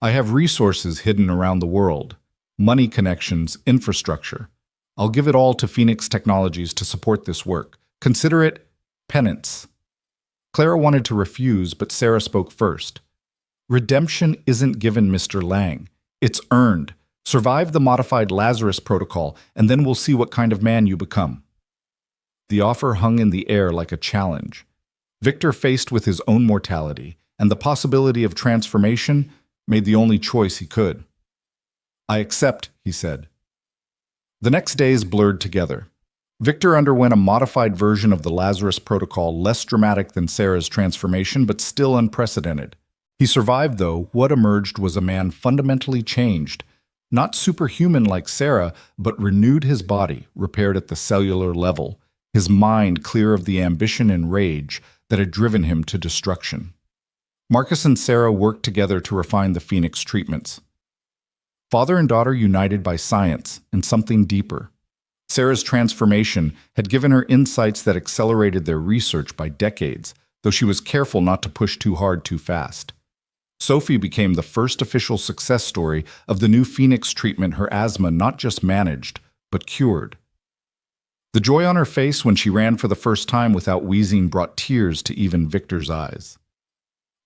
I have resources hidden around the world. Money connections, infrastructure. I'll give it all to Phoenix Technologies to support this work. Consider it penance. Clara wanted to refuse, but Sarah spoke first. Redemption isn't given, Mr. Lang. It's earned. Survive the modified Lazarus protocol, and then we'll see what kind of man you become. The offer hung in the air like a challenge. Victor, faced with his own mortality and the possibility of transformation, made the only choice he could. I accept, he said. The next days blurred together. Victor underwent a modified version of the Lazarus protocol, less dramatic than Sarah's transformation, but still unprecedented. He survived, though. What emerged was a man fundamentally changed. Not superhuman like Sarah, but renewed his body, repaired at the cellular level, his mind clear of the ambition and rage that had driven him to destruction. Marcus and Sarah worked together to refine the Phoenix treatments. Father and daughter united by science and something deeper. Sarah's transformation had given her insights that accelerated their research by decades, though she was careful not to push too hard too fast. Sophie became the first official success story of the new Phoenix treatment her asthma not just managed, but cured. The joy on her face when she ran for the first time without wheezing brought tears to even Victor's eyes.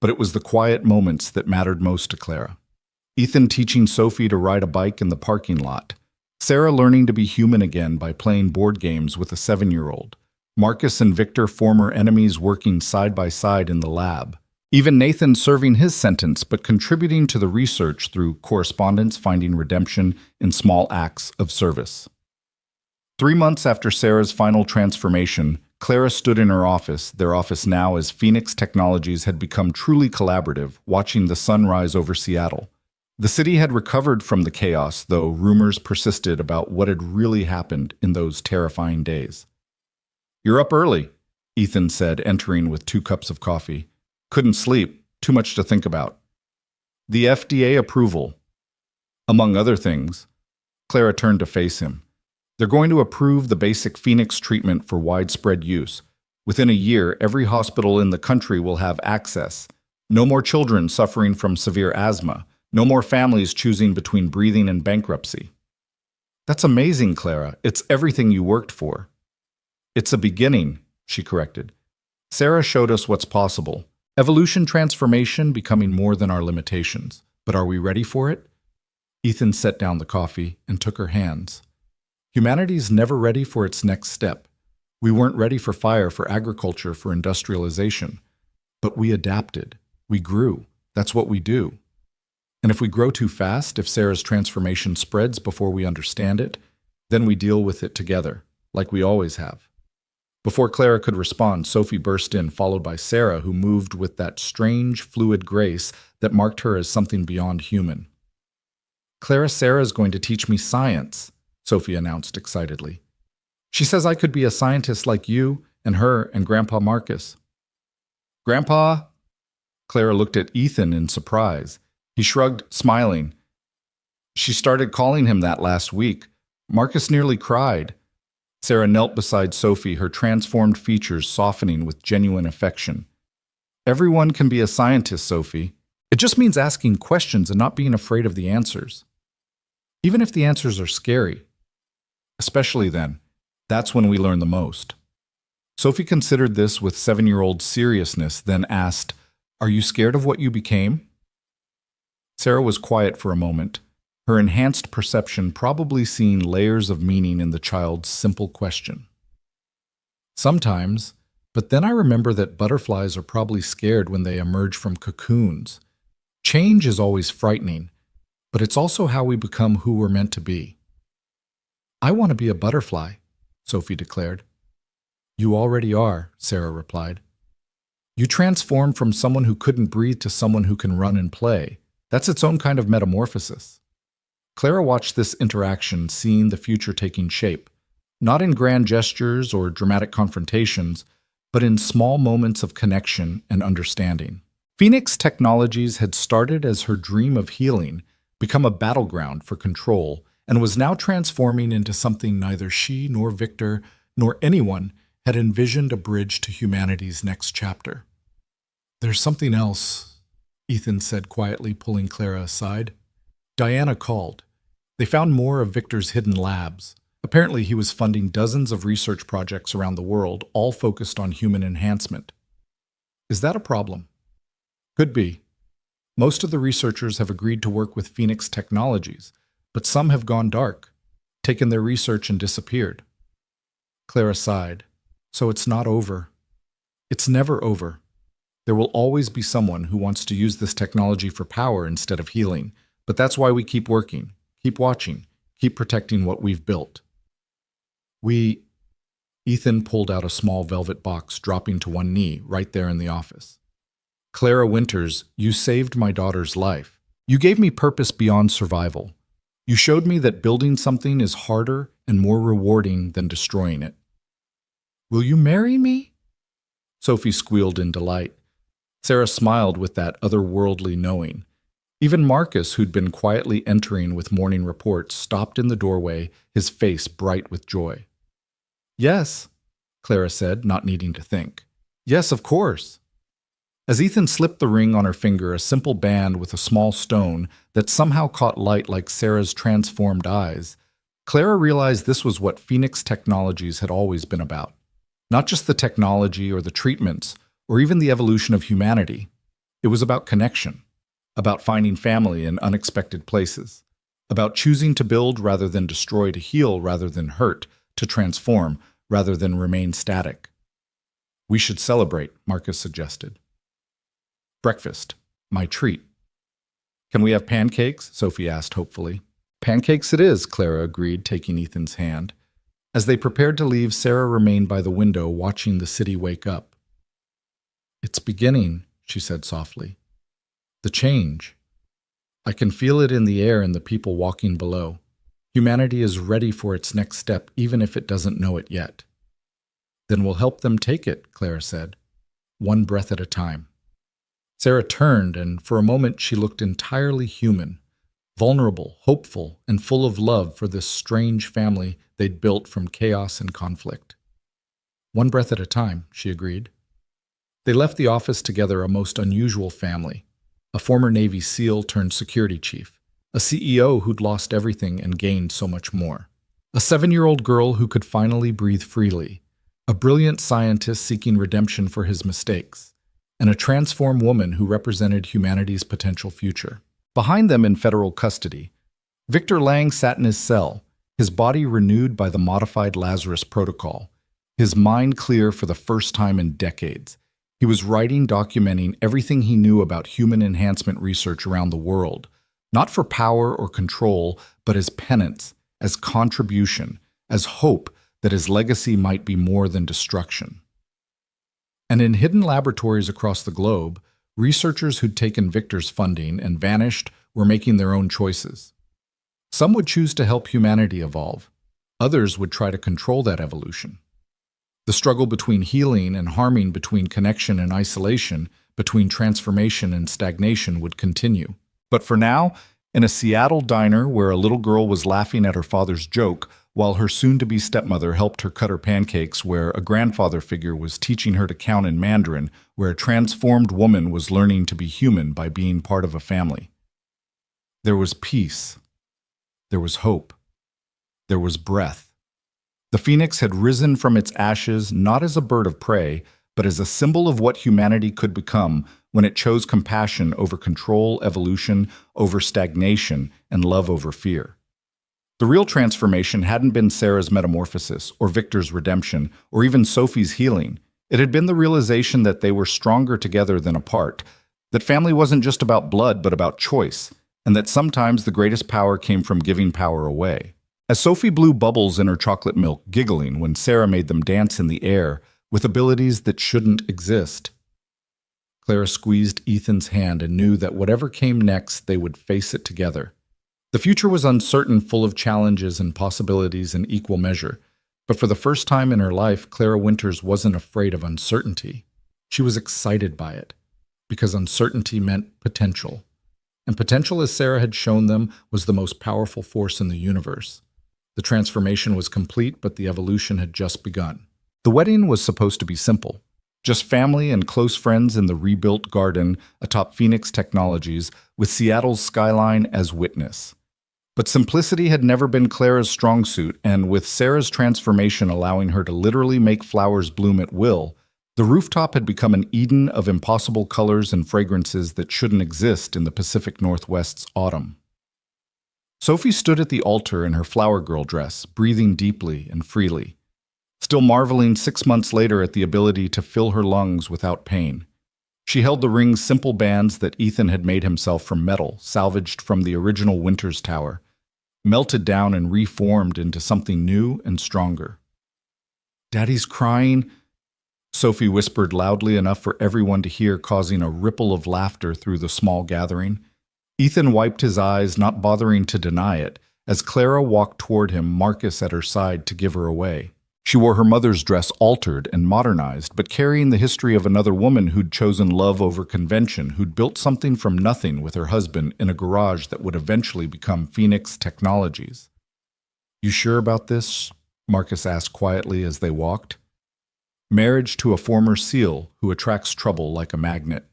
But it was the quiet moments that mattered most to Clara. Ethan teaching Sophie to ride a bike in the parking lot. Sarah learning to be human again by playing board games with a 7-year-old. Marcus and Victor, former enemies, working side by side in the lab. Even Nathan serving his sentence but contributing to the research through correspondence, finding redemption in small acts of service. 3 months after Sarah's final transformation, Clara stood in her office, their office now as Phoenix Technologies had become truly collaborative, watching the sun rise over Seattle. The city had recovered from the chaos, though rumors persisted about what had really happened in those terrifying days. "You're up early," Ethan said, entering with 2 cups of coffee. "Couldn't sleep, too much to think about." "The FDA approval." Among other things, Clara turned to face him. "They're going to approve the basic Phoenix treatment for widespread use. Within a year, every hospital in the country will have access. No more children suffering from severe asthma. No more families choosing between breathing and bankruptcy." "That's amazing, Clara. It's everything you worked for." "It's a beginning," she corrected. "Sarah showed us what's possible. Evolution, transformation, becoming more than our limitations. But are we ready for it?" Ethan set down the coffee and took her hands. "Humanity's never ready for its next step. We weren't ready for fire, for agriculture, for industrialization. But we adapted. We grew. That's what we do. And if we grow too fast, if Sarah's transformation spreads before we understand it, then we deal with it together, like we always have." Before Clara could respond, Sophie burst in, followed by Sarah, who moved with that strange, fluid grace that marked her as something beyond human. Sarah's going to teach me science," Sophie announced excitedly. "She says I could be a scientist like you and her and Grandpa Marcus." "Grandpa?" Clara looked at Ethan in surprise. He shrugged, smiling. "She started calling him that last week. Marcus nearly cried." Sarah knelt beside Sophie, her transformed features softening with genuine affection. "Everyone can be a scientist, Sophie. It just means asking questions and not being afraid of the answers. Even if the answers are scary. Especially then, that's when we learn the most." Sophie considered this with 7-year-old seriousness, then asked, "Are you scared of what you became?" Sarah was quiet for a moment, her enhanced perception probably seeing layers of meaning in the child's simple question. "Sometimes, but then I remember that butterflies are probably scared when they emerge from cocoons. Change is always frightening, but it's also how we become who we're meant to be." "I want to be a butterfly," Sophie declared. "You already are," Sarah replied. "You transform from someone who couldn't breathe to someone who can run and play. That's its own kind of metamorphosis." Clara watched this interaction, seeing the future taking shape, not in grand gestures or dramatic confrontations, but in small moments of connection and understanding. Phoenix Technologies had started as her dream of healing, become a battleground for control, and was now transforming into something neither she nor Victor nor anyone had envisioned a bridge to humanity's next chapter. "There's something else," Ethan said quietly, pulling Clara aside. "Diana called. They found more of Victor's hidden labs. Apparently he was funding dozens of research projects around the world, all focused on human enhancement. Is that a problem?" "Could be. Most of the researchers have agreed to work with Phoenix Technologies, but some have gone dark, taken their research and disappeared." Clara sighed. "So it's not over." "It's never over. There will always be someone who wants to use this technology for power instead of healing, but that's why we keep working, keep watching, keep protecting what we've built." Ethan pulled out a small velvet box, dropping to one knee right there in the office. "Clara Winters, you saved my daughter's life. You gave me purpose beyond survival. You showed me that building something is harder and more rewarding than destroying it." "Will you marry me?" Sophie squealed in delight. Sarah smiled with that otherworldly knowing. Even Marcus, who'd been quietly entering with morning reports, stopped in the doorway, his face bright with joy. "Yes," Clara said, not needing to think. "Yes, of course." As Ethan slipped the ring on her finger, a simple band with a small stone that somehow caught light like Sarah's transformed eyes, Clara realized this was what Phoenix Technologies had always been about. Not just the technology or the treatments, or even the evolution of humanity. It was about connection, about finding family in unexpected places, about choosing to build rather than destroy, to heal rather than hurt, to transform rather than remain static. "We should celebrate," Marcus suggested. "Breakfast, my treat." "Can we have pancakes?" Sophie asked hopefully. "Pancakes it is," Clara agreed, taking Ethan's hand. As they prepared to leave, Sarah remained by the window, watching the city wake up. "It's beginning," she said softly. "The change. I can feel it in the air and the people walking below. Humanity is ready for its next step, even if it doesn't know it yet." "Then we'll help them take it," Clara said, "one breath at a time." Sarah turned, and for a moment she looked entirely human, vulnerable, hopeful, and full of love for this strange family they'd built from chaos and conflict. "One breath at a time," she agreed. They left the office together, a most unusual family. A former Navy SEAL turned security chief, a CEO who'd lost everything and gained so much more, a 7-year-old girl who could finally breathe freely, a brilliant scientist seeking redemption for his mistakes, and a transformed woman who represented humanity's potential future. Behind them in federal custody, Victor Lang sat in his cell, his body renewed by the modified Lazarus protocol, his mind clear for the first time in decades. He was writing, documenting everything he knew about human enhancement research around the world, not for power or control, but as penance, as contribution, as hope that his legacy might be more than destruction. And in hidden laboratories across the globe, researchers who'd taken Victor's funding and vanished were making their own choices. Some would choose to help humanity evolve. Others would try to control that evolution. The struggle between healing and harming, between connection and isolation, between transformation and stagnation would continue. But for now, in a Seattle diner where a little girl was laughing at her father's joke while her soon-to-be stepmother helped her cut her pancakes, where a grandfather figure was teaching her to count in Mandarin, where a transformed woman was learning to be human by being part of a family. There was peace. There was hope. There was breath. The phoenix had risen from its ashes not as a bird of prey, but as a symbol of what humanity could become when it chose compassion over control, evolution over stagnation, and love over fear. The real transformation hadn't been Sarah's metamorphosis, or Victor's redemption, or even Sophie's healing. It had been the realization that they were stronger together than apart, that family wasn't just about blood but about choice, and that sometimes the greatest power came from giving power away. As Sophie blew bubbles in her chocolate milk, giggling when Sarah made them dance in the air with abilities that shouldn't exist, Clara squeezed Ethan's hand and knew that whatever came next, they would face it together. The future was uncertain, full of challenges and possibilities in equal measure, but for the first time in her life, Clara Winters wasn't afraid of uncertainty. She was excited by it, because uncertainty meant potential. And potential, as Sarah had shown them, was the most powerful force in the universe. The transformation was complete, but the evolution had just begun. The wedding was supposed to be simple. Just family and close friends in the rebuilt garden atop Phoenix Technologies, with Seattle's skyline as witness. But simplicity had never been Clara's strong suit, and with Sarah's transformation allowing her to literally make flowers bloom at will, the rooftop had become an Eden of impossible colors and fragrances that shouldn't exist in the Pacific Northwest's autumn. Sophie stood at the altar in her flower girl dress, breathing deeply and freely, still marveling 6 months later at the ability to fill her lungs without pain. She held the ring's simple bands that Ethan had made himself from metal, salvaged from the original Winters Tower, melted down and reformed into something new and stronger. "Daddy's crying," Sophie whispered loudly enough for everyone to hear, causing a ripple of laughter through the small gathering. Ethan wiped his eyes, not bothering to deny it, as Clara walked toward him, Marcus at her side to give her away. She wore her mother's dress altered and modernized, but carrying the history of another woman who'd chosen love over convention, who'd built something from nothing with her husband in a garage that would eventually become Phoenix Technologies. "You sure about this?" Marcus asked quietly as they walked. "Marriage to a former SEAL who attracts trouble like a magnet."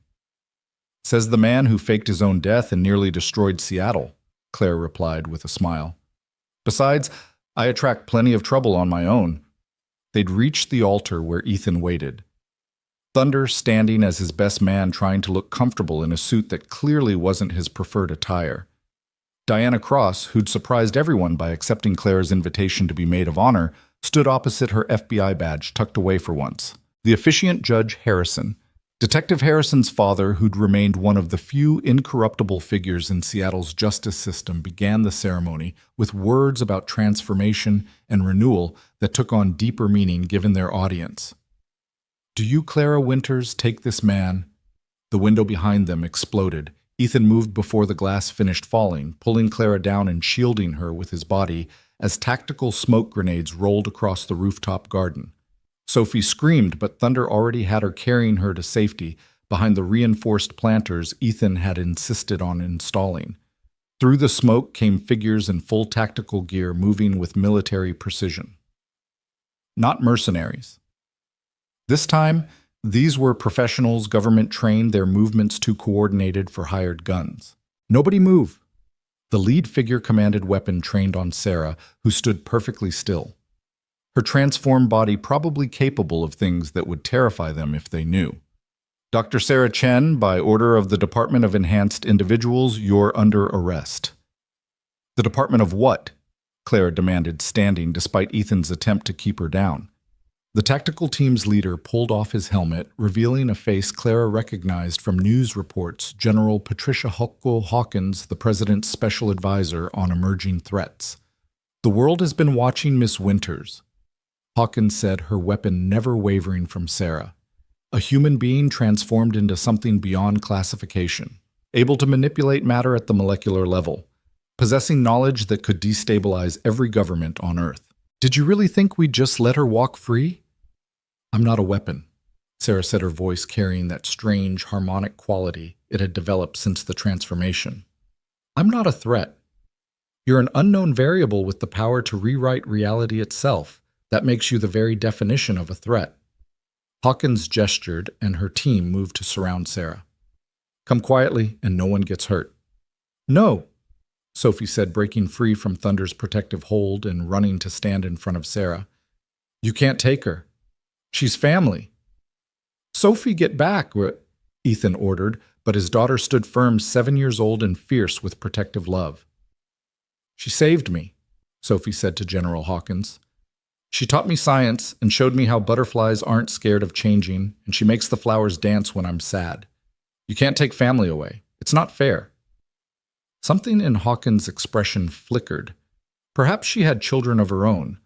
"Says the man who faked his own death and nearly destroyed Seattle," Claire replied with a smile. "Besides, I attract plenty of trouble on my own." They'd reached the altar where Ethan waited. Thunder standing as his best man, trying to look comfortable in a suit that clearly wasn't his preferred attire. Diana Cross, who'd surprised everyone by accepting Claire's invitation to be maid of honor, stood opposite her FBI badge tucked away for once. The officiant Judge Harrison, Detective Harrison's father, who'd remained one of the few incorruptible figures in Seattle's justice system, began the ceremony with words about transformation and renewal that took on deeper meaning given their audience. "Do you, Clara Winters, take this man?" The window behind them exploded. Ethan moved before the glass finished falling, pulling Clara down and shielding her with his body as tactical smoke grenades rolled across the rooftop garden. Sophie screamed, but Thunder already had her carrying her to safety behind the reinforced planters Ethan had insisted on installing. Through the smoke came figures in full tactical gear moving with military precision. Not mercenaries. This time, these were professionals government trained, their movements too coordinated for hired guns. "Nobody move." The lead figure commanded weapon trained on Sarah, who stood perfectly still. Her transformed body probably capable of things that would terrify them if they knew. "Dr. Sarah Chen, by order of the Department of Enhanced Individuals, you're under arrest." "The Department of what?" Clara demanded, standing despite Ethan's attempt to keep her down. The tactical team's leader pulled off his helmet, revealing a face Clara recognized from news reports: General Patricia Huckle Hawkins, the president's special advisor on emerging threats. "The world has been watching Miss Winters," Hawkins said, her weapon never wavering from Sarah. "A human being transformed into something beyond classification, able to manipulate matter at the molecular level, possessing knowledge that could destabilize every government on Earth. Did you really think we'd just let her walk free?" "I'm not a weapon," Sarah said, her voice carrying that strange, harmonic quality it had developed since the transformation. "I'm not a threat. You're an unknown variable with the power to rewrite reality itself. That makes you the very definition of a threat." Hawkins gestured, and her team moved to surround Sarah. "Come quietly, and no one gets hurt." "No," Sophie said, breaking free from Thunder's protective hold and running to stand in front of Sarah. "You can't take her. She's family." "Sophie, get back," Ethan ordered, but his daughter stood firm, 7 years old and fierce with protective love. "She saved me," Sophie said to General Hawkins. "She taught me science and showed me how butterflies aren't scared of changing, and she makes the flowers dance when I'm sad. You can't take family away. It's not fair." Something in Hawkins' expression flickered. Perhaps she had children of her own,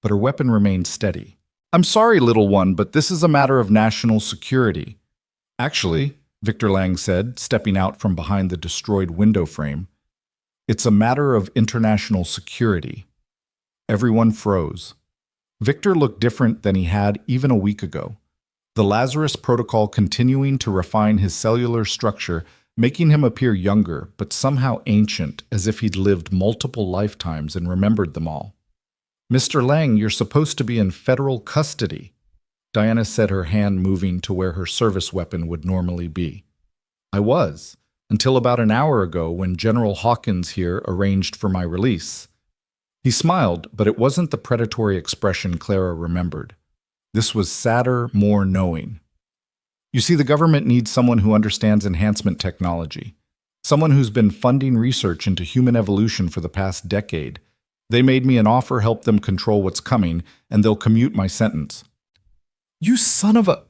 but her weapon remained steady. "I'm sorry, little one, but this is a matter of national security." "Actually," Victor Lang said, stepping out from behind the destroyed window frame, "it's a matter of international security." Everyone froze. Victor looked different than he had even a week ago. The Lazarus Protocol continuing to refine his cellular structure, making him appear younger, but somehow ancient, as if he'd lived multiple lifetimes and remembered them all. "Mr. Lang, you're supposed to be in federal custody," Diana said, her hand moving to where her service weapon would normally be. "I was, until about an hour ago when General Hawkins here arranged for my release." He smiled, but it wasn't the predatory expression Clara remembered. This was sadder, more knowing. "You see, the government needs someone who understands enhancement technology, someone who's been funding research into human evolution for the past decade. They made me an offer, help them control what's coming, and they'll commute my sentence." "You son of a—"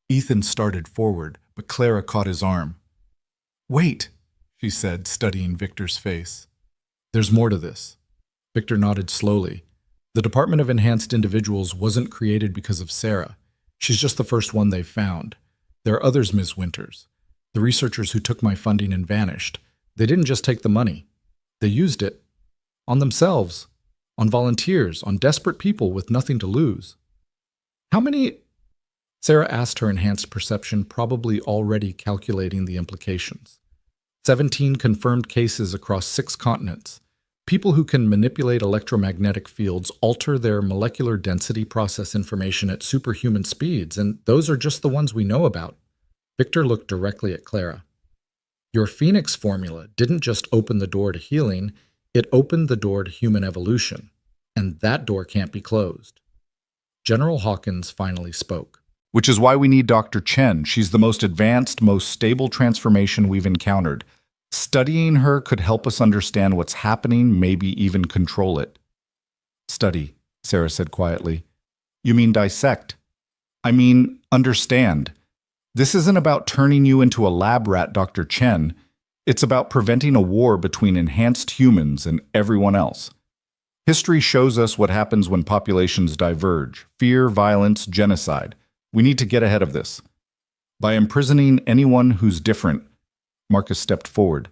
Ethan started forward, but Clara caught his arm. "Wait," she said, studying Victor's face. "There's more to this." Victor nodded slowly. "The Department of Enhanced Individuals wasn't created because of Sarah. She's just the first one they've found. There are others, Ms. Winters. The researchers who took my funding and vanished. They didn't just take the money. They used it. On themselves. on volunteers, on desperate people with nothing to lose. How many? Sarah asked her enhanced perception, probably already calculating the implications. 17 confirmed cases across 6 continents. People who can manipulate electromagnetic fields, alter their molecular density, process information at superhuman speeds, and those are just the ones we know about. Victor looked directly at Clara. Your Phoenix formula didn't just open the door to healing, it opened the door to human evolution, and that door can't be closed. General Hawkins finally spoke. Which is why we need Dr. Chen. She's the most advanced, most stable transformation we've encountered. Studying her could help us understand what's happening, maybe even control it. Study, Sarah said quietly. You mean dissect? I mean understand. This isn't about turning you into a lab rat, Dr. Chen. It's about preventing a war between enhanced humans and everyone else. History shows us what happens when populations diverge. Fear, violence, genocide. We need to get ahead of this. By imprisoning anyone who's different, Marcus stepped forward,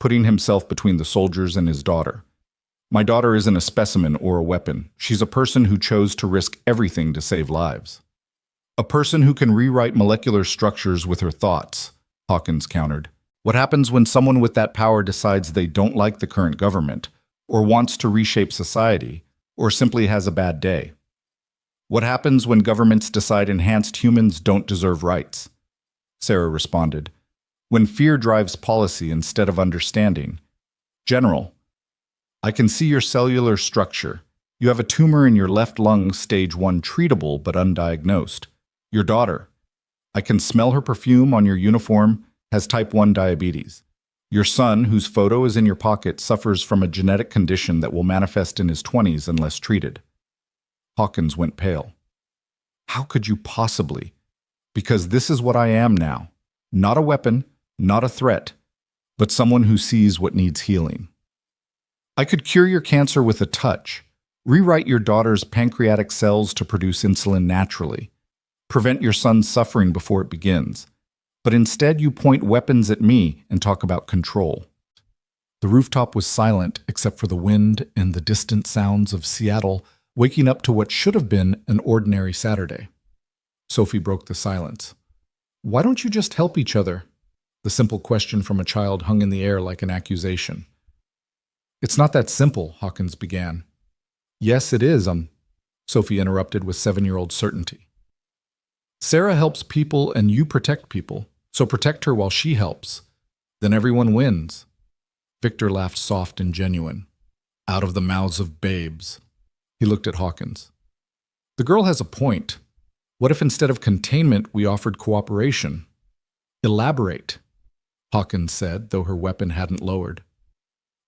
putting himself between the soldiers and his daughter. My daughter isn't a specimen or a weapon. She's a person who chose to risk everything to save lives. A person who can rewrite molecular structures with her thoughts, Hawkins countered. What happens when someone with that power decides they don't like the current government, or wants to reshape society, or simply has a bad day? What happens when governments decide enhanced humans don't deserve rights? Sarah responded. When fear drives policy instead of understanding. General, I can see your cellular structure. You have a tumor in your left lung, stage 1 treatable but undiagnosed. Your daughter, I can smell her perfume on your uniform, has type 1 diabetes. Your son, whose photo is in your pocket, suffers from a genetic condition that will manifest in his 20s unless treated. Hawkins went pale. How could you possibly? Because this is what I am now. Not a weapon, not a threat, but someone who sees what needs healing. I could cure your cancer with a touch, rewrite your daughter's pancreatic cells to produce insulin naturally, prevent your son's suffering before it begins. But instead you point weapons at me and talk about control. The rooftop was silent except for the wind and the distant sounds of Seattle waking up to what should have been an ordinary Saturday. Sophie broke the silence. Why don't you just help each other? The simple question from a child hung in the air like an accusation. It's not that simple, Hawkins began. Yes, it is, Sophie interrupted with 7-year-old certainty. Sarah helps people and you protect people, so protect her while she helps. Then everyone wins. Victor laughed soft and genuine. Out of the mouths of babes. He looked at Hawkins. The girl has a point. What if instead of containment we offered cooperation? Elaborate, Hawkins said, though her weapon hadn't lowered.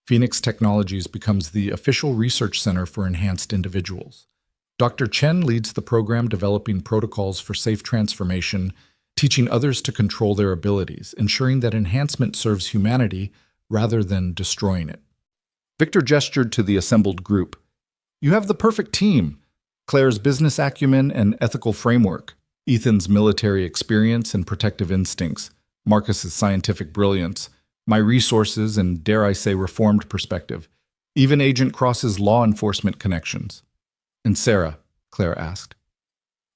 Phoenix Technologies becomes the official research center for enhanced individuals. Dr. Chen leads the program developing protocols for safe transformation, teaching others to control their abilities, ensuring that enhancement serves humanity rather than destroying it. Victor gestured to the assembled group. You have the perfect team. Claire's business acumen and ethical framework, Ethan's military experience and protective instincts, Marcus's scientific brilliance, my resources and, dare I say, reformed perspective, even Agent Cross's law enforcement connections. And Sarah, Claire asked.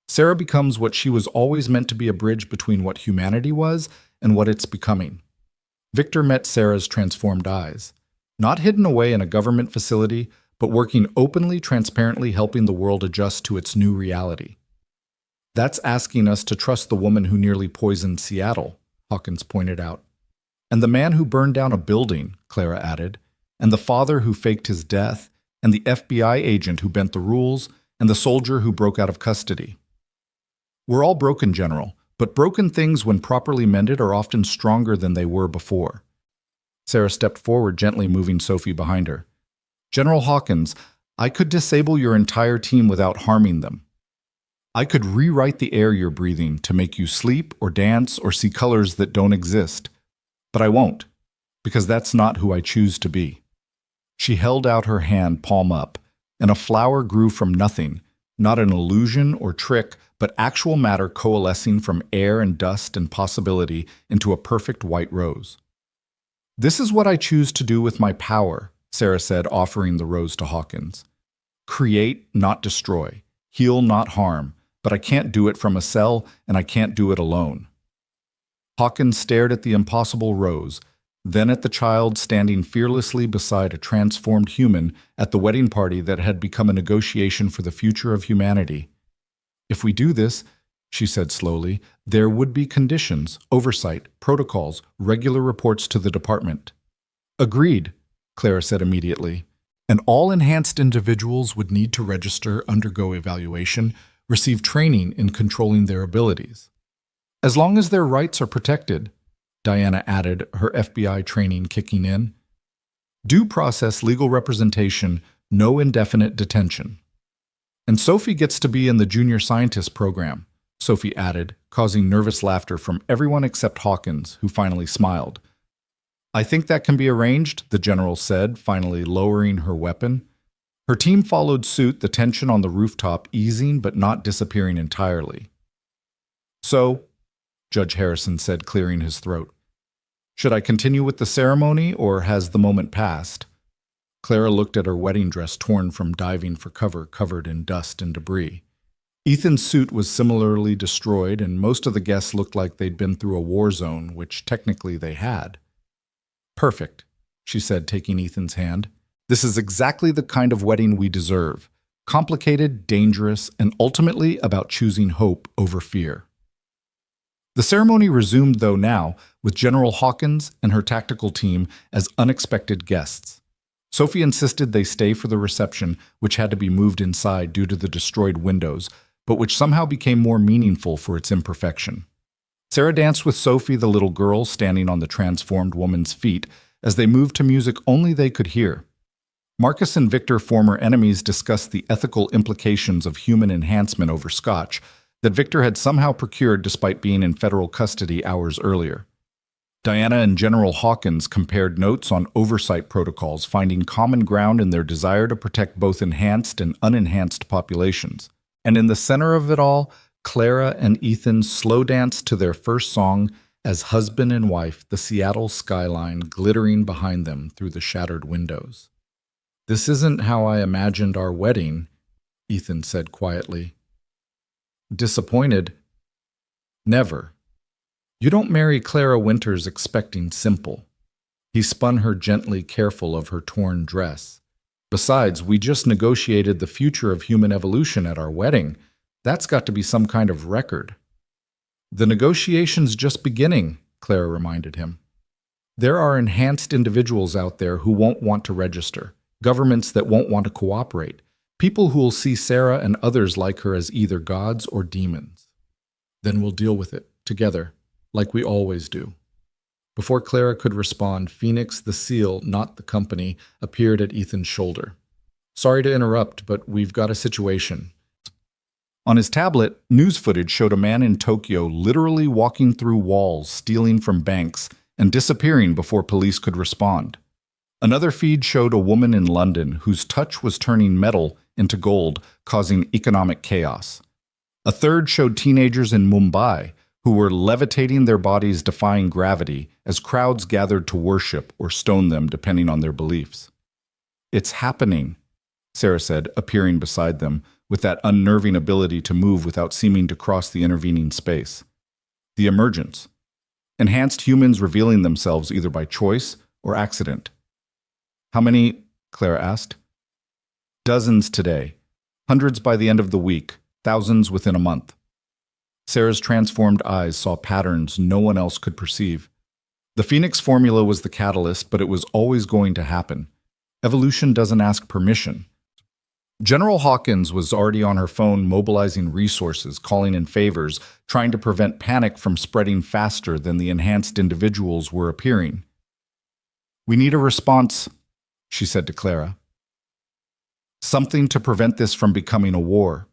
Sarah becomes what she was always meant to be, a bridge between what humanity was and what it's becoming. Victor met Sarah's transformed eyes, not hidden away in a government facility, but working openly, transparently, helping the world adjust to its new reality. That's asking us to trust the woman who nearly poisoned Seattle, Hawkins pointed out. And the man who burned down a building, Clara added, and the father who faked his death, and the FBI agent who bent the rules, and the soldier who broke out of custody. We're all broken, General, but broken things, when properly mended, are often stronger than they were before. Sarah stepped forward, gently moving Sophie behind her. General Hawkins, I could disable your entire team without harming them. I could rewrite the air you're breathing to make you sleep or dance or see colors that don't exist. But I won't, because that's not who I choose to be. She held out her hand, palm up, and a flower grew from nothing, not an illusion or trick, but actual matter coalescing from air and dust and possibility into a perfect white rose. This is what I choose to do with my power, Sarah said, offering the rose to Hawkins. Create, not destroy. Heal, not harm. But I can't do it from a cell, and I can't do it alone. Hawkins stared at the impossible rose, then at the child standing fearlessly beside a transformed human at the wedding party that had become a negotiation for the future of humanity. If we do this, she said slowly, there would be conditions, oversight, protocols, regular reports to the department. Agreed, Clara said immediately. And all enhanced individuals would need to register, undergo evaluation, receive training in controlling their abilities. As long as their rights are protected, Diana added, her FBI training kicking in. Due process, legal representation, no indefinite detention. And Sophie gets to be in the junior scientist program, Sophie added, causing nervous laughter from everyone except Hawkins, who finally smiled. I think that can be arranged, the general said, finally lowering her weapon. Her team followed suit, the tension on the rooftop easing but not disappearing entirely. So, Judge Harrison said, clearing his throat, should I continue with the ceremony, or has the moment passed? Clara looked at her wedding dress torn from diving for cover, covered in dust and debris. Ethan's suit was similarly destroyed, and most of the guests looked like they'd been through a war zone, which technically they had. Perfect, she said, taking Ethan's hand. This is exactly the kind of wedding we deserve. Complicated, dangerous, and ultimately about choosing hope over fear. The ceremony resumed, though now, with General Hawkins and her tactical team as unexpected guests. Sophie insisted they stay for the reception, which had to be moved inside due to the destroyed windows, but which somehow became more meaningful for its imperfection. Sarah danced with Sophie, the little girl, standing on the transformed woman's feet, as they moved to music only they could hear. Marcus and Victor, former enemies, discussed the ethical implications of human enhancement over scotch that Victor had somehow procured despite being in federal custody hours earlier. Diana and General Hawkins compared notes on oversight protocols, finding common ground in their desire to protect both enhanced and unenhanced populations. And in the center of it all, Clara and Ethan slow danced to their first song as husband and wife, the Seattle skyline glittering behind them through the shattered windows. This isn't how I imagined our wedding, Ethan said quietly. Disappointed? Never. You don't marry Clara Winters expecting simple. He spun her gently, careful of her torn dress. Besides, we just negotiated the future of human evolution at our wedding. That's got to be some kind of record. The negotiation's just beginning, Clara reminded him. There are enhanced individuals out there who won't want to register, governments that won't want to cooperate, people who will see Sarah and others like her as either gods or demons. Then we'll deal with it, together, like we always do. Before Clara could respond, Phoenix, the seal, not the company, appeared at Ethan's shoulder. Sorry to interrupt, but we've got a situation. On his tablet, news footage showed a man in Tokyo literally walking through walls, stealing from banks, and disappearing before police could respond. Another feed showed a woman in London whose touch was turning metal into gold, causing economic chaos. A third showed teenagers in Mumbai who were levitating their bodies defying gravity as crowds gathered to worship or stone them depending on their beliefs. It's happening, Sarah said, appearing beside them, with that unnerving ability to move without seeming to cross the intervening space. The emergence. Enhanced humans revealing themselves either by choice or accident. How many? Clara asked. Dozens today. Hundreds by the end of the week. Thousands within a month. Sarah's transformed eyes saw patterns no one else could perceive. The Phoenix formula was the catalyst, but it was always going to happen. Evolution doesn't ask permission. General Hawkins was already on her phone mobilizing resources, calling in favors, trying to prevent panic from spreading faster than the enhanced individuals were appearing. We need a response, she said to Clara. Something to prevent this from becoming a war.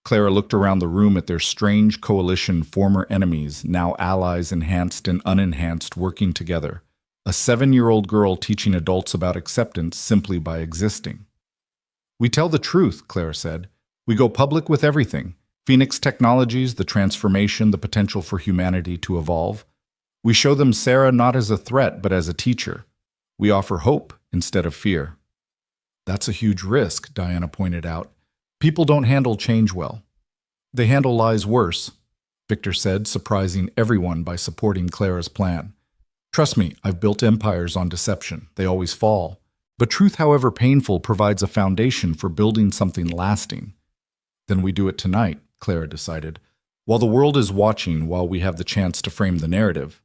Clara looked around the room at their strange coalition, former enemies, now allies, enhanced and unenhanced, working together. A 7-year-old girl teaching adults about acceptance simply by existing. We tell the truth, Clara said. We go public with everything. Phoenix Technologies, the transformation, the potential for humanity to evolve. We show them Sarah not as a threat, but as a teacher. We offer hope instead of fear. That's a huge risk, Diana pointed out. People don't handle change well. They handle lies worse, Victor said, surprising everyone by supporting Clara's plan. Trust me, I've built empires on deception. They always fall. But truth, however painful, provides a foundation for building something lasting. Then we do it tonight, Clara decided. While the world is watching, while we have the chance to frame the narrative.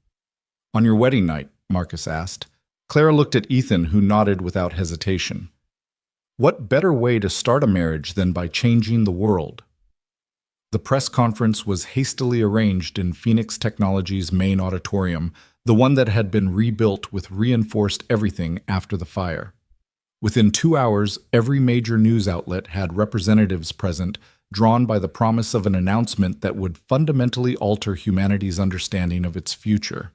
On your wedding night, Marcus asked. Clara looked at Ethan, who nodded without hesitation. What better way to start a marriage than by changing the world? The press conference was hastily arranged in Phoenix Technologies' main auditorium, the one that had been rebuilt with reinforced everything after the fire. Within 2 hours, every major news outlet had representatives present, drawn by the promise of an announcement that would fundamentally alter humanity's understanding of its future.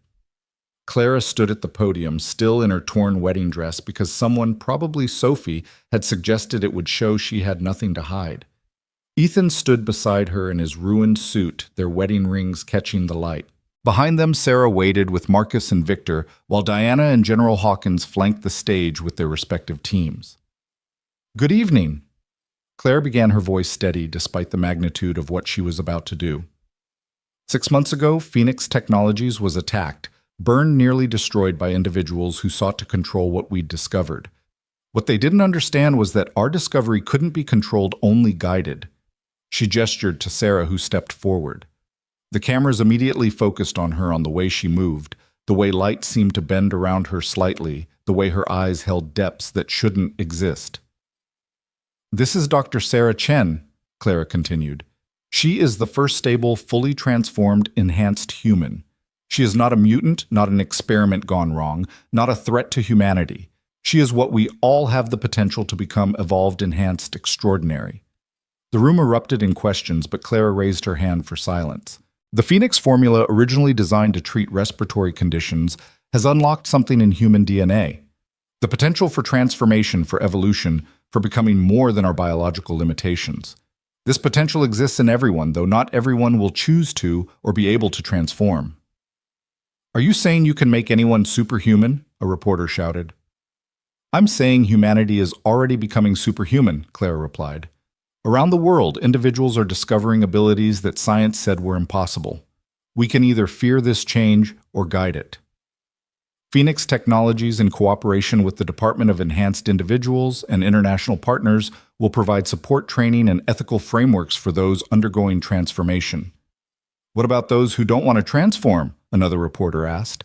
Clara stood at the podium, still in her torn wedding dress, because someone, probably Sophie, had suggested it would show she had nothing to hide. Ethan stood beside her in his ruined suit, their wedding rings catching the light. Behind them, Sarah waited with Marcus and Victor, while Diana and General Hawkins flanked the stage with their respective teams. Good evening. Claire began, her voice steady despite the magnitude of what she was about to do. 6 months ago, Phoenix Technologies was attacked, burned, nearly destroyed by individuals who sought to control what we'd discovered. What they didn't understand was that our discovery couldn't be controlled, only guided. She gestured to Sarah, who stepped forward. The cameras immediately focused on her, on the way she moved, the way light seemed to bend around her slightly, the way her eyes held depths that shouldn't exist. This is Dr. Sarah Chen, Clara continued. She is the first stable, fully transformed, enhanced human. She is not a mutant, not an experiment gone wrong, not a threat to humanity. She is what we all have the potential to become: evolved, enhanced, extraordinary. The room erupted in questions, but Clara raised her hand for silence. The Phoenix formula, originally designed to treat respiratory conditions, has unlocked something in human DNA. The potential for transformation, for evolution, for becoming more than our biological limitations. This potential exists in everyone, though not everyone will choose to or be able to transform. Are you saying you can make anyone superhuman? A reporter shouted. I'm saying humanity is already becoming superhuman, Clara replied. Around the world, individuals are discovering abilities that science said were impossible. We can either fear this change or guide it. Phoenix Technologies, in cooperation with the Department of Enhanced Individuals and international partners, will provide support, training, and ethical frameworks for those undergoing transformation. What about those who don't want to transform? Another reporter asked.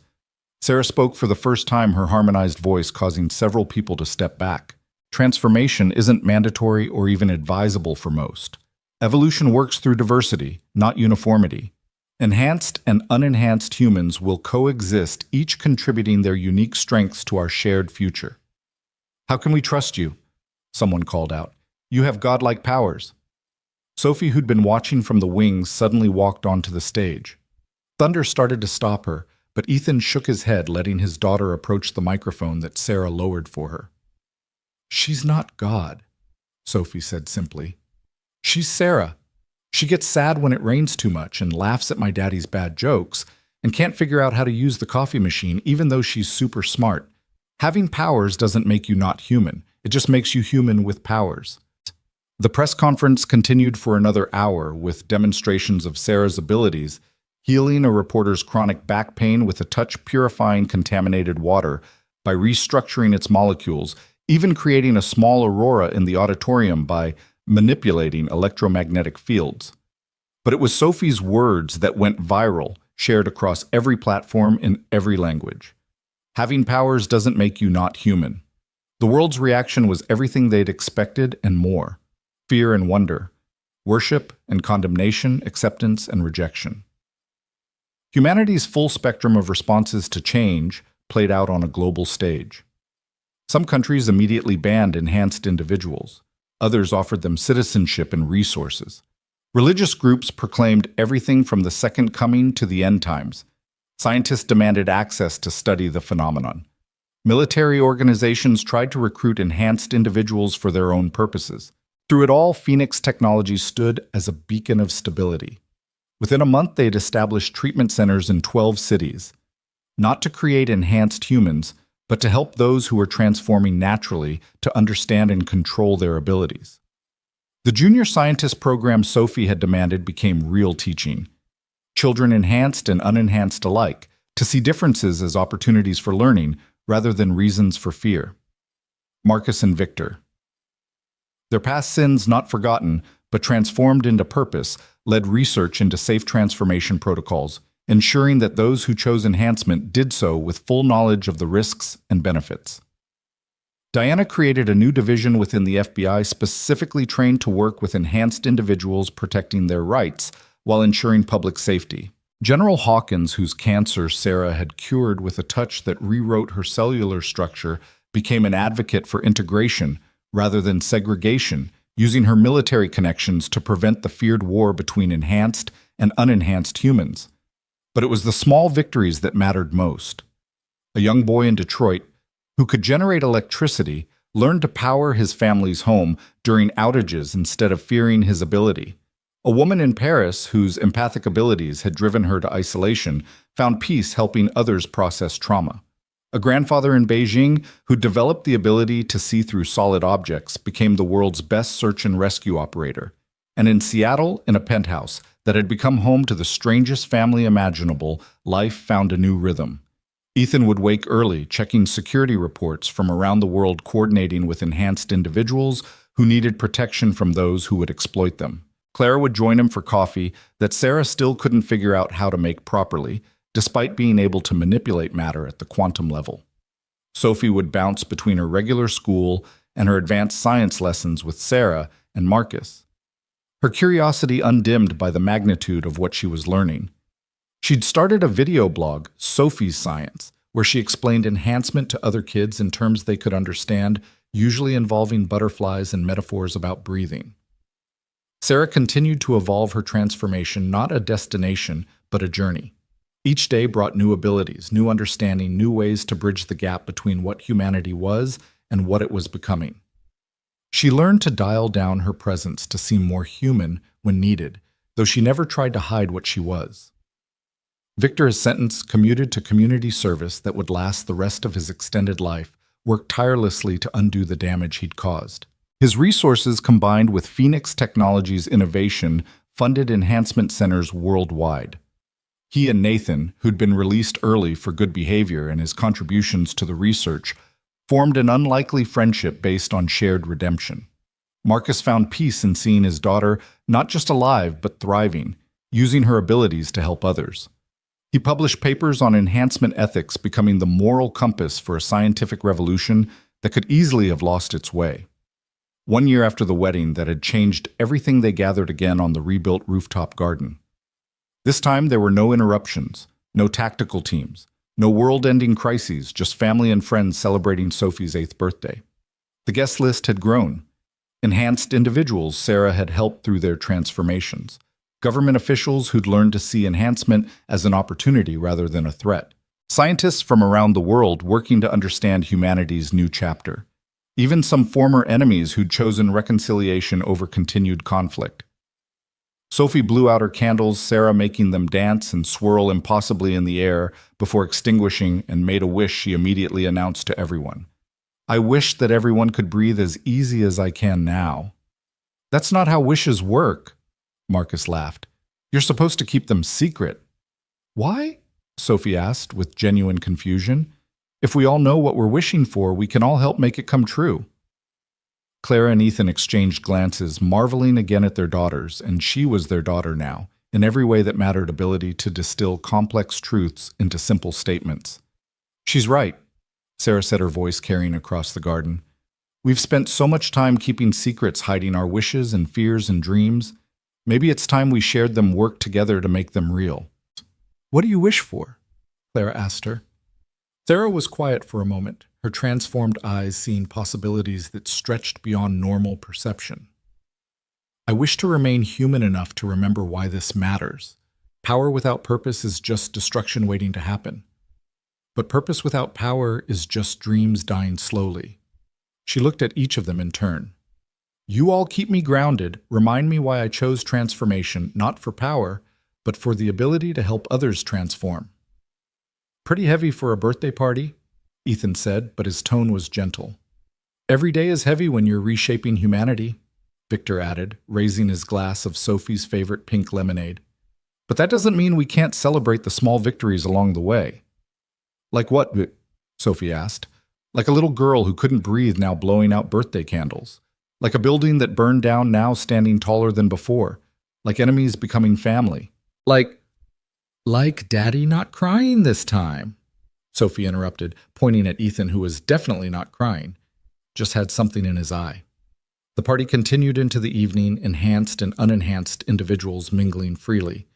Sarah spoke for the first time, her harmonized voice causing several people to step back. Transformation isn't mandatory or even advisable for most. Evolution works through diversity, not uniformity. Enhanced and unenhanced humans will coexist, each contributing their unique strengths to our shared future. How can we trust you? Someone called out. You have godlike powers. Sophie, who'd been watching from the wings, suddenly walked onto the stage. Thunder started to stop her, but Ethan shook his head, letting his daughter approach the microphone that Sarah lowered for her. She's not God, Sophie said simply. She's Sarah. She gets sad when it rains too much and laughs at my daddy's bad jokes and can't figure out how to use the coffee machine even though she's super smart. Having powers doesn't make you not human. It just makes you human with powers. The press conference continued for another hour with demonstrations of Sarah's abilities, healing a reporter's chronic back pain with a touch, purifying contaminated water by restructuring its molecules, even creating a small aurora in the auditorium by manipulating electromagnetic fields. But it was Sophie's words that went viral, shared across every platform in every language. Having powers doesn't make you not human. The world's reaction was everything they'd expected and more. Fear and wonder, worship and condemnation, acceptance and rejection. Humanity's full spectrum of responses to change played out on a global stage. Some countries immediately banned enhanced individuals. Others offered them citizenship and resources. Religious groups proclaimed everything from the second coming to the end times. Scientists demanded access to study the phenomenon. Military organizations tried to recruit enhanced individuals for their own purposes. Through it all, Phoenix Technologies stood as a beacon of stability. Within a month, they'd established treatment centers in 12 cities, not to create enhanced humans, but to help those who were transforming naturally to understand and control their abilities. The junior scientist program Sophie had demanded became real teaching. Children enhanced and unenhanced alike, to see differences as opportunities for learning rather than reasons for fear. Marcus and Victor. Their past sins not forgotten, but transformed into purpose, led research into safe transformation protocols, ensuring that those who chose enhancement did so with full knowledge of the risks and benefits. Diana created a new division within the FBI specifically trained to work with enhanced individuals protecting their rights while ensuring public safety. General Hawkins, whose cancer Sarah had cured with a touch that rewrote her cellular structure, became an advocate for integration rather than segregation, using her military connections to prevent the feared war between enhanced and unenhanced humans. But it was the small victories that mattered most. A young boy in Detroit, who could generate electricity, learned to power his family's home during outages instead of fearing his ability. A woman in Paris, whose empathic abilities had driven her to isolation, found peace helping others process trauma. A grandfather in Beijing, who developed the ability to see through solid objects, became the world's best search and rescue operator. And in Seattle, in a penthouse that had become home to the strangest family imaginable, life found a new rhythm. Ethan would wake early, checking security reports from around the world, coordinating with enhanced individuals who needed protection from those who would exploit them. Clara would join him for coffee that Sarah still couldn't figure out how to make properly, despite being able to manipulate matter at the quantum level. Sophie would bounce between her regular school and her advanced science lessons with Sarah and Marcus, her curiosity undimmed by the magnitude of what she was learning. She'd started a video blog, Sophie's Science, where she explained enhancement to other kids in terms they could understand, usually involving butterflies and metaphors about breathing. Sarah continued to evolve her transformation, not a destination, but a journey. Each day brought new abilities, new understanding, new ways to bridge the gap between what humanity was and what it was becoming. She learned to dial down her presence to seem more human when needed, though she never tried to hide what she was. Victor's sentence, commuted to community service that would last the rest of his extended life, worked tirelessly to undo the damage he'd caused. His resources, combined with Phoenix Technologies' innovation, funded enhancement centers worldwide. He and Nathan, who'd been released early for good behavior and his contributions to the research, formed an unlikely friendship based on shared redemption. Marcus found peace in seeing his daughter not just alive but thriving, using her abilities to help others. He published papers on enhancement ethics, becoming the moral compass for a scientific revolution that could easily have lost its way. 1 year after the wedding that had changed everything, they gathered again on the rebuilt rooftop garden. This time there were no interruptions, no tactical teams, no world-ending crises, just family and friends celebrating Sophie's 8th birthday. The guest list had grown. Enhanced individuals Sarah had helped through their transformations. Government officials who'd learned to see enhancement as an opportunity rather than a threat. Scientists from around the world working to understand humanity's new chapter. Even some former enemies who'd chosen reconciliation over continued conflict. Sophie blew out her candles, Sarah making them dance and swirl impossibly in the air before extinguishing, and made a wish she immediately announced to everyone. "I wish that everyone could breathe as easy as I can now." "That's not how wishes work," Marcus laughed. "You're supposed to keep them secret." "Why?" Sophie asked with genuine confusion. "If we all know what we're wishing for, we can all help make it come true." Clara and Ethan exchanged glances, marveling again at their daughters, and she was their daughter now, in every way that mattered, ability to distill complex truths into simple statements. "She's right," Sarah said, her voice carrying across the garden. "We've spent so much time keeping secrets, hiding our wishes and fears and dreams. Maybe it's time we shared them, work together to make them real." "What do you wish for?" Clara asked her. Sarah was quiet for a moment, her transformed eyes seeing possibilities that stretched beyond normal perception. "I wish to remain human enough to remember why this matters. Power without purpose is just destruction waiting to happen. But purpose without power is just dreams dying slowly." She looked at each of them in turn. "You all keep me grounded, remind me why I chose transformation, not for power, but for the ability to help others transform." "Pretty heavy for a birthday party," Ethan said, but his tone was gentle. Every day is heavy when you're reshaping humanity, Victor added, raising his glass of Sophie's favorite pink lemonade. But that doesn't mean we can't celebrate the small victories along the way. Like what? Sophie asked. Like a little girl who couldn't breathe now blowing out birthday candles. Like a building that burned down now standing taller than before. Like enemies becoming family. Like Daddy not crying this time, Sophie interrupted, pointing at Ethan, who was definitely not crying, just had something in his eye. The party continued into the evening, enhanced and unenhanced individuals mingling freely.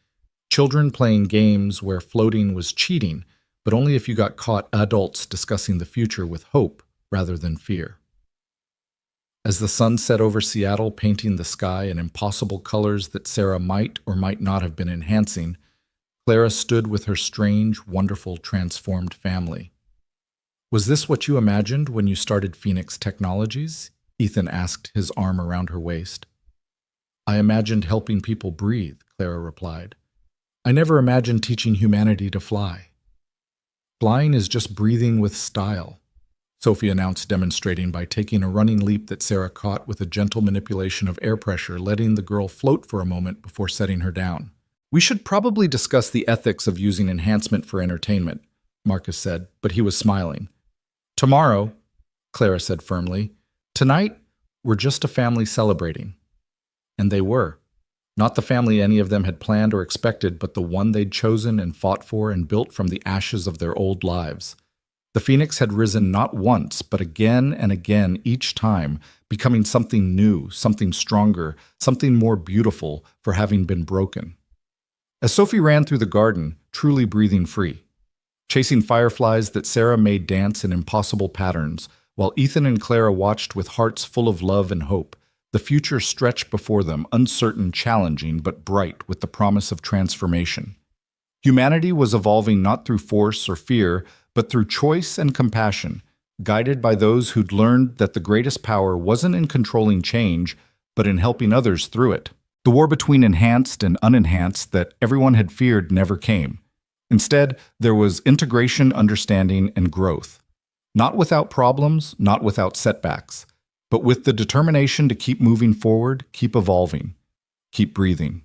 Children playing games where floating was cheating, but only if you got caught, adults discussing the future with hope rather than fear. As the sun set over Seattle, painting the sky in impossible colors that Sarah might or might not have been enhancing, Clara stood with her strange, wonderful, transformed family. Was this what you imagined when you started Phoenix Technologies? Ethan asked, his arm around her waist. I imagined helping people breathe, Clara replied. I never imagined teaching humanity to fly. Flying is just breathing with style, Sophie announced, demonstrating by taking a running leap that Sarah caught with a gentle manipulation of air pressure, letting the girl float for a moment before setting her down. We should probably discuss the ethics of using enhancement for entertainment, Marcus said, but he was smiling. Tomorrow, Clara said firmly. Tonight, we're just a family celebrating. And they were. Not the family any of them had planned or expected, but the one they'd chosen and fought for and built from the ashes of their old lives. The Phoenix had risen not once, but again and again each time, becoming something new, something stronger, something more beautiful for having been broken. As Sophie ran through the garden, truly breathing free, chasing fireflies that Sarah made dance in impossible patterns, while Ethan and Clara watched with hearts full of love and hope, the future stretched before them, uncertain, challenging, but bright with the promise of transformation. Humanity was evolving not through force or fear, but through choice and compassion, guided by those who'd learned that the greatest power wasn't in controlling change, but in helping others through it. The war between enhanced and unenhanced that everyone had feared never came. Instead, there was integration, understanding, and growth. Not without problems, not without setbacks, but with the determination to keep moving forward, keep evolving, keep breathing.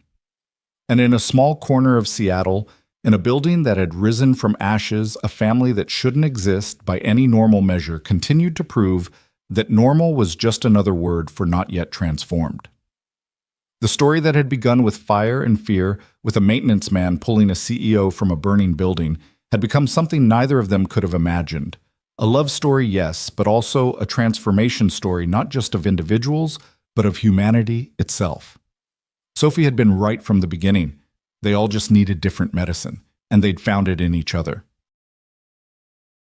And in a small corner of Seattle, in a building that had risen from ashes, a family that shouldn't exist by any normal measure continued to prove that normal was just another word for not yet transformed. The story that had begun with fire and fear, with a maintenance man pulling a CEO from a burning building, had become something neither of them could have imagined. A love story, yes, but also a transformation story not just of individuals, but of humanity itself. Sophie had been right from the beginning. They all just needed different medicine, and they'd found it in each other.